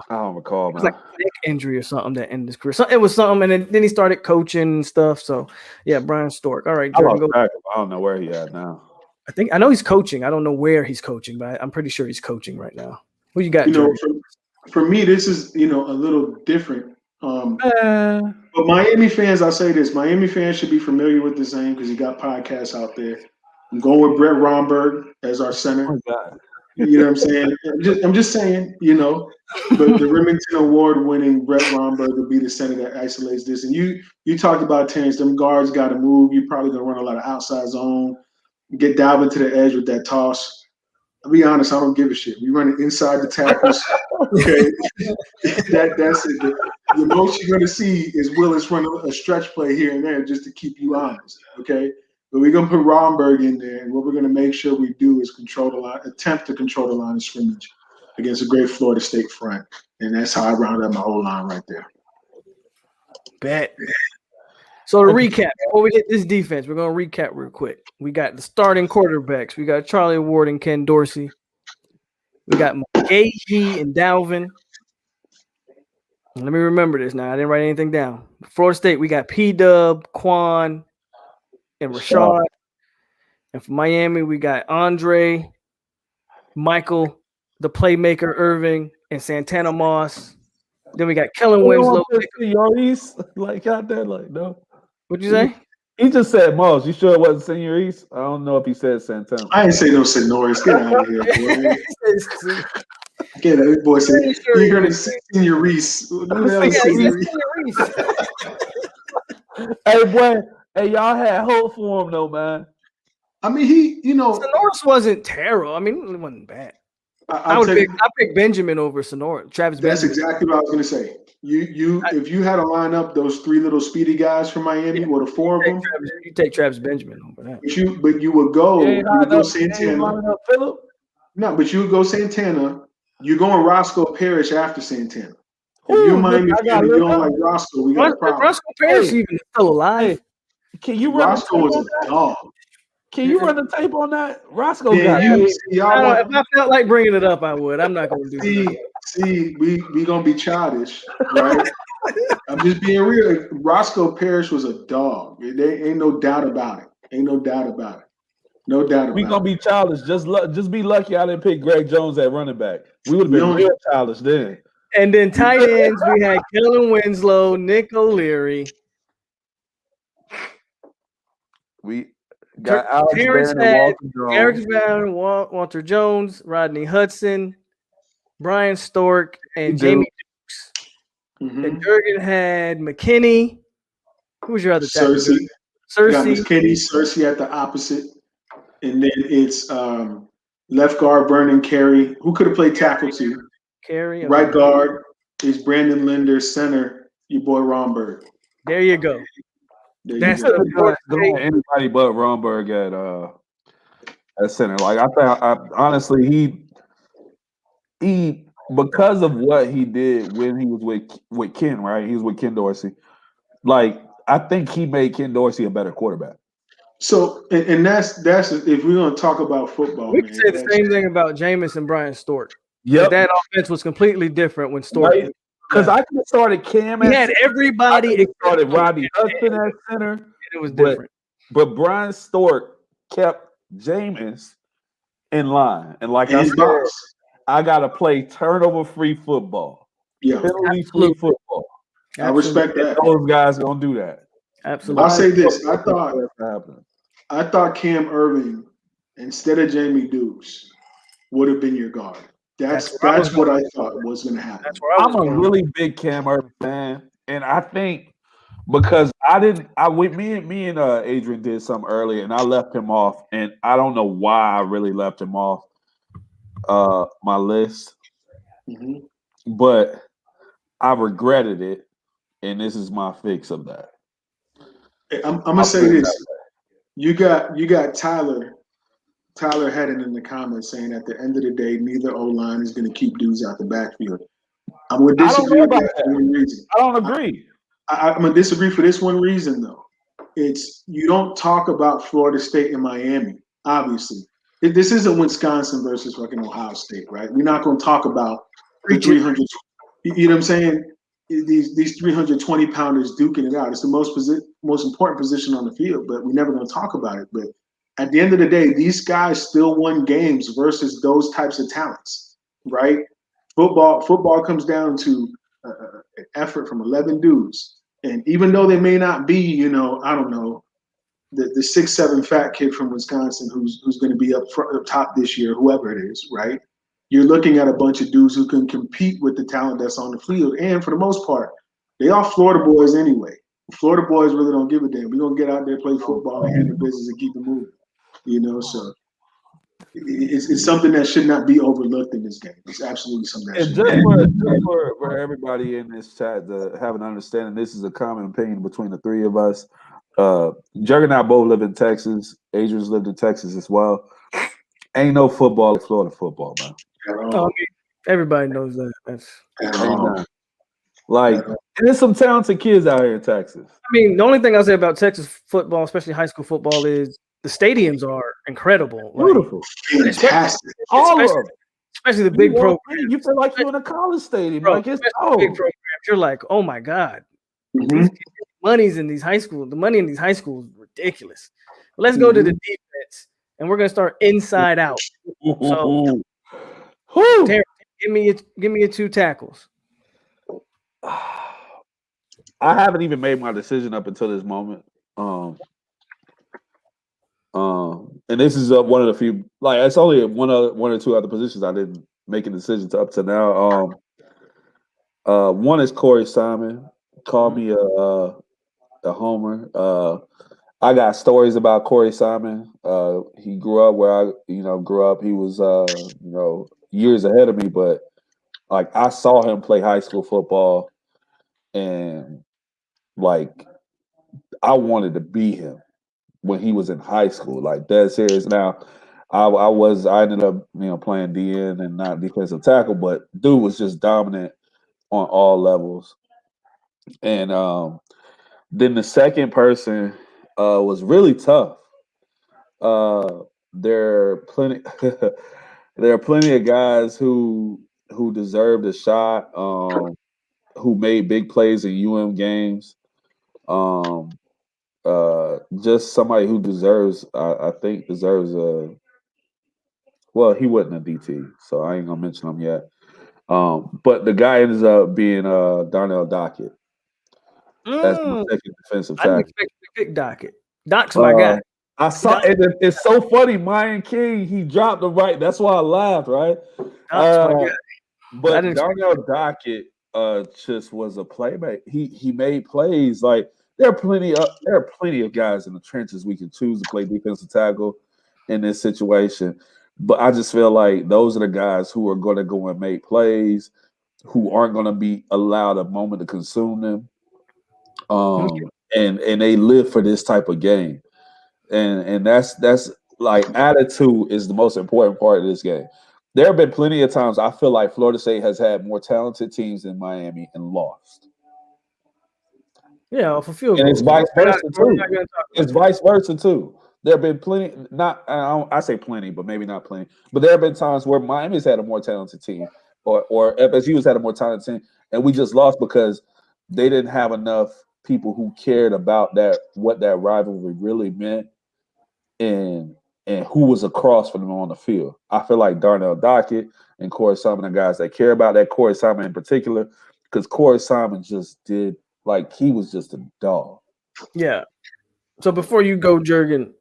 I don't recall, man. It was like a neck injury or something that ended his career. So it was something, and then he started coaching and stuff. So, yeah, Brian Stork. All right, Jordan, I don't know where he at now. I know he's coaching. I don't know where he's coaching, but I'm pretty sure he's coaching right now. Who you got? For me, this is a little different. But Miami fans, I'll say this: Miami fans should be familiar with this name because he got podcasts out there. I'm going with Brett Romberg as our center. Oh, God. You know what I'm saying? I'm just saying, but the Remington Award-winning Brett Romberg will be the center that isolates this. And you talked about Terrence, them guards got to move. You're probably going to run a lot of outside zone. Get Dalvin to the edge with that toss. I'll be honest, I don't give a shit. We run it inside the tackles. Okay, that's it. The most you're going to see is Willis run a stretch play here and there just to keep you honest. Okay, but we're going to put Romberg in there, and what we're going to make sure we do is attempt to control the line of scrimmage against a great Florida State front, and that's how I round up my whole line right there. Bet. So to recap, before we hit this defense, we're going to recap real quick. We got the starting quarterbacks. We got Charlie Ward and Ken Dorsey. We got McGahee and Dalvin. Let me remember this now. I didn't write anything down. Florida State, we got P-Dub, Quan, and Rashad. And for Miami, we got Andre, Michael, the playmaker Irving, and Santana Moss. Then we got Kellen Winslow. Like out there, like no. What'd you say? He just said Moss. You sure it wasn't Senior East? I don't know if he said Santana. I ain't say no Senoris. Get out of here, boy. Get out of here, boy. You're going to see Senior Reese. Hey, boy. Hey, y'all had hope for him, though, man. I mean, Senoris wasn't terrible. I mean, it wasn't bad. I pick Benjamin over Sonora. Travis That's Benjamin. exactly what I was going to say. If you had to line up those three little speedy guys from Miami, or the four of them, you take Travis Benjamin over that. But you would go Santana. No, but you would go Santana. You're going Roscoe Parrish after Santana. If you're Miami, you don't like Roscoe. We got a problem. Roscoe Parrish even still alive. Can you run Roscoe was a dog. Can you run the tape on that? Roscoe got if I felt like bringing it up, I would. I'm not going to do that. See, we going to be childish, right? I'm just being real. Roscoe Parrish was a dog. There ain't no doubt about it. Ain't no doubt about it. No doubt about it. We going to be childish. Just be lucky I didn't pick Greg Jones at running back. We would have been real childish then. And then tight ends, we had Kellen Winslow, Nick O'Leary. We got Alex Bannon, Walter Jones, Rodney Hudson, Brian Stork, and Jamie Dukes. Mm-hmm. And Jurgen had McKinney. Who was your other tackle? Cersei. Cersei. McKinney, Cersei at the opposite. And then it's left guard, Vernon Carey. Who could have played tackle too? Carey. Right guard is Brandon Linder. Center, your boy Romberg. There you go. That's anybody but Romberg at center. Like I honestly, he because of what he did when he was with Ken, right? He was with Ken Dorsey. Like I think he made Ken Dorsey a better quarterback. So, and that's if we're gonna talk about football, we can say the same thing about Jameis and Brian Stork. Yeah, that offense was completely different when Stork. Right? Because I could have started Cam. He had everybody. I started Robbie Hudson at center. It was different. But Brian Stork kept Jameis in line, and like I said, I gotta play turnover-free football. Yeah, penalty-free football. I respect that. Those guys gonna do that. Absolutely. I'll say this: I thought Cam Irving instead of Jamie Dukes would have been your guard. That's what I thought was going to happen. That's where I was I'm a going. really big Cam Irving fan, and I think because me and Adrian did something earlier, and I left him off, and I don't know why I really left him off my list, but I regretted it, and this is my fix of that. I'm gonna say this: you got Tyler Hedden in the comments saying at the end of the day, neither O line is going to keep dudes out the backfield. I'm going to disagree with that for one reason. I don't agree. I'm going to disagree for this one reason though. It's you don't talk about Florida State and Miami. Obviously, this isn't Wisconsin versus fucking Ohio State, right? We're not going to talk about the 300. You know what I'm saying? These 320 pounders duking it out. It's the most important position on the field, but we're never going to talk about it. But at the end of the day, these guys still won games versus those types of talents, right? Football comes down to an effort from 11 dudes, and even though they may not be, I don't know, the 6'7" fat kid from Wisconsin who's going to be up top this year, whoever it is, right? You're looking at a bunch of dudes who can compete with the talent that's on the field. And for the most part, they are Florida boys anyway. Florida boys really don't give a damn. We're going to get out there, play football, and handle business and keep it moving. So it's something that should not be overlooked in this game. It's absolutely something that should just for everybody in this chat to have an understanding, this is a common opinion between the three of us. Jurgen and I both live in Texas. Adrian's lived in Texas as well. Ain't no football like Florida football, man. Everybody knows that. And there's some talented kids out here in Texas. I mean, the only thing I'll say about Texas football, especially high school football, is the stadiums are incredible. Beautiful. Fantastic. All of them. Especially the big programs. You feel like you're in a college stadium. Bro, like it's big programs. You're like, oh my God. The money in these high schools is ridiculous. But let's go to the defense, and we're gonna start inside out. So Terrence, give me your two tackles. I haven't even made my decision up until this moment. And this is one of the few, like it's only one or two other positions I didn't make a decision to up to now. One is Corey Simon. Call me a homer. I got stories about Corey Simon. He grew up where I grew up. He was years ahead of me, but like I saw him play high school football, and like I wanted to be him when he was in high school. Like dead serious. Now, I ended up playing DN and not defensive tackle, but dude was just dominant on all levels. And then the second person was really tough. There are plenty of guys who deserved a shot, who made big plays in games. Just somebody who deserves a well, he wasn't a DT, so I ain't gonna mention him yet. But the guy ends up being Darnell Dockett. That's my second defensive tackle. I didn't expect to pick Dockett. Doc's my guy. I saw it. It's so funny. Mayan King, he dropped the right. That's why I laughed, right? Doc's my guy. But Darnell Dockett just was a playmaker. He made plays. Like there are plenty of guys in the trenches we can choose to play defensive tackle in this situation. But I just feel like those are the guys who are going to go and make plays, who aren't going to be allowed a moment to consume them. And they live for this type of game. And that's like attitude is the most important part of this game. There have been plenty of times I feel like Florida State has had more talented teams than Miami and lost. Yeah, for field goals. And it's vice versa too. It's vice versa too. There have been plenty, I say plenty, but maybe not plenty. But there have been times where Miami's had a more talented team, or FSU's had a more talented team, and we just lost because they didn't have enough people who cared about what that rivalry really meant, and who was across from them on the field. I feel like Darnell Dockett and Corey Simon are guys that care about that. Corey Simon in particular, because Corey Simon just did like he was just a dog. Yeah. So before you go, Jurgen,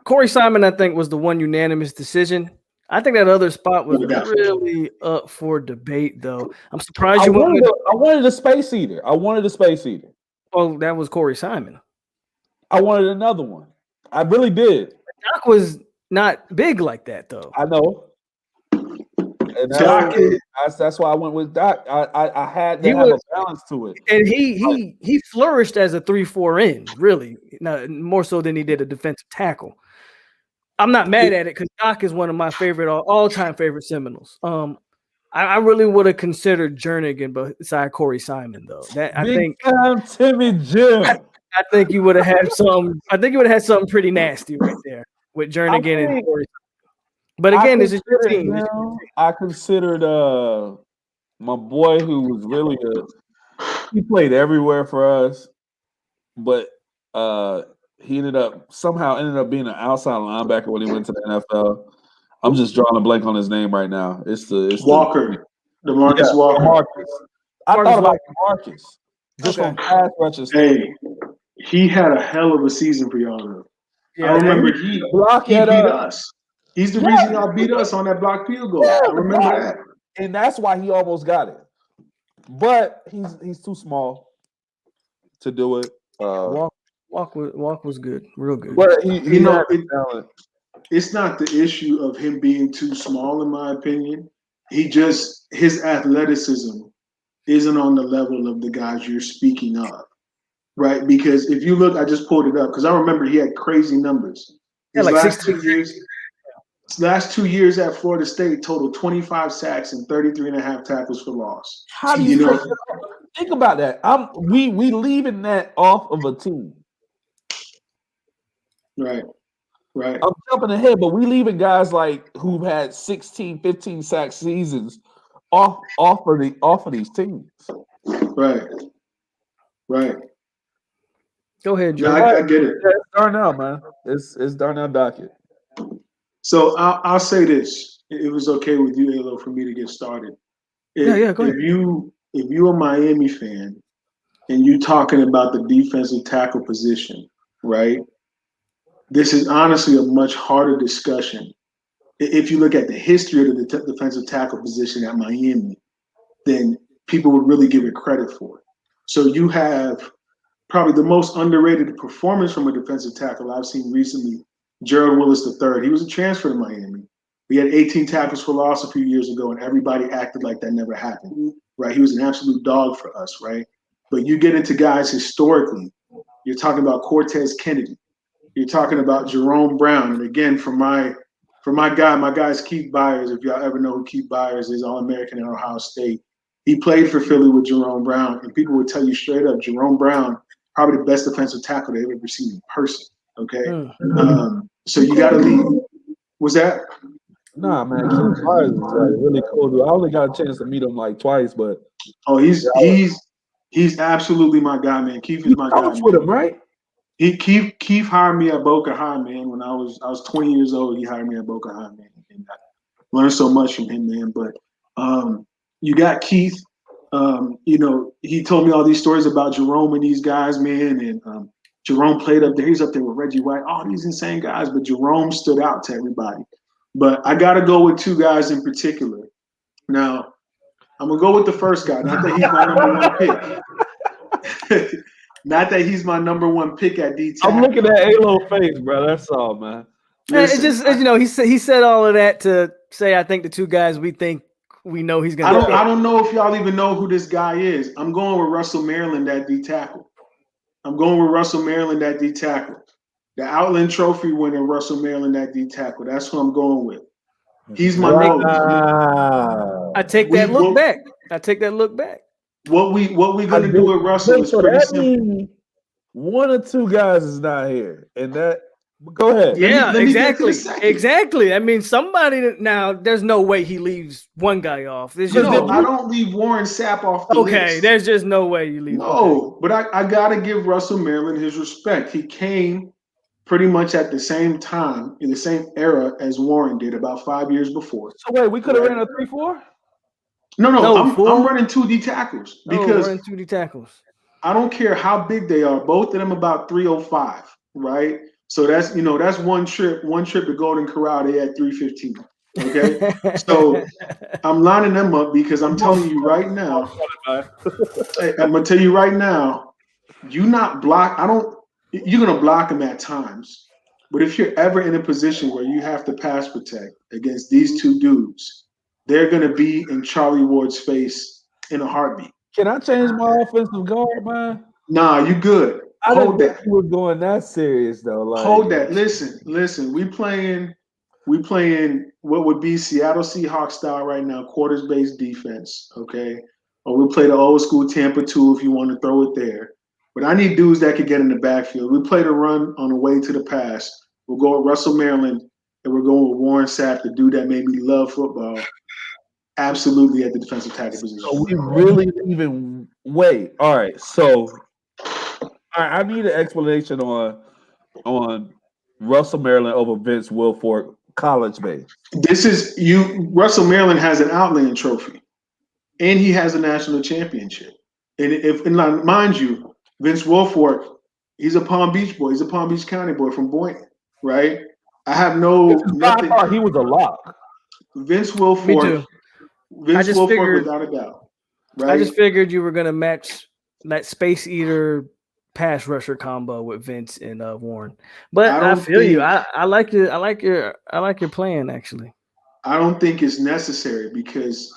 Corey Simon, I think, was the one unanimous decision. I think that other spot was really up for debate, though. I'm surprised you went with. I wanted a space eater. Oh, that was Corey Simon. I wanted another one. I really did. Doc was not big like that, though. I know. And that's why I went with Doc. I had to have a balance to it. And he flourished as a 3-4 end, really, more so than he did a defensive tackle. I'm not mad at it because Doc is one of my favorite all-time favorite Seminoles. I really would have considered Jernigan beside Corey Simon, though. I think Timmy Jim. I think you would have had some. I think you would have had something pretty nasty right there with Jernigan and Corey. But again, this is your team. I considered my boy who was really he played everywhere for us, but he ended up being an outside linebacker when he went to the NFL. I'm just drawing a blank on his name right now. It's Walker. DeMarcus Walker. Marcus. I thought about Marcus. Just on pass rushes. Hey, he had a hell of a season for y'all though. Yeah, I remember he beat us. He's the reason y'all beat us on that blocked field goal. I remember that. And that's why he almost got it. But he's too small to do it. Walk was good, real good. But it's not the issue of him being too small, in my opinion. His athleticism isn't on the level of the guys you're speaking of, right? Because if you look, I just pulled it up because I remember he had crazy numbers. His last 2 years at Florida State totaled 25 sacks and 33.5 tackles for loss. How do you think about that? We leaving that off of a team. Right. I'm jumping ahead, but we leaving guys like who've had 16, 15 sack seasons off of these teams. Right. Go ahead, Joe. I get it. It's Darnell, man. It's Darnell Dockett. So I'll say this: it was okay with you, Alo, for me to get started. Go ahead. If you're a Miami fan and you talking about the defensive tackle position, right? This is honestly a much harder discussion. If you look at the history of the defensive tackle position at Miami, then people would really give it credit for it. So you have probably the most underrated performance from a defensive tackle I've seen recently, Gerald Willis III. He was a transfer to Miami. We had 18 tackles for loss a few years ago, and everybody acted like that never happened, right? He was an absolute dog for us, right? But you get into guys historically, you're talking about Cortez Kennedy. You're talking about Jerome Brown. And again, for my guy's Keith Byers, if y'all ever know who Keith Byers is, All-American at Ohio State. He played for Philly with Jerome Brown, and people would tell you straight up, Jerome Brown, probably the best defensive tackle they've ever seen in person, okay? So you got to leave. Was that? Nah, man, Keith Byers is really cool, dude. I only got a chance to meet him like twice, but he's absolutely my guy, man. Keith is my guy. With him, right? Keith hired me at Boca High, man. When I was 20 years old, he hired me at Boca High, man, and I learned so much from him, man. But you got Keith. He told me all these stories about Jerome and these guys, man. And Jerome played up there. He's up there with Reggie White. All these insane guys, but Jerome stood out to everybody. But I got to go with two guys in particular. Now, I'm gonna go with the first guy. Not that he's my number one pick. Not that he's my number one pick at D tackle. I'm looking at Alo's face, bro. That's all, man. Listen, it's just he said all of that to say I think the two guys we think we know he's gonna. I don't know if y'all even know who this guy is. I'm going with Russell Maryland at D tackle. The Outland Trophy winner, Russell Maryland at D tackle. That's who I'm going with. He's my nose. I take that look back. What we gonna do with Russell is pretty simple. One or two guys is not here, and that. Go ahead. Yeah, exactly. I mean, somebody now. There's no way he leaves one guy off. I don't leave Warren Sapp off the list. There's just no way you leave. No, but I gotta give Russell Maryland his respect. He came pretty much at the same time in the same era as Warren did about 5 years before. So wait, we could have ran a 3-4. No, I'm running 2D tackles because running 2D tackles. I don't care how big they are. Both of them about 305, right? So that's that's one trip to Golden Corral. They had 315. Okay, so I'm lining them up because I'm telling you right now. I'm gonna tell you right now. You not block. You're gonna block them at times, but if you're ever in a position where you have to pass protect against these two dudes, they're gonna be in Charlie Ward's face in a heartbeat. Can I change my offensive guard, man? Nah, you good. I Hold didn't think that. you were going that serious though. Like, Hold that. Listen. We playing what would be Seattle Seahawks style right now, quarters based defense. Okay, or we play the old school Tampa 2 if you want to throw it there. But I need dudes that could get in the backfield. We play the run on the way to the pass. We'll go with Russell Maryland, and we're going with Warren Sapp, the dude that made me love football. Absolutely at the defensive tackle position. so we really even wait. All right, so I need an explanation on Russell Maryland over Vince Wilfork, college based. This is Russell Maryland has an Outland Trophy, and he has a national championship. And mind you, Vince Wilfork, he's a Palm Beach boy. He's a Palm Beach County boy from Boynton, right? I have nothing. I thought he was a lock. Vince Wilfork. Me too. Vince Wilfork, without a doubt. Right? I just figured you were gonna match that space eater pass rusher combo with Vince and Warren. But I feel you. I like your plan actually. I don't think it's necessary because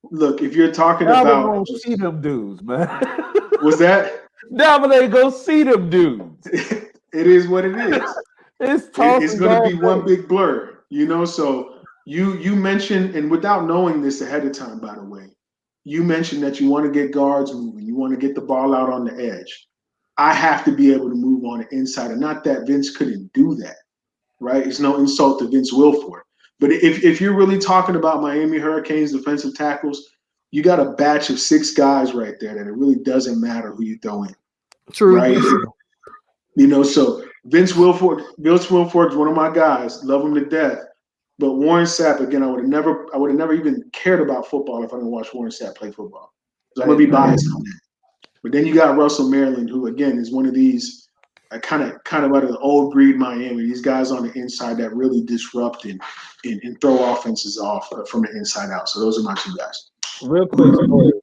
look, if you're talking now about see them dudes, man. Was that? Now they go see them dudes. It is what it is. It's going to be one big blur, So you mentioned, and without knowing this ahead of time, by the way, you mentioned that you want to get guards moving. You want to get the ball out on the edge. I have to be able to move on the inside, and not that Vince couldn't do that, right? It's no insult to Vince Wilfork. But if you're really talking about Miami Hurricanes defensive tackles, you got a batch of 6 guys right there that it really doesn't matter who you throw in. True. Right? So Vince Wilfork is one of my guys. Love him to death. But Warren Sapp, again, I would have never even cared about football if I didn't watch Warren Sapp play football. So I'm gonna be biased on that. But then you got Russell Maryland, who again is one of these kind of out of the old breed Miami. These guys on the inside that really disrupt and throw offenses off from the inside out. So those are my 2 guys. Real quick story.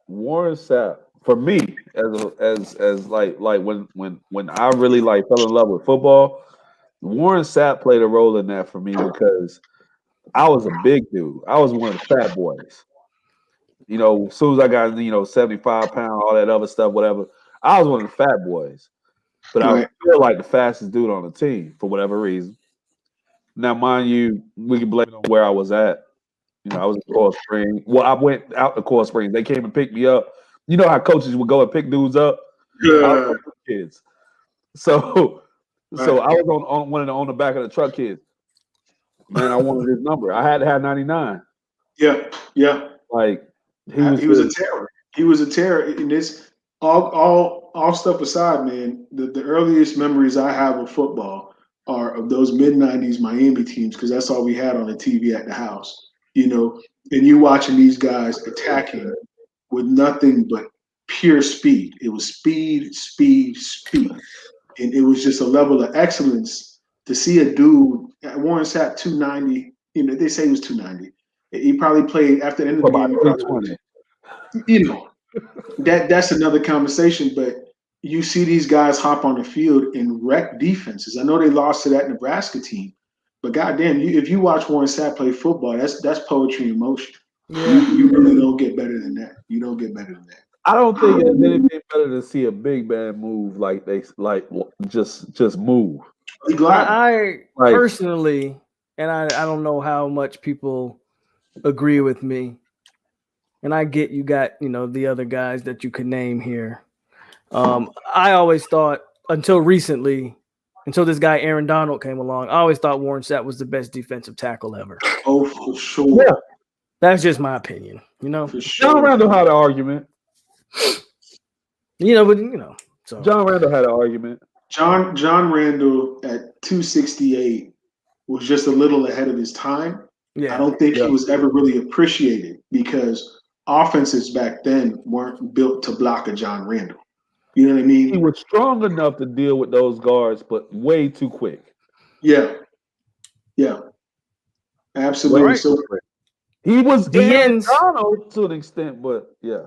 Warren Sapp, for me, as like when I really fell in love with football, Warren Sapp played a role in that for me because I was a big dude. I was one of the fat boys. As soon as I got 75 pounds, all that other stuff, whatever, I was one of the fat boys. But I was still like the fastest dude on the team for whatever reason. Now, mind you, we can blame it on where I was at. I was in Coral Springs. Well, I went out to Coral Springs. They came and picked me up. You know how coaches would go and pick dudes up? Yeah. Kids. So I was on the back of the truck kids. Man, I wanted his number. I had to have 99. Yeah. Like he was a terror. He was a terror. And this all stuff aside, man, the earliest memories I have of football are of those mid-90s Miami teams because that's all we had on the TV at the house. And you watching these guys attacking with nothing but pure speed. It was speed. And it was just a level of excellence to see a dude, Warren Sapp, 290. They say he was 290. He probably played after the end of the game. That's another conversation. But you see these guys hop on the field and wreck defenses. I know they lost to that Nebraska team, but goddamn, if you watch Warren Sapp play football, that's poetry in motion. Yeah. You really don't get better than that. You don't get better than that. I don't think it's anything better to see a big man move just move. I personally, and I don't know how much people agree with me, and I get you got the other guys that you could name here. I always thought until recently, until this guy Aaron Donald came along, I always thought Warren Sapp was the best defensive tackle ever. Oh, for sure. Yeah. That's just my opinion, For sure. John Randall had an argument. So John Randall had an argument. John Randall at 268 was just a little ahead of his time. Yeah. I don't think he was ever really appreciated because offenses back then weren't built to block a John Randall. You know what I mean? He was strong enough to deal with those guards, but way too quick. Yeah. Absolutely. Right. So He was DNs. Donald to an extent, but yeah,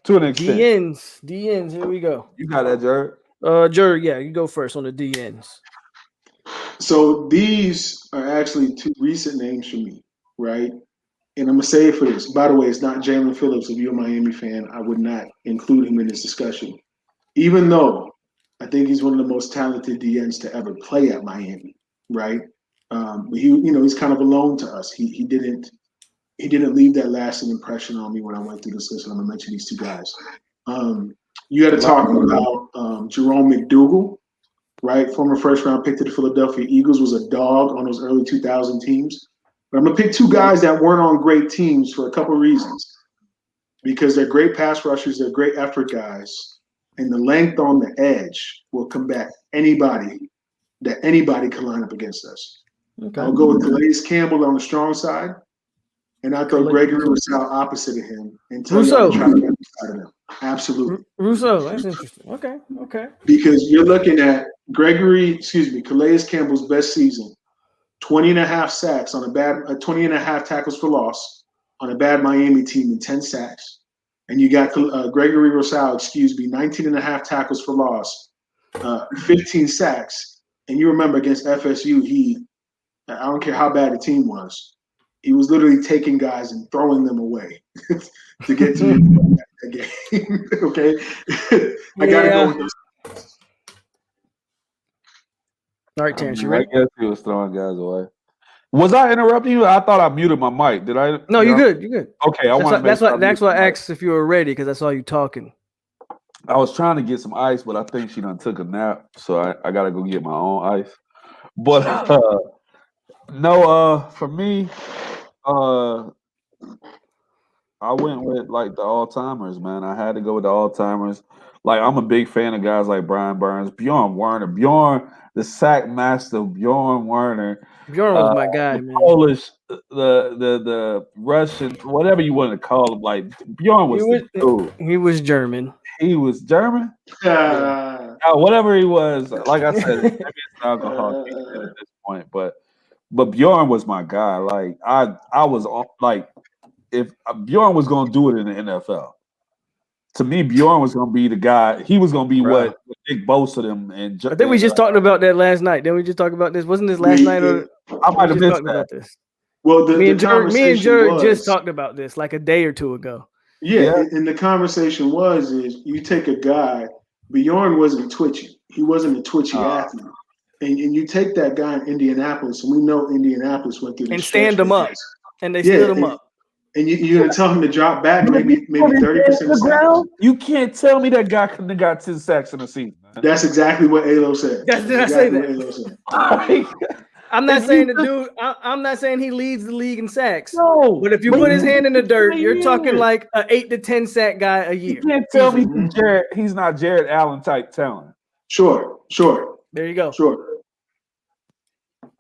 to an extent. DNs. Here we go. You got that, Jared? Jared, yeah, you go first on the DNs. So these are actually two recent names for me, right? And I'm gonna say it for this. By the way, it's not Jalen Phillips. If you're a Miami fan, I would not include him in this discussion, even though I think he's one of the most talented DNs to ever play at Miami, right? But he's kind of alone to us. He didn't leave that lasting impression on me when I went through this list. I'm gonna mention these two guys. You got to talk about Jerome McDougal, right? Former first-round pick to the Philadelphia Eagles, was a dog on those early 2000 teams. But I'm gonna pick two guys that weren't on great teams for a couple of reasons. Because they're great pass rushers, they're great effort guys, and the length on the edge will combat anybody can line up against us. Okay. I'll go with Calais Campbell on the strong side, and I throw Gregory Rousseau opposite of him and tell you to try to get out of them. Absolutely. Rousseau, that's interesting. Okay. Because you're looking at Calais Campbell's best season, 20 and a half sacks on 20 and a half tackles for loss on a bad Miami team and 10 sacks. And you got Gregory Rousseau, 19 and a half tackles for loss, 15 sacks. And you remember against FSU, I don't care how bad the team was, he was literally taking guys and throwing them away to get to the game. Okay? I got to go with those. All right, Terrence, you ready? I guess he was throwing guys away. Was I interrupting you? I thought I muted my mic. Did I? No, you're good. You're good. Okay, that's why I asked if you were ready, because I saw you talking. I was trying to get some ice, but I think she done took a nap, so I got to go get my own ice. But for me, I went with like the all-timers, man. I had to go with the all-timers. Like, I'm a big fan of guys like Brian Burns, Bjorn Werner, the sack master, Bjorn Werner. Bjorn was my guy, man. Polish, the Russian, whatever you want to call him. Like, Bjorn was cool. He was German. He was German? Whatever he was. Like I said, maybe it's alcohol at this point, but Bjorn was my guy. Like, I was like, if Bjorn was going to do it in the NFL, to me, Bjorn was going to be the guy. He was going to be what Nick Bosa them. And I think we just talked about that last night. Didn't we just talk about this? Wasn't this last night? Or I might have missed that. About this. Well, me and Jared just talked about this like a day or two ago. Yeah, and the conversation is you take a guy, Bjorn wasn't twitchy. He wasn't a twitchy athlete. And you take that guy in Indianapolis, and we know Indianapolis went through and stand him up. And they stood him up. And you're going to tell him to drop back maybe 30% of the ground? You can't tell me that guy couldn't have got 10 sacks in the season. Man. That's exactly what Alo said. Did I say that? I'm not saying the dude. I'm not saying he leads the league in sacks. No, but if you put his hand in the dirt, you're talking like an 8 to 10 sack guy a year. You can't tell me he's not Jared Allen type talent. Sure. There you go. Sure.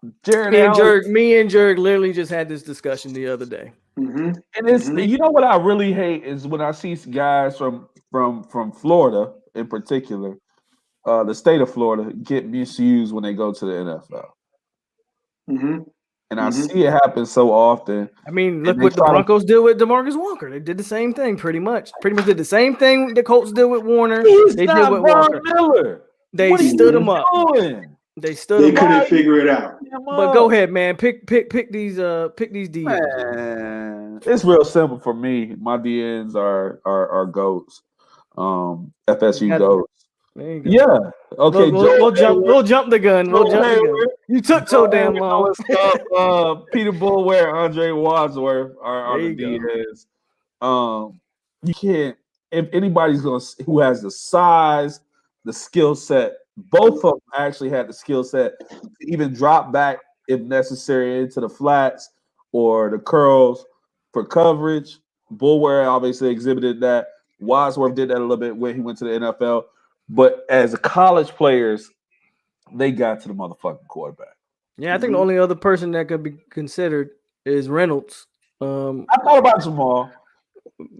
Me and Jerg literally just had this discussion the other day. Mm-hmm. And it's you know what I really hate is when I see guys from Florida in particular, the state of Florida, get misused when they go to the NFL. Mm-hmm. And I see it happen so often. I mean, look what the Broncos did with DeMarcus Walker. They did the same thing pretty much. Pretty much did the same thing the Colts did with Warner. They did with Walker. Miller. They stood him up. They couldn't figure it out. But go ahead, man. Pick these DNs. Man, it's real simple for me. My DNs are goats. FSU goats. Yeah. Okay. We'll jump the gun. You took so damn long. Peter Bulware, Andre Wadsworth are the DNs. You can't. If anybody's who has the size, the skill set. Both of them actually had the skill set to even drop back if necessary into the flats or the curls for coverage. Bulware obviously exhibited that. Wadsworth did that a little bit when he went to the NFL. But as college players, they got to the motherfucking quarterback. Yeah, I think the only other person that could be considered is Reynolds. I thought about Jamal.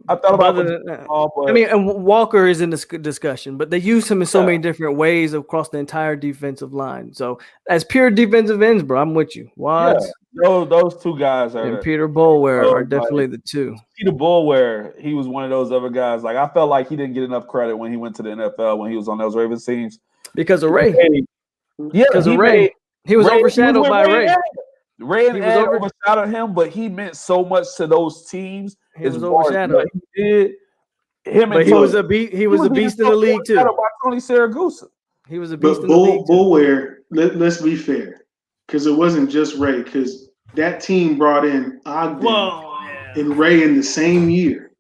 I thought about Other than that, I mean, and Walker is in this discussion, but they use him in so many different ways across the entire defensive line. So, as pure defensive ends, bro, I'm with you. Watts, those two guys and Peter Boulware are definitely the two. Peter Boulware, he was one of those other guys. Like I felt like he didn't get enough credit when he went to the NFL when he was on those Ravens teams because of Ray. Because of Ray. He was overshadowed by Ray. Ray and Ed overshadowed him, but he meant so much to those teams. He was overshadowed. He did. He was a beast in the league too. By Tony Saragusa. He was a beast in the league. Boulware, let's be fair, because it wasn't just Ray. Because that team brought in Ogden and Ray in the same year,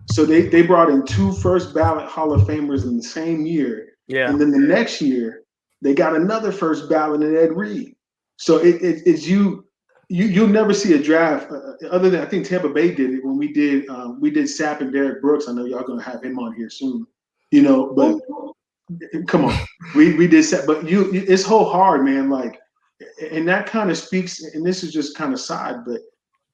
so they brought in 2 first ballot Hall of Famers in the same year. Yeah, and then the next year they got another first ballot in Ed Reed. So it's you'll never see a draft other than I think Tampa Bay did it when we did Sapp and Derek Brooks. I know y'all gonna have him on here soon, but come on, we did Sapp, but it's so hard, man. Like, and that kind of speaks, and this is just kind of side, but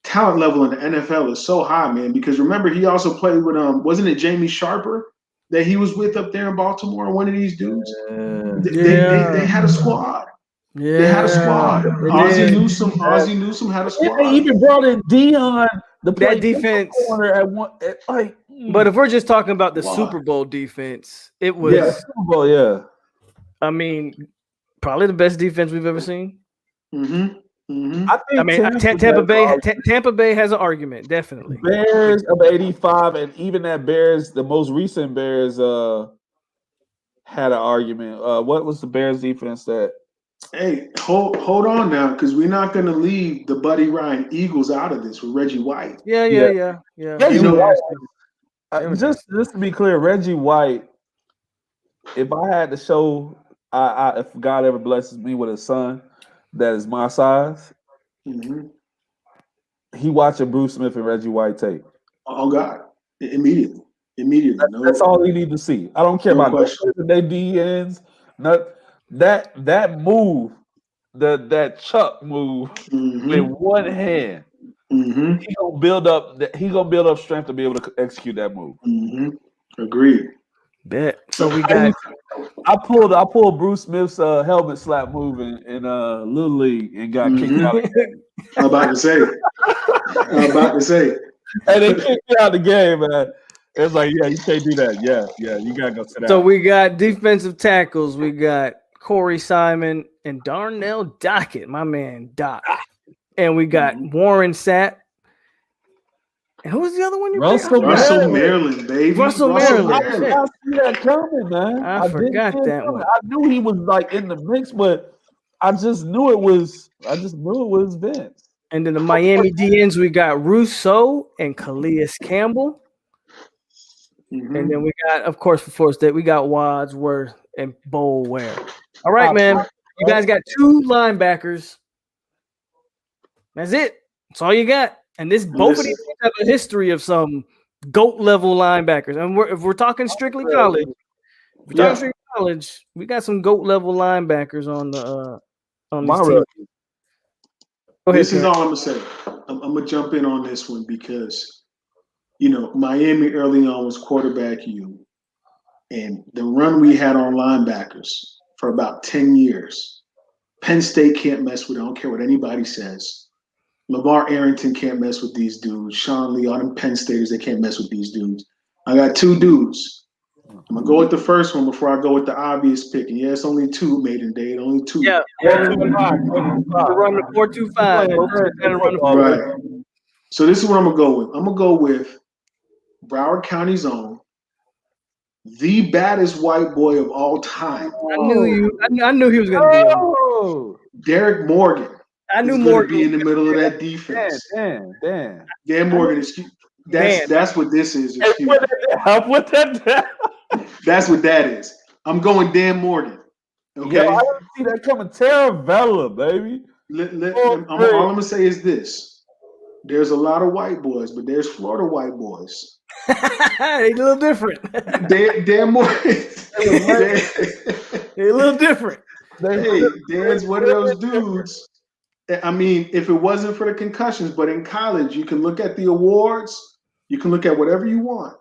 talent level in the NFL is so high, man. Because remember, he also played with wasn't it Jamie Sharper that he was with up there in Baltimore? One of these dudes, they had a squad. Yeah, they had a squad. Ozzie Newsome had a squad. They even brought in Dion, that defense. At one, but if we're just talking about the Super Bowl defense, it was Super Bowl. Yeah, I mean, probably the best defense we've ever seen. Mm-hmm. Mm-hmm. I mean, Tampa Bay has an argument, definitely. Bears of '85, and even that Bears, the most recent Bears, had an argument. What was the Bears defense that? Hey, hold on now, because we're not going to leave the Buddy Ryan Eagles out of this with Reggie White. Yeah. Just to be clear, Reggie White. If I had to show, if God ever blesses me with a son that is my size, he watching Bruce Smith and Reggie White tape. Oh God! Immediately. That's all he need to see. I don't care about their DNs. That move, that Chuck move with one hand. He gonna build up strength to be able to execute that move. Agreed. Bet. So we got. I pulled Bruce Smith's helmet slap move in Little League and got kicked out of the game. I'm about to say. And they kicked me out of the game, man. It's like, yeah, you can't do that. Yeah, you gotta go sit down. So we got defensive tackles. We got Corey Simon and Darnell Dockett, my man Doc. And we got Warren Sapp. And who was the other one you picked? Russell Maryland, baby. Russell Maryland. I did not see that coming, man. I forgot that one. I knew he was like in the mix, but I just knew it was Vince. And then the Miami DNs, we got Rousseau and Calais Campbell. And then we got, of course, for Florida State, we got Wadsworth and Boulware. All right, man. You guys got 2 linebackers. That's it. That's all you got. And both of these have a history of some GOAT level linebackers. And if we're talking strictly college, we got some GOAT level linebackers on this team. This is all I'm gonna say. I'm gonna jump in on this one because Miami early on was quarterback you, and the run we had on linebackers for about 10 years. Penn State can't mess with it. I don't care what anybody says. LeVar Arrington can't mess with these dudes. Sean Lee, all them Penn Staters, they can't mess with these dudes. I got 2 dudes. I'm going to go with the first one before I go with the obvious pick. And it's only 2, Maiden Day. Only 2. Yeah. Run the 4-2-5. Right. So this is what I'm going to go with. I'm going to go with Broward County's own, the baddest white boy of all time. I knew he was going to be Derek Morgan. I knew Morgan be in the middle of that defense. Dan Morgan. That's what this is. Put that down. That's what that is. I'm going Dan Morgan. Okay. Yeah, I didn't see that coming. Terravella, baby. All I'm gonna say is this: there's a lot of white boys, but there's Florida white boys. They're a little different. Dan Morgan. They're a little different. Hey, Dan's one of those dudes. I mean, if it wasn't for the concussions, but in college, you can look at the awards. You can look at whatever you want.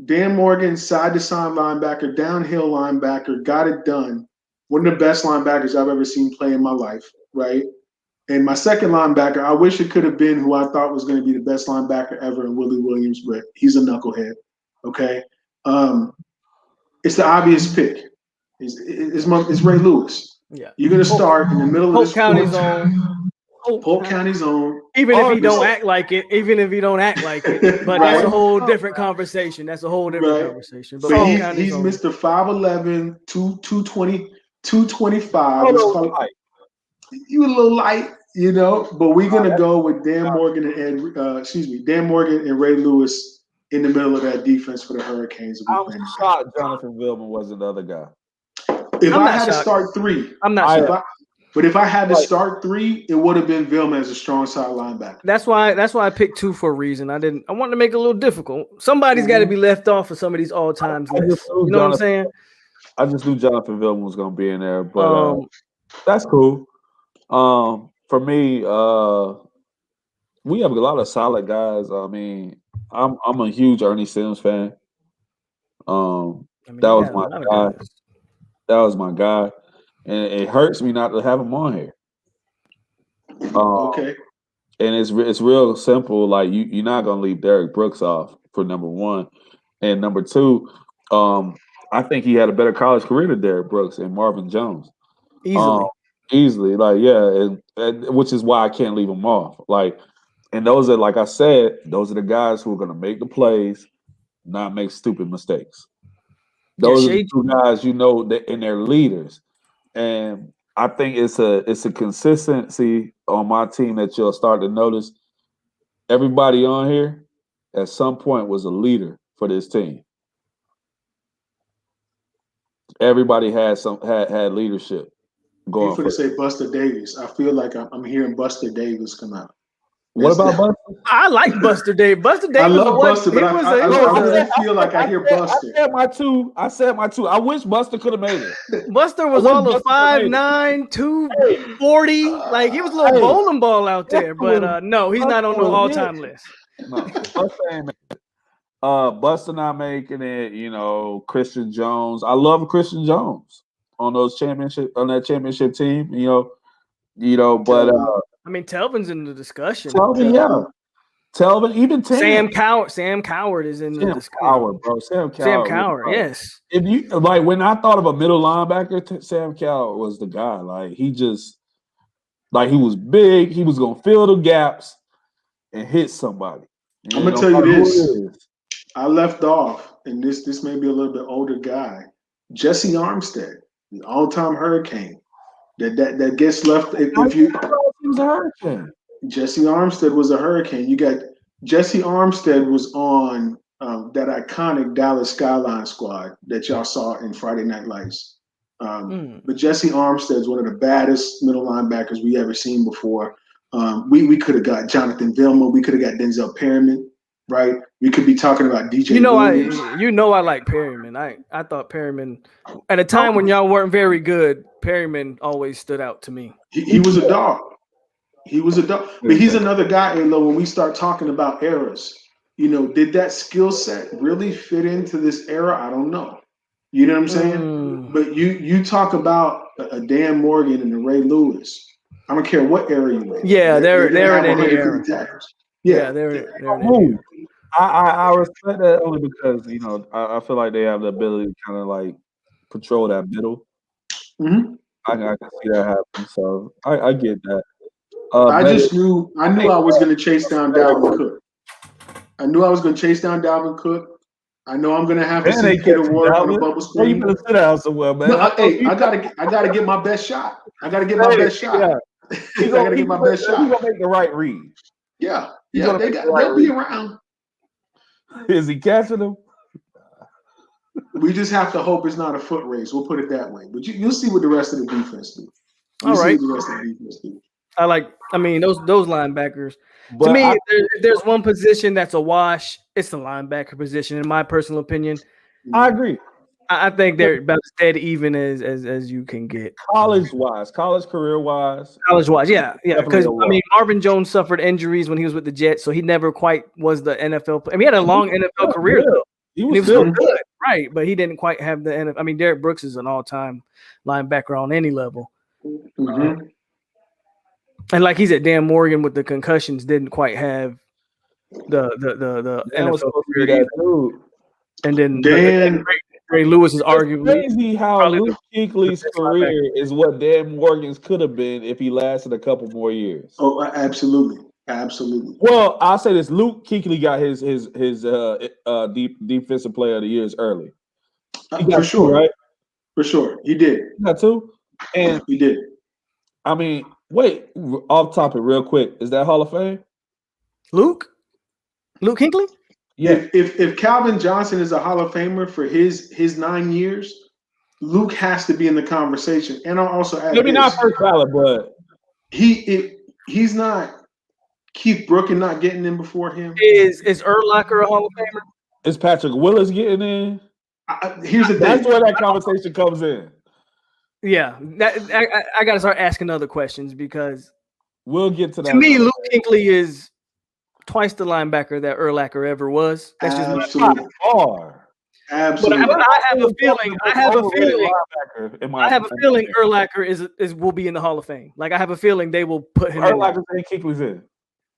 Dan Morgan, side-to-side linebacker, downhill linebacker, got it done. One of the best linebackers I've ever seen play in my life, right? And my second linebacker, I wish it could have been who I thought was going to be the best linebacker ever in Willie Williams, but he's a knucklehead, okay? It's the obvious pick. It's Ray Lewis. Yeah. You're going to start in the middle of this County's own. Polk County's own. Even if he don't act like it, but Right. that's a whole different conversation. That's a whole different conversation. But Polk County's he's own. Mr. 5'11", 220, 225. You a little light, you know, but we're gonna go with Dan Morgan and Ray Lewis in the middle of that defense for the Hurricanes. I'm shocked Jonathan Vilma wasn't the other guy. If I had to start three, I'm not sure. But if I had to start three, it would have been Vilma as a strong side linebacker. That's why I picked two for a reason. I wanted to make it a little difficult. Somebody's got to be left off of some of these all-time lists. You know what I'm saying? I just knew Jonathan Vilma was going to be in there, but that's cool. For me, we have a lot of solid guys. I mean, I'm a huge Ernie Sims fan. That was my guy. That was my guy. And it hurts me not to have him on here. Okay. And it's real simple. Like you're not gonna leave Derek Brooks off for number one, and number two. I think he had a better college career than Derek Brooks and Marvin Jones. Easily, like and which is why I can't leave him off. Like, and those are, like I said, those are the guys who are gonna make the plays, not make stupid mistakes. Those are the two guys and they're leaders. And I think it's a consistency on my team that you'll start to notice. Everybody on here at some point was a leader for this team. Everybody had leadership going. You're going to say Buster Davis. I feel like I'm hearing Buster Davis come out. What about Buster? I like Buster Davis. Buster Davis. I love Buster, but I really feel like I hear Buster. I said my two. I wish Buster could have made it. Buster was all of 5'9", 240. Like he was a little bowling ball out there, but no, he's not on the all-time list. No, Buster ain't making it. Buster not making it. You know, Christian Jones. I love Christian Jones on that championship team. You know, but. I mean, Telvin's in the discussion. Telvin, even Tim. Sam Coward is in the discussion. Sam Coward, yes. If you like, when I thought of a middle linebacker, Sam Coward was the guy. Like he was big. He was gonna fill the gaps and hit somebody. I'm gonna tell you this. I left off, and this may be a little bit older guy, Jesse Armstead, the all-time Hurricane. That gets left if you. He was a Hurricane. Jesse Armstead was a Hurricane. You got Jesse Armstead was on that iconic Dallas Skyline squad that y'all saw in Friday Night Lights. But Jesse Armstead is one of the baddest middle linebackers we ever seen before. We could have got Jonathan Vilma. We could have got Denzel Perryman. Right? We could be talking about DJ. I like Perryman. I thought Perryman at a time when y'all weren't very good. Perryman always stood out to me. He was a dog. He was a dog. But he's another guy, when we start talking about eras, did that skill set really fit into this era? I don't know. You know what I'm saying? But you talk about a Dan Morgan and a Ray Lewis. I don't care what era you in. Yeah, they're in any era. Yeah, they're in I respect that only because I feel like they have the ability to kind of like patrol that middle. Mm-hmm. I can see that happen. So I get that. I knew I was going to chase down Dalvin Cook. I knew I was going to chase down Dalvin Cook. I know I'm going to have to see Peter Ward on the bubble screen. You better sit down somewhere, man. No, I gotta get my best shot. I gotta get my best shot. Yeah. I gotta get my best shot. He's gonna make the right read. Yeah. They'll be around. Is he catching them? We just have to hope it's not a foot race. We'll put it that way. But you'll see what the rest of the defense do. All right. The rest of the defense do. Those linebackers. But to me, if there's one position that's a wash, it's the linebacker position, in my personal opinion. I agree. I think they're about as dead even as you can get. College career wise. College wise, yeah. Because Definitely I mean, Marvin Jones suffered injuries when he was with the Jets, so he never quite was the NFL player. I mean, he had a long NFL career though. He And was he was still still good, right? But he didn't quite have the NFL. I mean, Derrick Brooks is an all-time linebacker on any level. Mhm. And like he said, Dan Morgan with the concussions didn't quite have the Dan was NFL supposed to be career. that dude. And then Dan, Ray Lewis is It's arguably crazy how probably Luke Kuechly's best career is what Dan Morgan's could have been if he lasted a couple more years. oh, absolutely, absolutely. Well, I'll say this: Luke Kuechly got his defensive player of the years early. He got For sure, two, right? For sure, he did. He got two, and He did. I mean, wait, off topic, real quick, is that Hall of Fame? Luke Kuechly? Yeah. If Calvin Johnson is a Hall of Famer for his 9 years, Luke has to be in the conversation. And I'll also add Maybe not first ballot, but he's not Keith Brooken not getting in before him. Is Urlacher a Hall of Famer? is Patrick Willis getting in? Here's the thing. That's where that conversation comes in. Yeah, I got to start asking other questions because We'll get to that. to me, Luke Kuechly is twice the linebacker that Urlacher ever was. That's just my Absolutely. Absolutely. But I have a feeling. I have a feeling Urlacher will be in the Hall of Fame. Like I have a feeling they will put him in. Urlacher's in, Kuechly's in.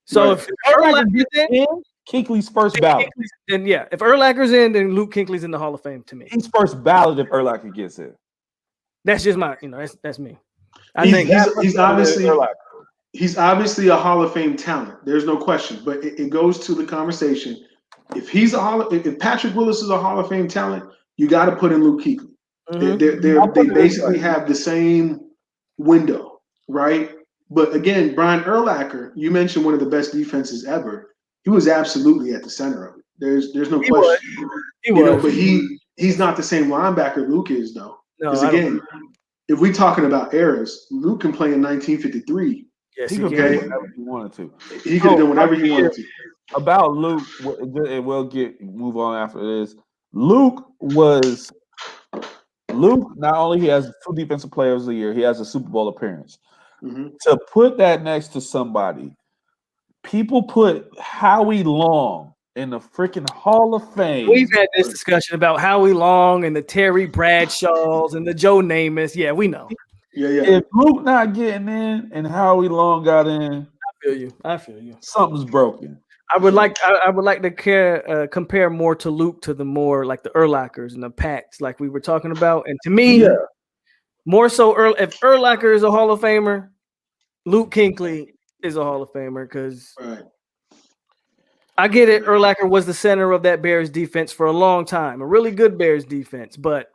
So Right. if Urlacher's in, Kuechly's first ballot. then yeah. If Urlacher's in, then Luke Kuechly's in the Hall of Fame to me. He's first ballot if Urlacher gets in. That's just my, that's me. He's obviously a Hall of Fame talent. There's no question. But it goes to the conversation. If if Patrick Willis is a Hall of Fame talent, you got to put in Luke Kuechly. Mm-hmm. They basically have the same window, right? But again, Brian Urlacher, you mentioned one of the best defenses ever. He was absolutely at the center of it. There's no question. He was. But he's not the same linebacker Luke is, though. No, Because again, if we're talking about eras, Luke can play in 1953. Yes, He could do whatever he wanted to. He could have done whatever he wanted to. About Luke, and we'll move on after this. Luke not only he has 2 defensive players of the year, he has a Super Bowl appearance. Mm-hmm. To put that next to somebody, people put Howie Long in the freaking Hall of Fame. We've had this discussion about Howie Long and the Terry Bradshaws and the Joe Namath. Yeah, we know. Yeah. If Luke not getting in and Howie Long got in, I feel you. something's broken. I would like to compare more to Luke to the more like the Urlachers and the Pats, like we were talking about. And to me, more so, if Urlacher is a Hall of Famer, Luke Kuechly is a Hall of Famer because I get it. Urlacher was the center of that Bears defense for a long time, a really good Bears defense, but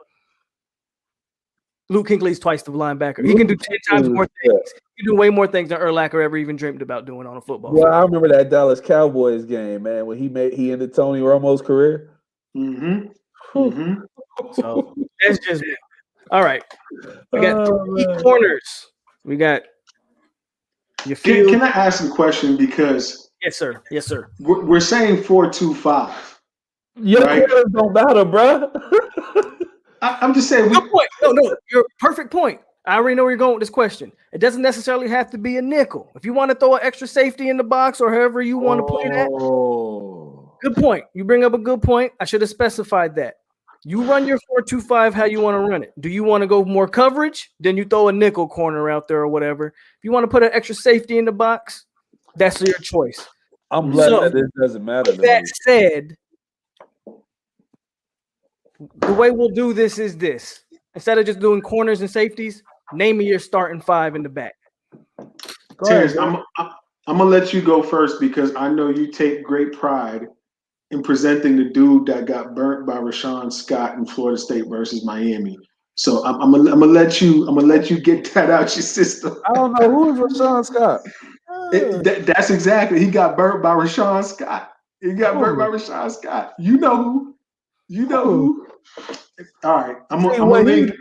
Luke Kuechly is twice the linebacker. He can do 10 times more things. He can do way more things than Urlacher ever even dreamed about doing on a football field. I remember that Dallas Cowboys game, man, when he ended Tony Romo's career. Mm-hmm. Mm-hmm. So that's just me. All right. We got 3 corners. We got your field. Can I ask a question? Because Yes, sir. we're saying 4-2-5. Your Right. corners don't matter, bro. I'm just saying. Good point. No, you're perfect point. I already know where you're going with this question. It doesn't necessarily have to be a nickel. If you want to throw an extra safety in the box or however you want to play that, good point. You bring up a good point. I should have specified that. You run your 4-2-5 how you want to run it. Do you want to go more coverage? Then you throw a nickel corner out there or whatever. If you want to put an extra safety in the box, that's your choice. I'm glad that this doesn't matter. With that said, the way we'll do this is this. Instead of just doing corners and safeties, name me your starting 5 in the back. Terrence, I'm gonna let you go first because I know you take great pride in presenting the dude that got burnt by Rashawn Scott in Florida State versus Miami. So I'm gonna let you get that out your system. I don't know who is Rashawn Scott. That's exactly. He got burnt by Rashawn Scott. He got burnt by Rashawn Scott. You know who? You know who? All right.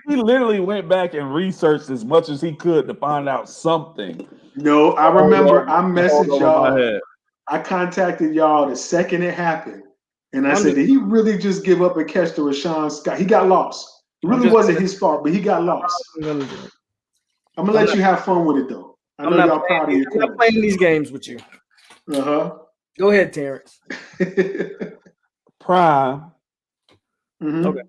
He literally went back and researched as much as he could to find out something. No, I remember I messaged y'all. I contacted y'all the second it happened. And I said, did he really just give up a catch to Rashawn Scott? He got lost. It really wasn't his fault, but he got lost. I'm gonna let you have fun with it though. I know y'all proud of your I'm not playing these games with you. Go ahead, Terrence. Prime. Okay.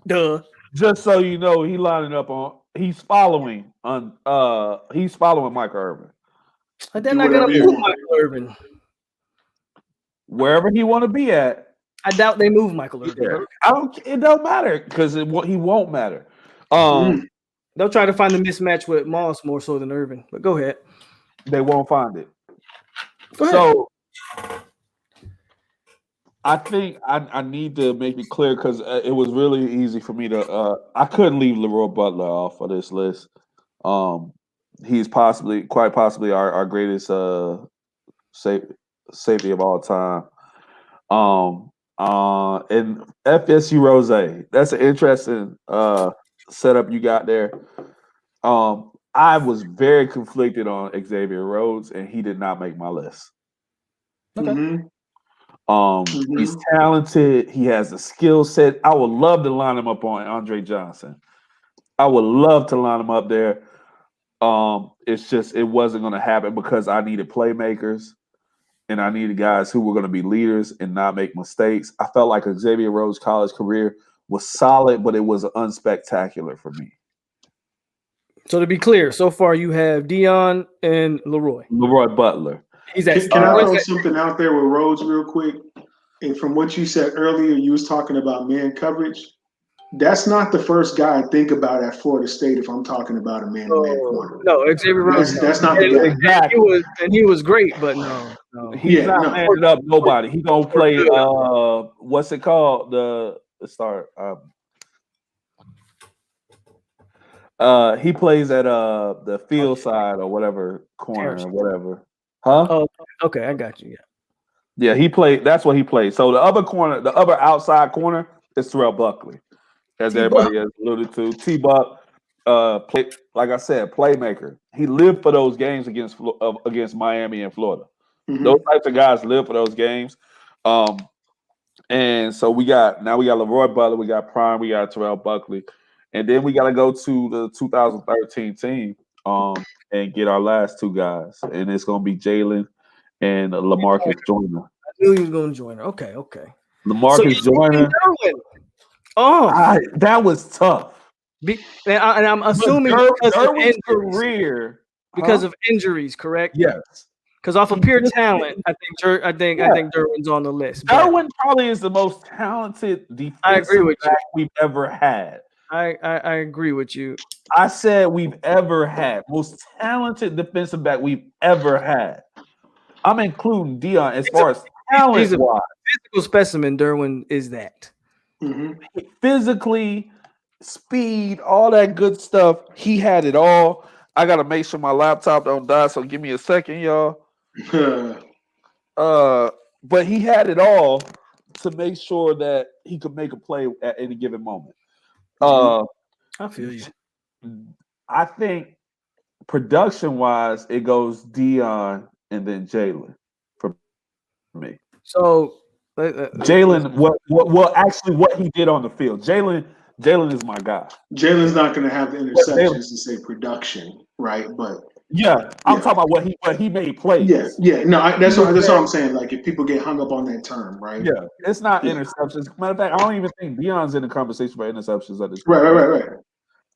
Duh. Just so you know, he's following Michael Irvin. But they're not gonna move Michael Irvin. Wherever he want to be at. I doubt they move Michael Irvin. Yeah. It don't matter because he won't matter. They'll try to find the mismatch with Moss more so than Irvin. But go ahead. They won't find it. Go ahead. So I think I need to make it clear because it was really easy for me to. I couldn't leave Leroy Butler off of this list. He's quite possibly our greatest safety of all time. And FSU Rose, that's an interesting setup you got there. I was very conflicted on Xavier Rhodes, and he did not make my list. Okay. He's talented. He has a skill set. I would love to line him up on Andre Johnson. I would love to line him up there. It's just it wasn't going to happen because I needed playmakers. And I needed guys who were going to be leaders and not make mistakes. I felt like Xavier Rhodes' college career was solid, but it was unspectacular for me. So to be clear, so far you have Dion and Leroy Butler. He's at Can I throw something out there with Rhodes real quick? And from what you said earlier, you was talking about man coverage. That's not the first guy I think about at Florida State if I'm talking about a man-to-man corner. No, Xavier Rhodes. That's not the guy. Exactly. He was great, but no. He's not manning up nobody. He gonna play what's it called? He plays at the field side or whatever corner or whatever. Huh? Oh, okay, I got you. Yeah, he played. That's what he played. So the other corner, the other outside corner is Terrell Buckley, as everybody has alluded to. T-Buck, like I said, playmaker. He lived for those games against Miami and Florida. Those types of guys live for those games. And so we got Leroy Butler, we got Prime, we got Terrell Buckley, and then we got to go to the 2013 team and get our last two guys, and it's going to be Jalen and LaMarcus Joyner. I knew he was going to join her. Okay. LaMarcus Joyner. That was tough. And I'm assuming Derwin's career because of injuries, correct? Yes. Because off of pure talent, I think Derwin's on the list. Derwin probably is the most talented defensive back we've ever had. I agree with you. I said we've ever had. Most talented defensive back we've ever had. I'm including Dion as far as talent. He's a physical specimen. Derwin is that. Physically, speed, all that good stuff. He had it all. I gotta make sure my laptop don't die, so give me a second, y'all. But he had it all to make sure that he could make a play at any given moment. I feel you. I think production-wise, it goes Dion and then Jalen for me. So Jalen, what he did on the field. Jalen is my guy. Jalen's not going to have the interceptions to say production, right? But I'm talking about what he made plays. No, that's what I'm saying. Like if people get hung up on that term, right? Yeah, it's not interceptions. Matter of fact, I don't even think Dion's in the conversation about interceptions at this point. Right.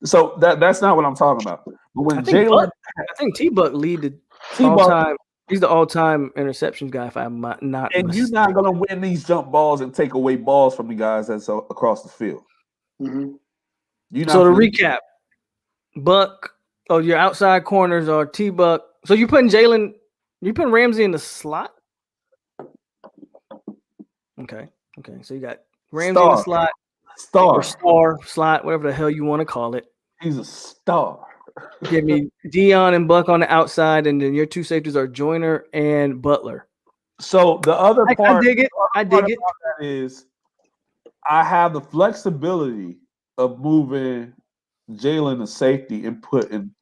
So that's not what I'm talking about. But when Jalen, I think T-Buck lead the all-time. He's the all-time interceptions guy. If I'm not, and you're not going to win these jump balls and take away balls from the guys that's across the field. So to recap, Buck. Oh, your outside corners are T-Buck. So you putting Ramsey in the slot? Okay. So you got Ramsey in the slot. Star, slot, whatever the hell you want to call it. He's a star. Give me Dion and Buck on the outside, and then your two safeties are Joyner and Butler. So the other part I dig it. That is I have the flexibility of moving Jalen to safety and putting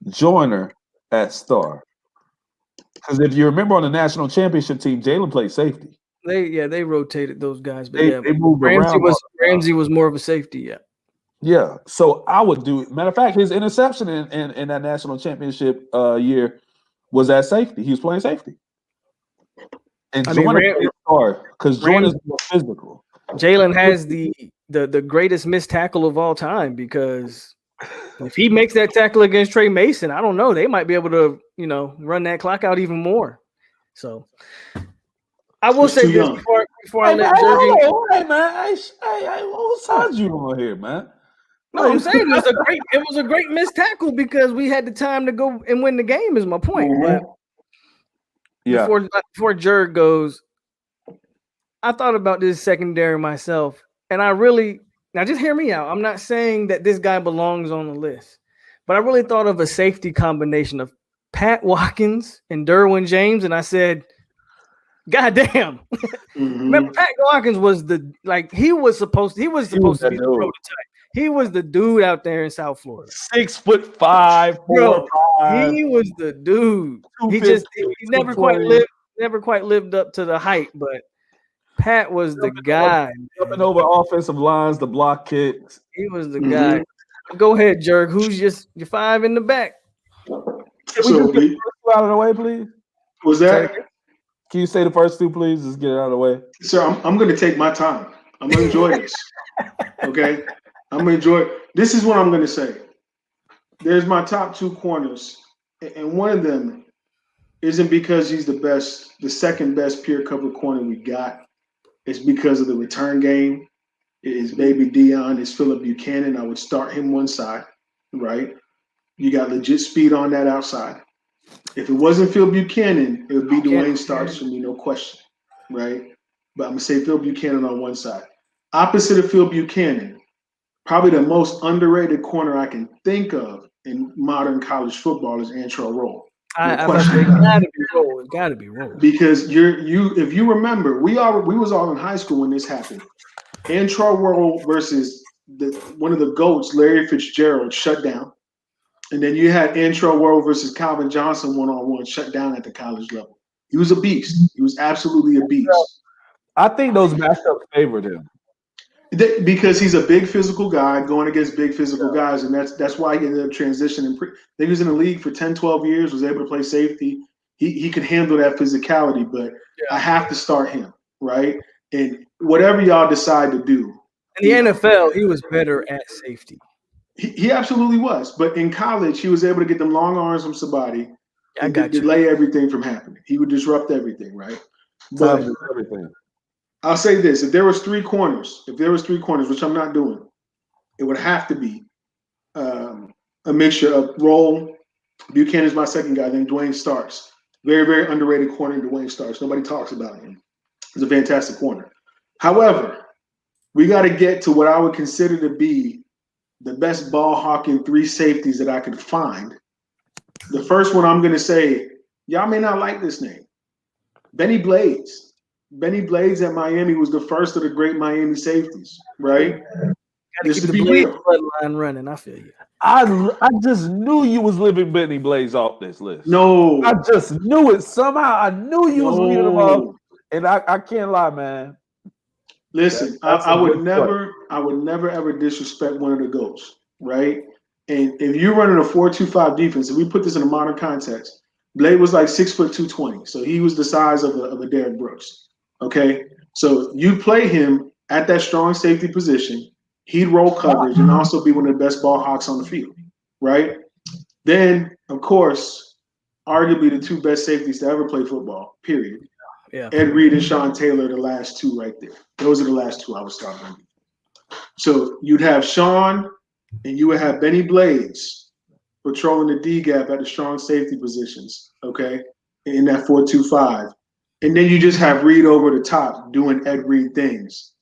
Joyner at star. Because if you remember on the national championship team, Jalen played safety. They rotated those guys, but They moved around. Ramsey was more of a safety. Yeah. Yeah. So I would do. Matter of fact, his interception in that national championship year was at safety. He was playing safety. And Jordan because Jordan is more physical. Jalen has the greatest missed tackle of all time, because if he makes that tackle against Trey Mason, I don't know, they might be able to, run that clock out even more. So I will say this before I let Jurgen. Hey man, what side you on here, man? No, I'm saying it was a great missed tackle because we had the time to go and win the game, is my point. But yeah, before Jurg goes, I thought about this secondary myself, and now just hear me out. I'm not saying that this guy belongs on the list, but I really thought of a safety combination of Pat Watkins and Derwin James, and I said, God damn. Remember, Pat Watkins was he was supposed to be the prototype. He was the dude out there in South Florida. 6'5", 4'5". He was the dude. He never quite lived up to the hype, but Pat was the guy. Jumping over offensive lines, the block kicks. He was the guy. Go ahead, Jerk. Who's your five in the back? Can we just get the first two out of the way, please? Was that? Can you say the first two, please? Just get it out of the way. Sir, I'm going to take my time. I'm going to enjoy this. Okay? I'm going to enjoy it. This is what I'm going to say. There's my top two corners, and one of them isn't because he's the second best pure cover corner we got. It's because of the return game. It's Baby Dion. It's Phillip Buchanan. I would start him one side, right? You got legit speed on that outside. If it wasn't Phil Buchanan, it would be Dwayne Starks for me, no question, right? But I'm going to say Phil Buchanan on one side. Opposite of Phil Buchanan, probably the most underrated corner I can think of in modern college football is Antrell Roll. It gotta be Roll. Because if you remember, we was all in high school when this happened. Antrell Roll versus one of the GOATs, Larry Fitzgerald, shut down. And then you had Antrell Roll versus Calvin Johnson one-on-one, shut down at the college level. He was a beast. He was absolutely a beast. I think those matchups favored him. Because he's a big physical guy going against big physical guys, and that's why he ended up transitioning. He was in the league for 10, 12 years, was able to play safety. He could handle that physicality, but I have to start him, right? And whatever y'all decide to do. In the NFL, he was better at safety. He absolutely was. But in college, he was able to get them long arms from somebody and delay everything from happening. He would disrupt everything, right? But everything. I'll say this: if there was three corners, which I'm not doing, it would have to be a mixture of Roll. Buchanan's my second guy, then Dwayne Starks. Very, very underrated corner, Dwayne Starks. Nobody talks about him. He's a fantastic corner. However, we got to get to what I would consider to be the best ball hawking three safeties that I could find. The first one I'm going to say, y'all may not like this name, Benny Blades. Benny Blades at Miami was the first of the great Miami safeties, right? Just to be real, bloodline running. I feel you. I just knew you was living Benny Blades off this list. No, I just knew it somehow. I knew you was leaving him up, and I can't lie, man. Listen, I would never ever disrespect one of the GOATs, right? And if you're running a 4-2-5 defense, if we put this in a modern context, Blade was like 6'2", 220, so he was the size of a Derrick Brooks. Okay, so you play him at that strong safety position, he'd roll coverage and also be one of the best ball hawks on the field, right? Then, of course, arguably the two best safeties to ever play football, period. Yeah. Ed Reed and Sean Taylor, the last two right there. Those are the last two I would start with. So you'd have Sean and you would have Benny Blades patrolling the D gap at the strong safety positions, okay, in that 4-2-5. And then you just have Reed over the top doing Ed Reed things.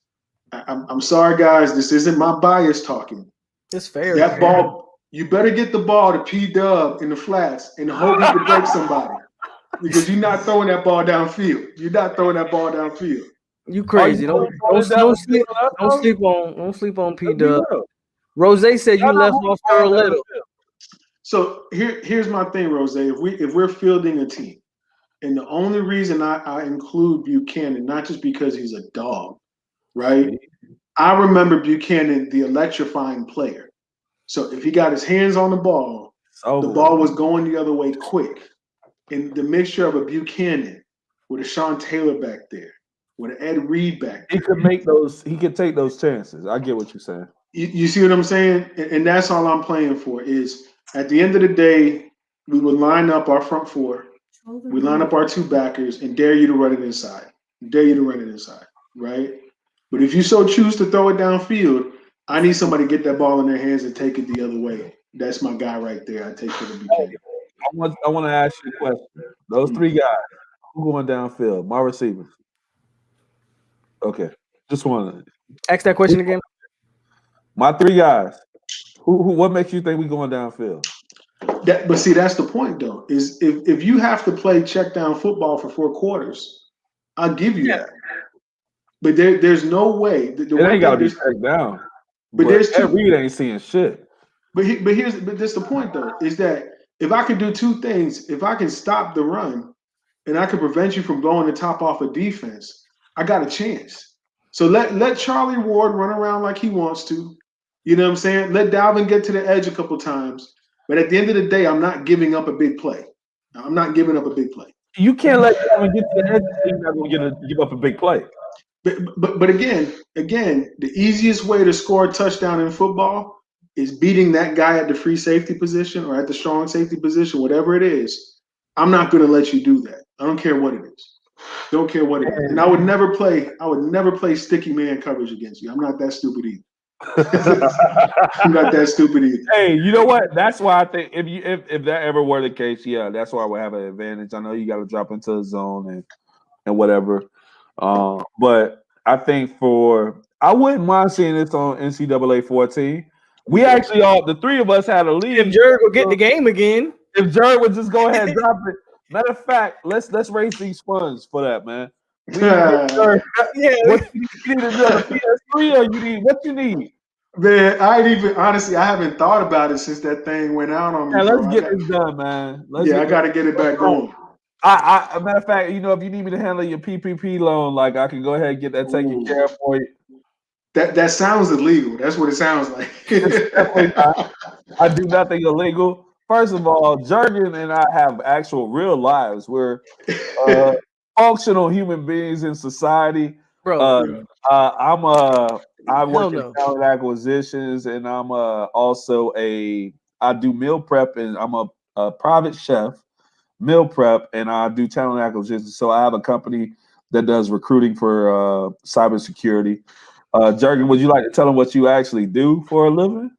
I'm sorry, guys. This isn't my bias talking. It's fair. That ball, you better get the ball to P-Dub in the flats and hope he can break somebody. Because you're not throwing that ball downfield. You're not throwing that ball downfield. You crazy. Don't sleep on P-Dub. Rose said you left off for a little. So here's my thing, Rose. If we're fielding a team, And the only reason I include Buchanan, not just because he's a dog, right? I remember Buchanan, the electrifying player. So if he got his hands on the ball was going the other way quick. And the mixture of a Buchanan with a Sean Taylor back there, with an Ed Reed back there. He could take those chances. I get what you're saying. You see what I'm saying? And that's all I'm playing for is at the end of the day, we would line up our front four. We line up our two backers and dare you to run it inside. Right? But if you so choose to throw it downfield, I need somebody to get that ball in their hands and take it the other way. That's my guy right there. I take it to be. I want to ask you a question. Those three guys, who going downfield? My receivers. Okay. Just want to ask that question again. My three guys. What makes you think we going downfield? But see, that's the point though, is if you have to play check down football for 4 quarters, I'll give you that. But there's no way. It ain't got to be checked down. But there's two. Reed ain't seeing shit. But that's the point though, is that if I could do two things, if I can stop the run and I can prevent you from blowing the top off of defense, I got a chance. So let Charlie Ward run around like he wants to. You know what I'm saying? Let Dalvin get to the edge a couple times. But at the end of the day, I'm not giving up a big play. You can't let Dalvin get to the edge. You're not going to give up a big play. But again, the easiest way to score a touchdown in football is beating that guy at the free safety position or at the strong safety position, whatever it is. I'm not going to let you do that. I don't care what it is. Don't care what it is. And I would never play sticky man coverage against you. I'm not that stupid either. I'm not that stupid either. Hey, you know what? That's why I think if that ever were the case, yeah, that's why we have an advantage. I know you got to drop into the zone and whatever. But I think I wouldn't mind seeing this on NCAA 14. We actually the three of us had a lead. If Jerg will get the game again. If Jerg would just go ahead and drop it. Matter of fact, let's raise these funds for that, man. What you need to do? A PS3 or you need what you need? Man, I haven't thought about it since that thing went out on me. Yeah, let's get this done, man. I got to get it back going. Matter of fact, if you need me to handle your PPP loan, like I can go ahead and get that taken care of for you. That sounds illegal. That's what it sounds like. I do nothing illegal. First of all, Jurgen and I have actual real lives. We're functional human beings in society. Bro, I work in talent acquisitions, and I'm also I do meal prep, and I'm a private chef, meal prep, and I do talent acquisitions. So I have a company that does recruiting for cybersecurity. Jurgen, would you like to tell them what you actually do for a living?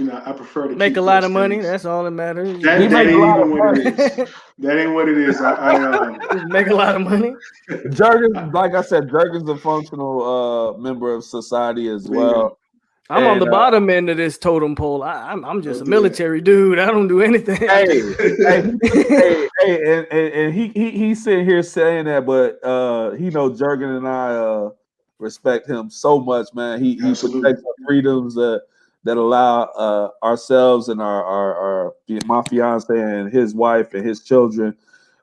I prefer to make a lot of money. That's all that matters. That ain't even what it is. That ain't what it is. I make a lot of money. Jurgen, like I said, Jurgen's a functional member of society as well. I'm on the bottom end of this totem pole. I'm just a military dude. I don't do anything. And he's sitting here saying that, but he knows Jurgen and I respect him so much, man. He protects our freedoms that allow ourselves and my fiance and his wife and his children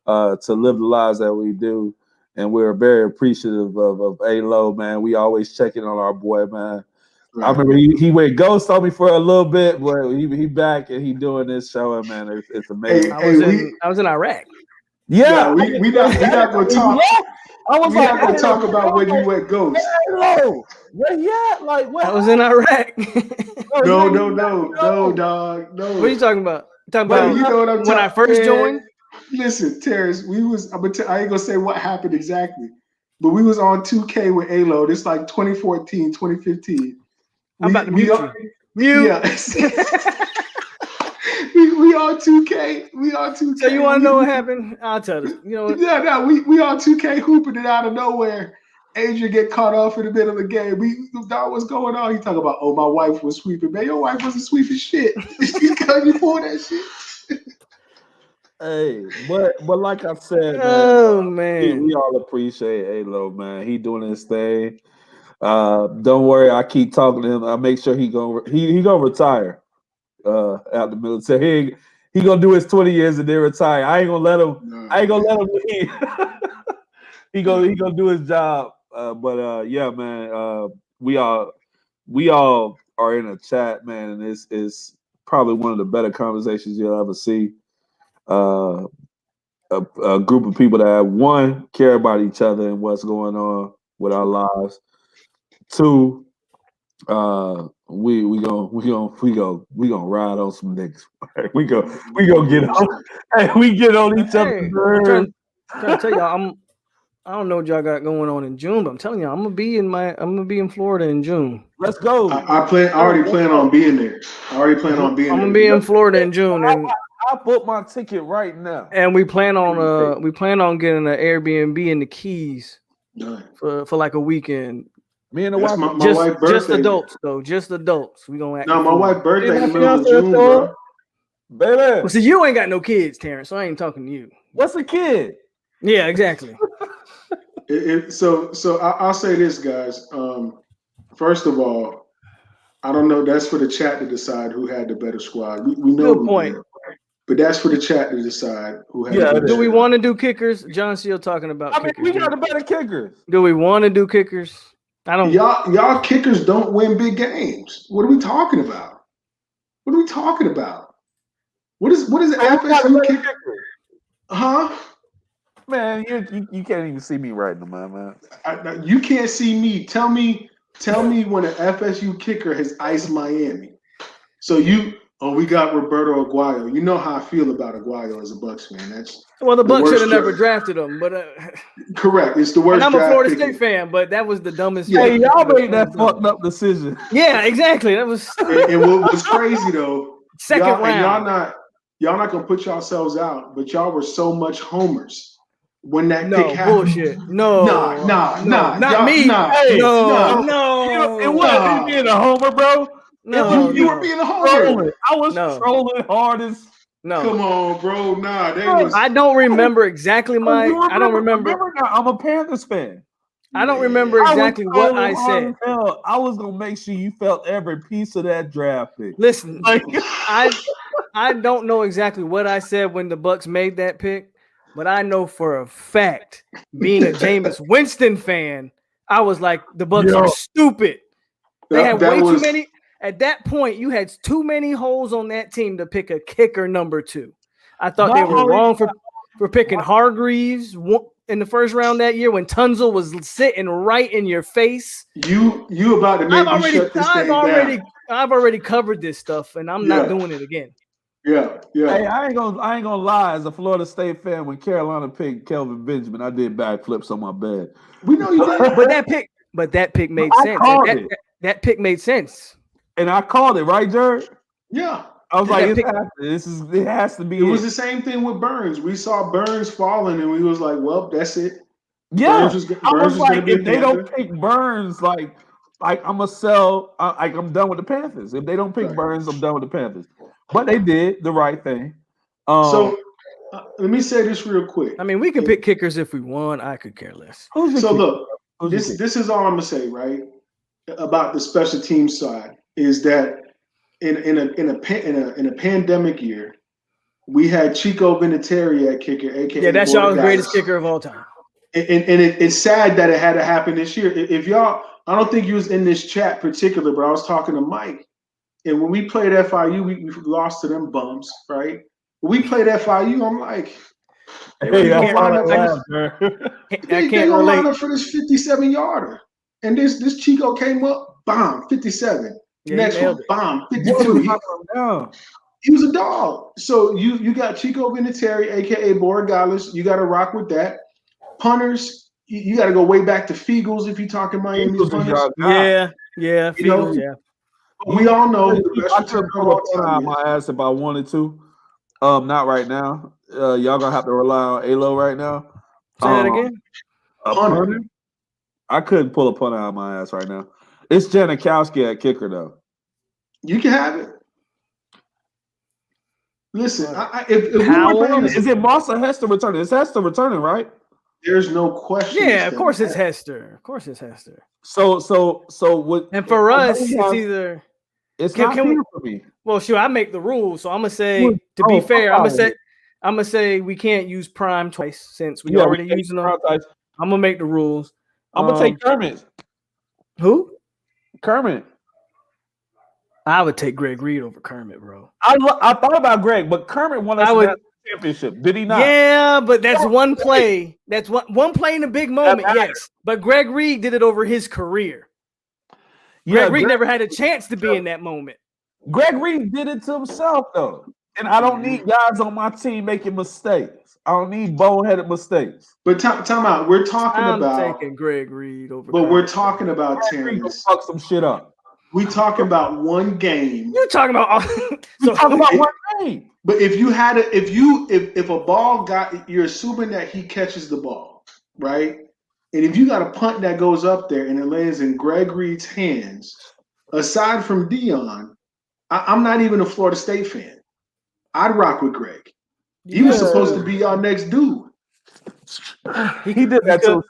to live the lives that we do. And we're very appreciative of A-Lo, man. We always check in on our boy, man. Right. I remember he went ghost on me for a little bit, but he back and he doing this show, and man, it's amazing. I was in Iraq. Yeah, we not gonna talk. I was not gonna talk about when you went ghost. Where you at? Like what? I was in Iraq. No, dog. No. What are you talking about? Talking about you know what I'm when I first joined? Listen, Terrence, I ain't gonna say what happened exactly, but we was on 2K with A-Lo. This like 2014, 2015. I'm about to mute you. Yeah. we on 2K. We on 2K. So you want to know what happened? I'll tell you. You know what? Yeah, we on 2K hooping it out of nowhere. Adrian get caught off in the middle of the game. What's going on? He talking about, my wife was sweeping. Man, your wife wasn't sweeping shit. You pull that shit. Hey, but like I said, man, we all appreciate A-Lo, man. He doing his thing. Don't worry, I keep talking to him. I make sure he gonna retire out the military. He gonna do his 20 years and then retire. I ain't gonna let him. I ain't gonna let him leave. he gonna do his job. Yeah, man. We all are in a chat, man, and it's probably one of the better conversations you'll ever see. A group of people that one care about each other and what's going on with our lives. Two, we gonna ride on some niggas. we gonna get on. Hey, we get on each other's nerves. I'm trying to tell y'all, I don't know what y'all got going on in June, but I'm telling you, I'm gonna be in Florida in June. Let's go. I already plan on being there. I'm gonna be in Florida in June, and I booked my ticket right now. And we plan on getting an Airbnb in the Keys for like a weekend. Me and the wife, my wife's birthday. Just adults though, just adults. We gonna act. No, my wife's birthday in the middle of June, bro. Baby. Well, see, you ain't got no kids, Terrence, so I ain't talking to you. What's a kid? Yeah, exactly. So I'll say this, guys. First of all, I don't know. That's for the chat to decide who had the better squad. We know Good point. Did, but that's for the chat to decide who had. Yeah. Do we want to do kickers? John's still talking about. Kickers. We got the better kickers. Do we want to do kickers? I don't. Y'all kickers don't win big games. What are we talking about? What is an FSU kicker? Huh? Man, you can't even see me right now, man. You can't see me. Tell me when an FSU kicker has iced Miami. So we got Roberto Aguayo. You know how I feel about Aguayo as a Bucks fan. The Bucks should have never drafted him, but correct. It's the worst. And I'm a Florida State fan, but that was the dumbest. Hey, y'all made that fucked up decision. Yeah, exactly. That was. And what was crazy though, second round. Y'all not gonna put yourselves out, but y'all were so much homers when that pick happened. Bullshit. No, not me. Hey, no. It wasn't me being a homer, bro. No, you were being a homer. I was trolling hard as. No. Come on, bro. I don't remember exactly I don't remember. I'm a Panthers fan. I don't remember exactly what I said. I was gonna make sure you felt every piece of that draft pick. Listen, I don't know exactly what I said when the Bucks made that pick, but I know for a fact, being a Jameis Winston fan, I was like, the Bucks are stupid. They had too many. At that point, you had too many holes on that team to pick a kicker number 2. I thought they were wrong for picking Hargreaves in the first round that year when Tunzel was sitting right in your face. You about to make me shut this thing down. I've already covered this stuff, and I'm not doing it again. Yeah. Hey, I ain't gonna lie. As a Florida State fan, when Carolina picked Kelvin Benjamin, I did backflips on my bed. We know you did, but that pick made sense. That pick made sense. And I called it, right, Jared? Yeah. I was like, it has to be. It was the same thing with Burns. We saw Burns falling, and we was like, well, that's it. Yeah. I was like, if they don't pick Burns, like I'm gonna sell. I'm done with the Panthers. If they don't pick Burns, I'm done with the Panthers. But they did the right thing. So let me say this real quick. I mean, we can pick kickers if we want. I could care less. Look, this is all I'm gonna say, right? About the special team side is that in a pandemic year, we had Chico Vinatieri at kicker, a.k.a. Yeah, that's y'all's greatest kicker of all time. And it's sad that it had to happen this year. If y'all, I don't think you was in this chat particular, but I was talking to Mike. And when we played FIU, we lost to them bums, right? When we played FIU, I'm like, hey, I can't relate. Line up for this 57-yarder. And this Chico came up, bomb, 57. Yeah, next one, bomb, 52. He was a dog. So you got Chico Vinatieri, a.k.a. Borregales. You got to rock with that. Punters, you got to go way back to Fiegels if you're talking Miami punters. Yeah, Fiegels, yeah. We all know I could pull a punter out my ass if I wanted to. Not right now. Y'all gonna have to rely on Alo right now. Say that again. A punter? I couldn't pull a punter out of my ass right now. It's Janikowski at kicker though. You can have it. Listen, if we were playing, is it Moss or Hester returning? It's Hester returning, right? There's no question. Yeah, of course it's Hester. Of course it's Hester. So what? And for us, it's either It's not fair for me. Well, sure, I make the rules, so I'm gonna say to be fair, I'm gonna say we can't use prime twice since we already using them. I'm gonna make the rules. I'm gonna take Kermit. Who? Kermit. I would take Greg Reed over Kermit, bro. I thought about Greg, but Kermit won us the championship. Did he not? Yeah, but that's one play. That's one play in a big moment. Yes, but Greg Reed did it over his career. Greg Reed never had a chance to be in that moment. Greg Reed did it to himself, though. And I don't need guys on my team making mistakes. I don't need boneheaded mistakes. But time out. We're talking about taking Greg Reed over. But we're talking about Terrence. Fuck some shit up. We talking about one game. You're talking about one game. But if you had if a ball got, you're assuming that he catches the ball, right? And if you got a punt that goes up there and it lands in Greg Reed's hands, aside from Dion, I'm not even a Florida State fan. I'd rock with Greg. He was supposed to be our next dude. He did that too.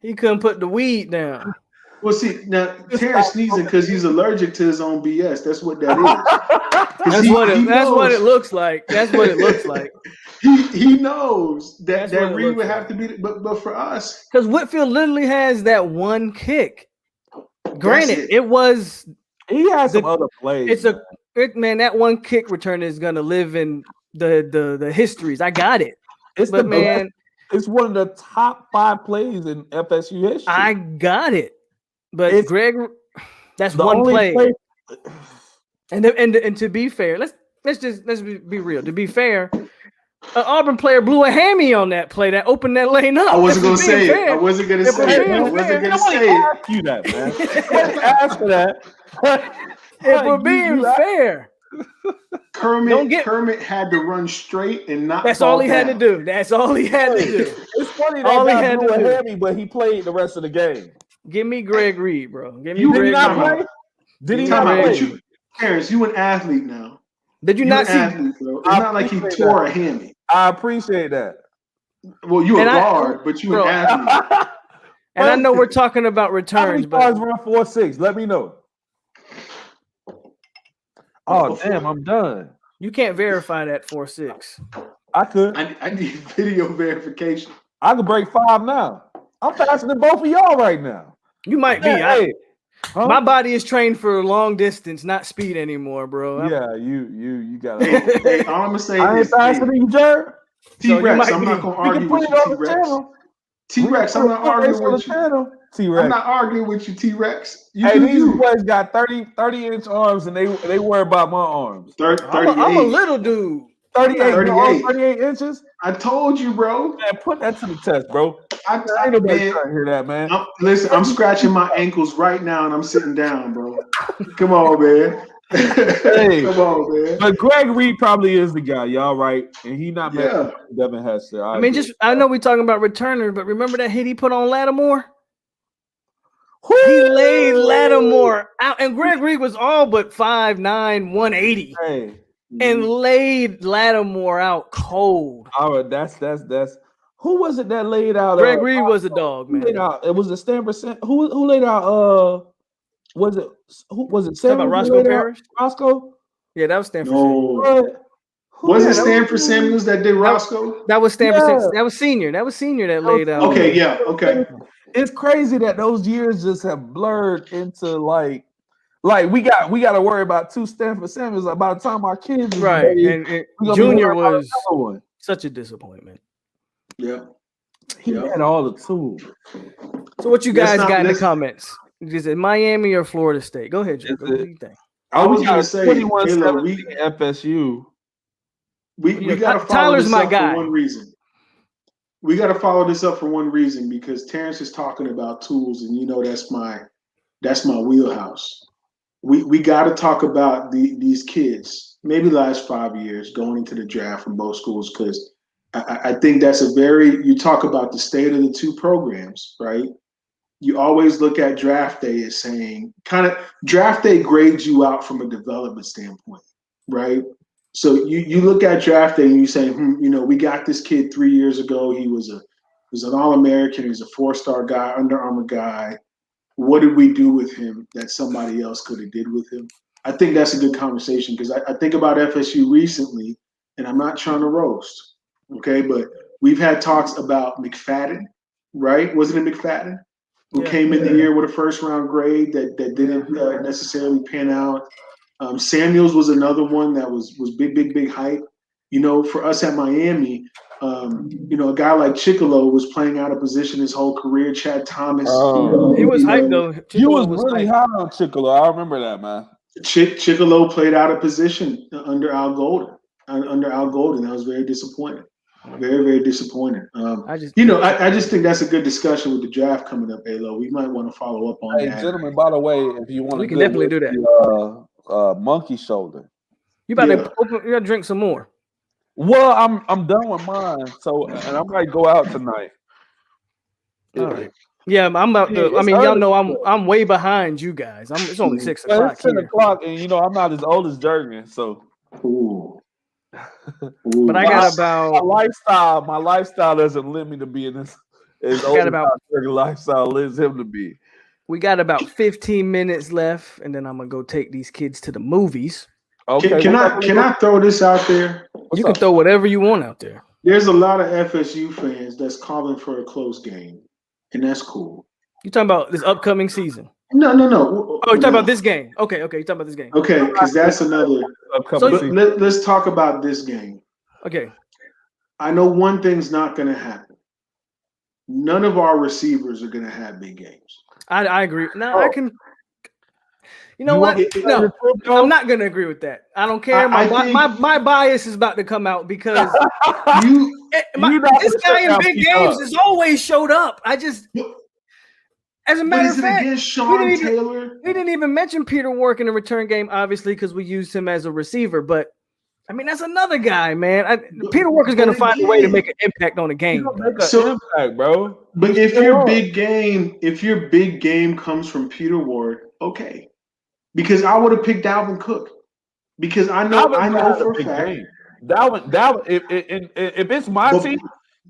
He couldn't put the weed down. Well, see, now Terrence sneezing because he's allergic to his own BS. That's what that is. That's what it looks like. That's what it looks like. He knows that Reed would have to be, but for us, because Whitfield literally has that one kick. Granted, it was he has some other plays. That one kick return is gonna live in the histories. I got it. It's one of the top 5 plays in FSU history. I got it. But Greg, that's one play. And to be fair, let's be real. To be fair, an Auburn player blew a hammy on that play that opened that lane up. I wasn't gonna say it. I wasn't gonna say it. I wasn't gonna say it. Ask you that, man. Ask for that. If we're being fair, Kermit had to run straight and not. That's all he had to do. That's all he had to do. It's funny that he blew a hammy, but he played the rest of the game. Give me Greg Reed, bro. Give me Did Greg he not Reed. play? Did he not play? Terrence, you an athlete now. Did you not see? Athlete, bro. It's not like he tore a hammy. I appreciate that. Well, you a guard, but you an athlete. And I know we're talking about returns, but run 4.6. Let me know. Oh damn, I'm done. You can't verify that 4.6. I could. I need video verification. I could break 5 now. I'm faster than both of y'all right now. You might be. My body is trained for long distance, not speed anymore, bro. Yeah, you got it. Hey, I'm gonna say I ain't faster than you, Jared. T-Rex, I'm not gonna argue with you, T-Rex. T-Rex, I'm not arguing with you. T-Rex. I'm not arguing with you, T-Rex. These boys got 30-inch arms, and they worry about my arms. 38. I'm a little dude. 38 inches. I told you, bro. Man, put that to the test, bro. I ain't nobody trying to hear that, man. Listen, I'm scratching my ankles right now, and I'm sitting down, bro. Come on, man. Come on, man. But Greg Reed probably is the guy, y'all right? And he not Devin Hester. I know we're talking about returners, but remember that hit he put on Lattimore? He laid Lattimore out, and Greg Reed was all but 5'9", 180. Hey. And laid Lattimore out cold. All right, that's who was it that laid out? Greg Reed was a dog, man. Laid out, it was the Stanford. Who laid out? Was it? Sam about Roscoe Parrish? Roscoe? Yeah, that was Stanford. No. Was it Stanford Samuels that did Roscoe? That was Stanford. That was senior. That was senior that laid out. Okay, yeah, okay. It's crazy that those years just have blurred into like we got to worry about 2 Stanford Samuels by the time our kids right. And Junior was such a disappointment. Yeah, he had all the tools. So what you guys got in the comments? Is it Miami or Florida State? Go ahead, Joe. What do you think? I was going to say 21-17 FSU. We got to follow Tyler's this my up guy. for one reason. We got to follow this up for one reason because Terrence is talking about tools, and you know that's my wheelhouse. We got to talk about these kids, maybe the last 5 years going into the draft from both schools, because I think that's you talk about the state of the 2 programs, right? You always look at draft day as saying draft day grades you out from a development standpoint, right? So you look at draft day and you say, we got this kid 3 years ago. He was an All-American. He's a 4-star guy, Under Armour guy. What did we do with him that somebody else could have did with him? I think that's a good conversation because I think about FSU recently, and I'm not trying to roast, okay? But we've had talks about McFadden, right? Wasn't it McFadden who came in the year with a first-round grade that didn't necessarily pan out? Samuels was another one that was big hype. You know, for us at Miami, you know, a guy like Chicolo was playing out of position his whole career. Chad Thomas. He was hype though. You was really high on Chicolo. I remember that, man. Chicolo played out of position under Al Golden. That was very disappointing. Very disappointing. I just think that's a good discussion with the draft coming up, Alo. We might want to follow up on that. Hey, gentlemen, by the way, if you want to, we can definitely do that. Monkey shoulder. You about to open? You gotta drink some more. Well, I'm done with mine, so and I might go out tonight. All right. Yeah, I'm about to. I mean, y'all know I'm way behind you guys. It's only 6 o'clock. It's 10 o'clock, and you know I'm not as old as Jurgen, so. Ooh. But I got about my lifestyle doesn't limit me to be in this as old as my lifestyle lives him to be. We got about 15 minutes left, and then I'm gonna go take these kids to the movies. Okay. Can I throw this out there? You can throw whatever you want out there. There's a lot of FSU fans that's calling for a close game, and that's cool. You talking about this upcoming season? No. Oh, you're talking about this game. Okay. You're talking about this game. Okay, because that's another. Let's talk about this game. Okay. I know one thing's not going to happen. None of our receivers are going to have big games. I agree. Now I can. You know what? No, I'm not going to agree with that. I don't care. My bias is about to come out because this guy in big games has always showed up. As a matter of fact, we didn't even mention Peter Wark in the return game, obviously, because we used him as a receiver. But I mean, that's another guy, man. Peter Wark is going to find a way to make an impact on the game. Impact, bro. But if your big game comes from Peter Wark, okay. Because I would have picked Dalvin Cook. Because I know for a fact. Dalvin, if it's my team,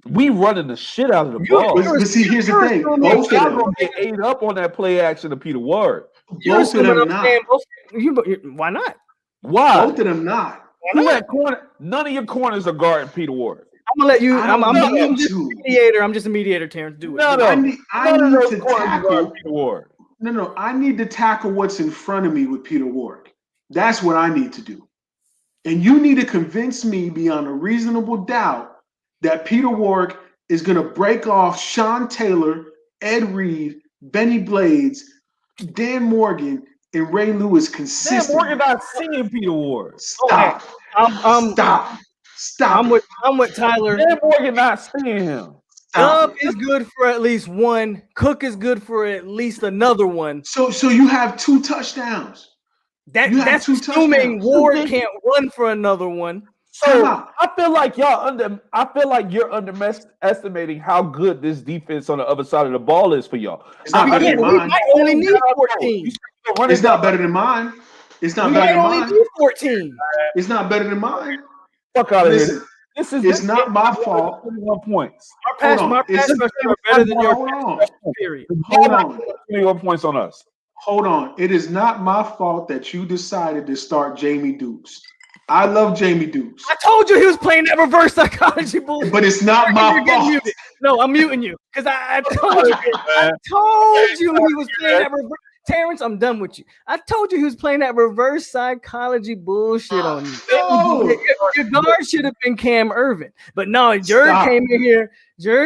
we running the shit out of the ball. But see, here's the thing. Both of them get ate up on that play action of Peter Ward. Both of them not. Why not? Why? Both of them not. None of your corners are guarding Peter Ward. I'm gonna let you. I'm just a mediator. I'm just a mediator, Terrence. Do it. I need to tackle Peter Ward. No. I need to tackle what's in front of me with Peter Ward. That's what I need to do. And you need to convince me beyond a reasonable doubt that Peter Wark is going to break off Sean Taylor, Ed Reed, Benny Blades, Dan Morgan, and Ray Lewis consistently. Dan Morgan not seeing Peter Ward. Stop. Okay. Stop. I'm with Tyler. Dan Morgan not seeing him. Dub is good for at least one. Cook is good for at least another one. So you have 2 touchdowns. That's assuming Ward can't run for another one. So I feel like you're underestimating how good this defense on the other side of the ball is for y'all. It's not better than mine. I only need 14. It's not better than mine. It's not better than mine. Only need 14. It's not better than mine. Fuck out of here. It's not my fault. 21 points. My pass rush are better than your pass rush, period. Hold on. 21 points on us. Hold on. It is not my fault that you decided to start Jamie Dukes. I love Jamie Dukes. I told you he was playing that reverse psychology bullshit. But it's not my fault. Muted. No, I'm muting you because I told you. I told you he was playing that reverse. Terrence, I'm done with you. I told you he was playing that reverse psychology bullshit on you. No. Your guard should have been Cam Irvin. But no, Jurg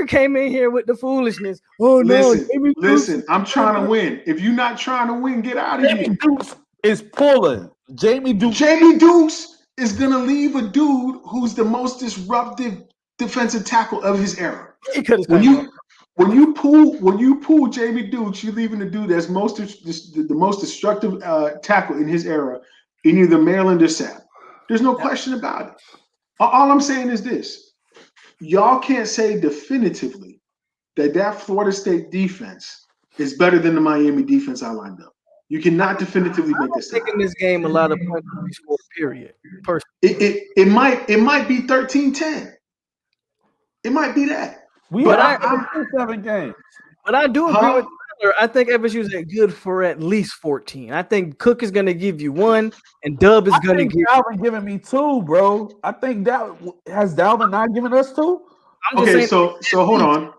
came in here with the foolishness. Oh, listen, I'm trying to win. If you're not trying to win, get out of here. Jamie Dukes is pulling. Jamie Dukes is going to leave a dude who's the most disruptive defensive tackle of his era. When you pull Jamie Dukes, you're leaving the dude that's the most destructive tackle in his era in either Maryland or Sap. There's no question about it. All I'm saying is this. Y'all can't say definitively that Florida State defense is better than the Miami defense I lined up. You cannot definitively make this. I'm taking this game a lot of points to be scored, period. It might be 13-10. It might be that. I'm 7 games. But I do agree with I think FSU's good for at least 14. I think Cook is going to give you 1, and Dub is going to give. Dalvin giving me 2, bro. I think that has Dalvin not given us 2. I'm just saying. So hold on.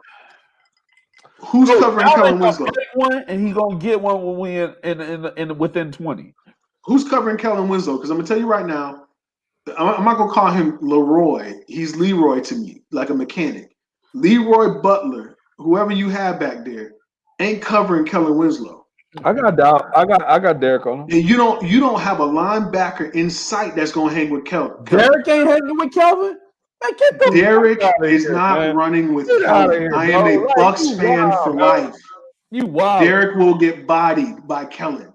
Who's covering Kellen Winslow? One, and he gonna get one when we in within 20. Who's covering Kellen Winslow? Because I'm gonna tell you right now, I'm not gonna call him Leroy. He's Leroy to me, like a mechanic. Leroy Butler, whoever you have back there, ain't covering Kellen Winslow. I got Derek on him. And you don't have a linebacker in sight that's gonna hang with Kelvin. Derek ain't hanging with Kelvin. Derek is not running with Kelvin. I am a Bucks fan for life. You wild. Derek will get bodied by Kellen.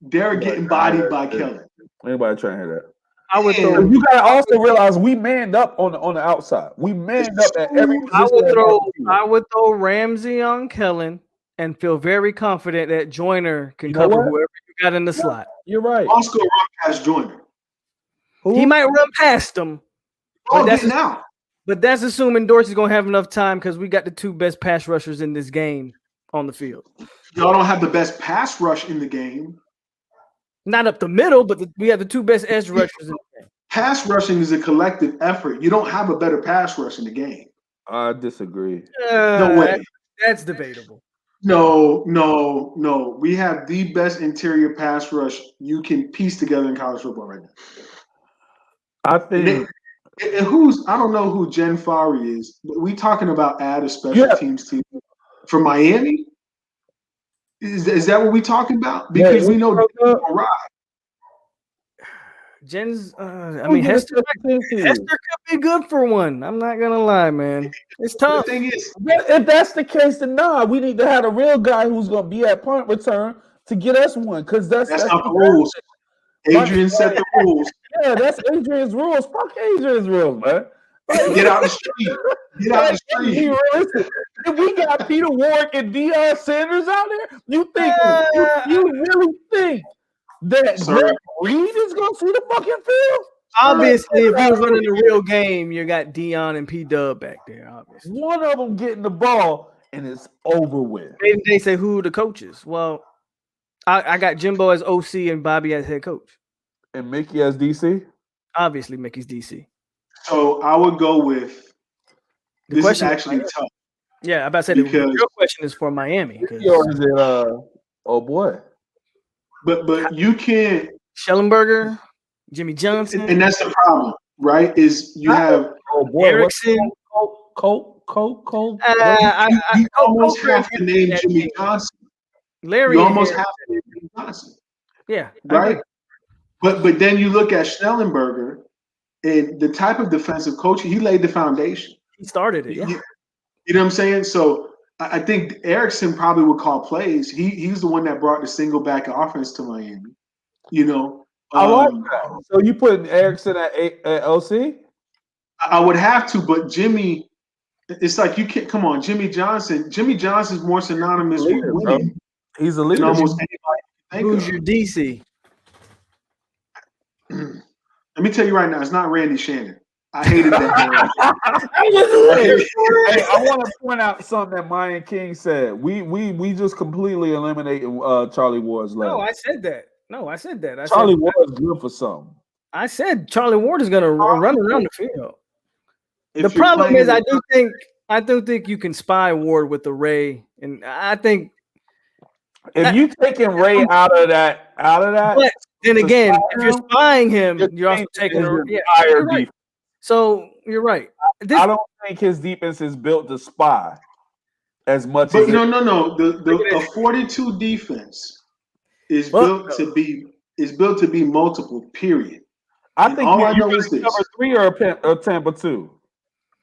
Derek getting bodied by Kellen. Anybody trying to hear that? I would throw. You gotta also realize we manned up on the outside. We manned up at every position. I would throw Ramsey on Kellen and feel very confident that Joyner can cover whoever you got in the slot. You're right. Oscar run past Joyner. He might run past him. But that's assuming Dorsey's gonna have enough time because we got the 2 best pass rushers in this game on the field. Y'all don't have the best pass rush in the game. Not up the middle, but we have the 2 best edge rushers in the game. Pass rushing is a collective effort. You don't have a better pass rush in the game. I disagree. No way. That's debatable. No. We have the best interior pass rush you can piece together in college football right now. I think. And I don't know who Jen Fowry is, but we talking about add a special teams team for Miami? Is that what we talking about? Because we know right. Jen's Hester could be good for one. I'm not gonna lie, man. It's tough. The thing is, if that's the case, then we need to have a real guy who's gonna be at punt return to get us one. Because that's not the rules. Adrian set the rules. Yeah, that's Adrian's rules. Fuck Adrian's rules, man. Get out the street. Get out the street. If we got Peter Warwick and Deion Sanders out there, you really think that Greg Reed is going to see the fucking field? Obviously, if you was running the real game, you got Deion and P-Dub back there, obviously. One of them getting the ball, and it's over with. Maybe they say who the coaches. Well, I got Jimbo as OC and Bobby as head coach. And Mickey as DC? Obviously, Mickey's DC. So I would go with this is actually tough. Yeah, I'm about to say the real question is for Miami. Or is it oh boy. But you can't Schellenberger, Jimmy Johnson. And that's the problem, right? Is you have Erickson. Cole. You almost have to name Jimmy Johnson. Larry. You almost have to name Jimmy Johnson. Yeah. Right? But then you look at Schnellenberger and the type of defensive coach, he laid the foundation. He started it. Yeah. You know what I'm saying? So I think Erickson probably would call plays. He's the one that brought the single back offense to Miami. You know. I like that. So you put Erickson at OC? I would have to, but Jimmy, it's like you can't come on, Jimmy Johnson. Jimmy Johnson's more synonymous with winning. He's a leader. Almost anybody. Who's your DC? Let me tell you right now, it's not Randy Shannon. I hated that. Hey, I want to point out something that Mayan King said. We just completely eliminated Charlie Ward's level. No, I said that. Charlie Ward is good for something. I said Charlie Ward is going to run around the field. The problem is, I do think you can spy Ward with the Ray, and I think if you taking Ray out of that. But then again, if you're spying him, you're also taking higher defense. So you're right. I don't think his defense is built to spy as much. But no. The 42 defense is built to be multiple. Period. I think all I know is this: cover 3 or Tampa 2.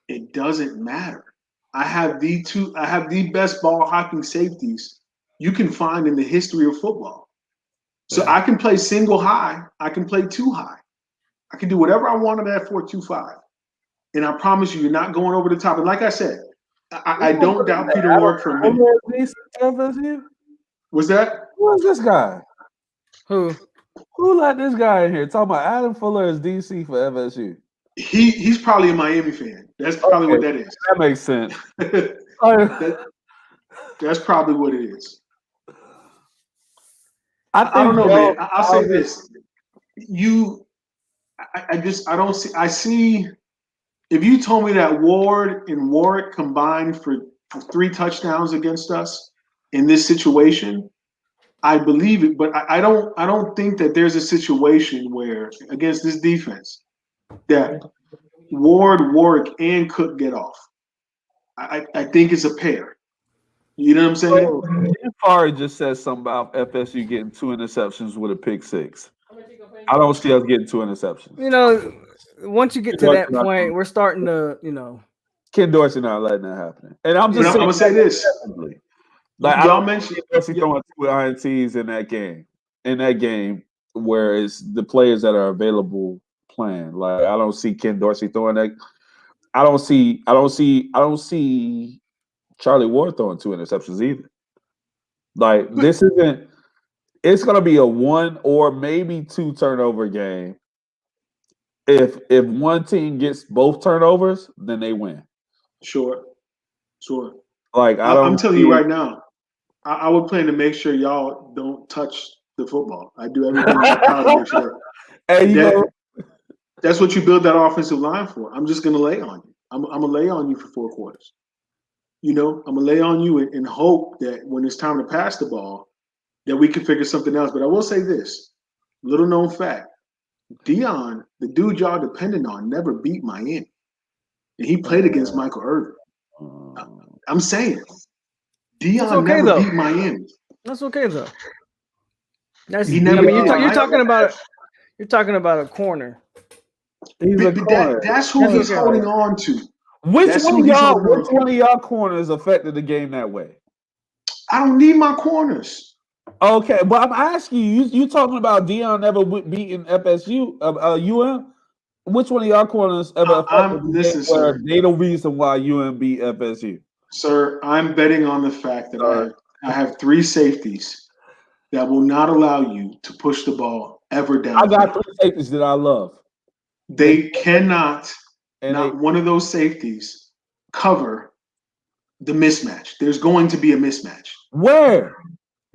It doesn't matter. I have the best ball hawking safeties you can find in the history of football. So I can play single high. I can play 2 high. I can do whatever I want on that 4-2-5. And I promise you're not going over the top. And like I said, I don't doubt Peter Warwick for a minute. Was that? Who is this guy? Who let this guy in here? Talking about Adam Fuller as DC for FSU. He's probably a Miami fan. That's probably what that is. That makes sense. That's probably what it is. I don't know, man. I'll say Dalvin- this. I don't see. I see. If you told me that Ward and Warwick combined for 3 touchdowns against us in this situation, I believe it. But I don't think that there's a situation where against this defense that Ward, Warwick, and Cook get off. I think it's a pair. You know what I'm saying? Jim Farley just said something about FSU getting 2 interceptions with a pick 6. I don't see us getting 2 interceptions. You know, once you get to that point, we're starting to, you know. Ken Dorsey not letting that happen. And I'm just I'm gonna say this. Like Y'all I mentioned Dorsey throwing 2 INTs in that game. In that game, where it's the players that are available playing. Like I don't see Ken Dorsey throwing that. I don't see Charlie Ward throwing 2 interceptions either. Like this isn't. It's going to be a 1 or maybe 2 turnover game. If one team gets both turnovers, then they win. Sure. Like I'm telling you right now, I would plan to make sure y'all don't touch the football. I do everything in my power to make sure. Hey, That's what you build that offensive line for. I'm just going to lay on you. I'm going to lay on you for 4 quarters. You know, I'm going to lay on you and hope that when it's time to pass the ball, that we can figure something else. But I will say this, little known fact, Dion, the dude y'all dependent on, never beat Miami. And he played against Michael Irvin. I'm saying, Dion never beat Miami. That's okay though. You're talking about a corner. That's who he's holding on to. Which one of y'all corners affected the game that way? I don't need my corners. Okay, but I'm asking you talking about Dion never beating FSU, UM? Which one of y'all corners ever where they the reason why UM beat FSU? Sir, I'm betting on the fact that I have 3 safeties that will not allow you to push the ball ever down. I got 3 safeties that I love. They cannot, one of those safeties, cover the mismatch. There's going to be a mismatch. Where?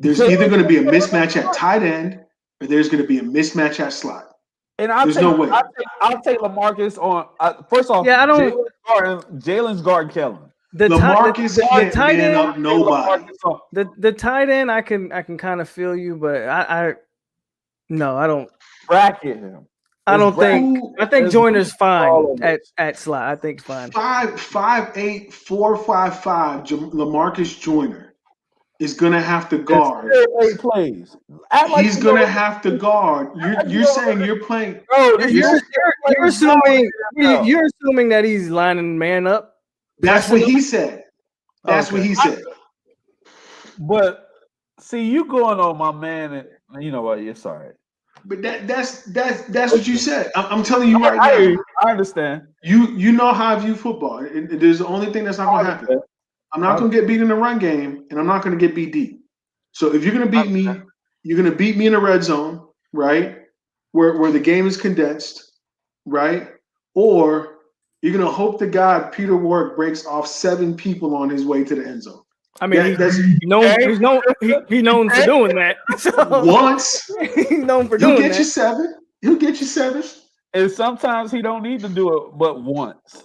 There's either going to be a mismatch at tight end or there's going to be a mismatch at slot. And no way. I'll take LaMarcus on. First off, I don't. Jalen's guarding Kellen. LaMarcus can't man up nobody. The tight end, I can kind of feel you, but I don't bracket him. I think Joyner's fine at slot. I think fine. 5'8", 455. LaMarcus Joyner is gonna have to guard. 8 plays. He's gonna have to guard. You're saying you're playing. You're assuming that he's lining man up. That's what he said. That's what he said. But see, you going on my man, and you know what? You're sorry. But that's what you said. I'm telling you right now. I understand. You know how I view football. There's the only thing that's not gonna happen. I'm not going to get beat in the run game, and I'm not going to get beat deep. So if you're going to beat me, you're going to beat me in the red zone, right, where the game is condensed, right? Or you're going to hope to God Peter Warwick breaks off 7 people on his way to the end zone. I mean, he's known for doing that. So once he's known for doing that. He'll get you 7. He'll get you 7. And sometimes he don't need to do it, but once.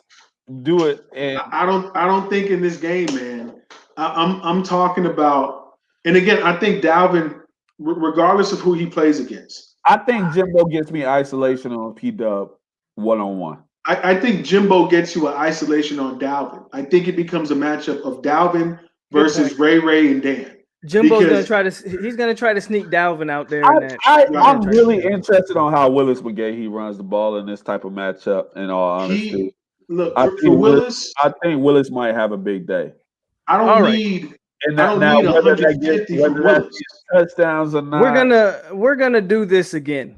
Do it, and I don't think in this game, man. I'm talking about, and again, I think Dalvin, regardless of who he plays against, I think Jimbo gets me isolation on P-Dub 1-on-1. I think Jimbo gets you an isolation on Dalvin. I think it becomes a matchup of Dalvin versus Ray and Dan. Jimbo's gonna try to sneak Dalvin out there. I'm really interested on how Willis McGahee runs the ball in this type of matchup. In all honesty. Look, for Willis, I think Willis might have a big day. I don't need 150 from Willis. Touchdowns or not. We're gonna do this again.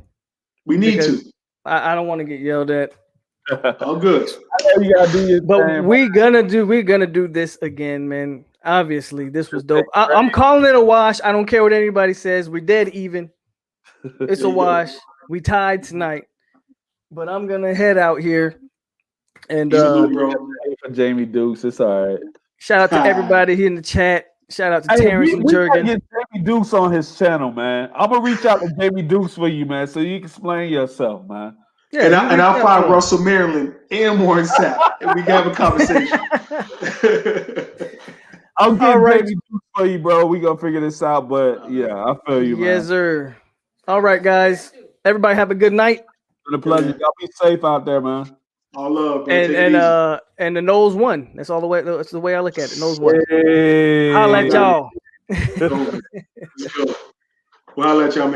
We need to. I don't want to get yelled at. Oh, good. I know you gotta do your thing. We're gonna do this again, man. Obviously, this was dope. I'm calling it a wash. I don't care what anybody says. We're dead even. It's a wash. We tied tonight, but I'm gonna head out here. And for Jamie Dukes, it's all right. Shout out to everybody here in the chat. Shout out to Hey, Terrence and we gotta Jurgen. get Jamie Dukes on his channel, man. I'm gonna reach out to Jamie Dukes for you, man, so you can explain yourself, man. Yeah, and I'll find Russell Maryland and Warren Sapp, and we can have a conversation. I'll get All right. Jamie Dukes for you, bro. We gonna figure this out, but yeah, I feel you, man. Yes, sir. All right, guys. Everybody have a good night. It's been a pleasure. Y'all be safe out there, man. All love, bro. And the Knowles won. That's all the way. That's the way I look at it. Knowles won. Hey. I'll let y'all. Let's go. Well, I'll let y'all, man.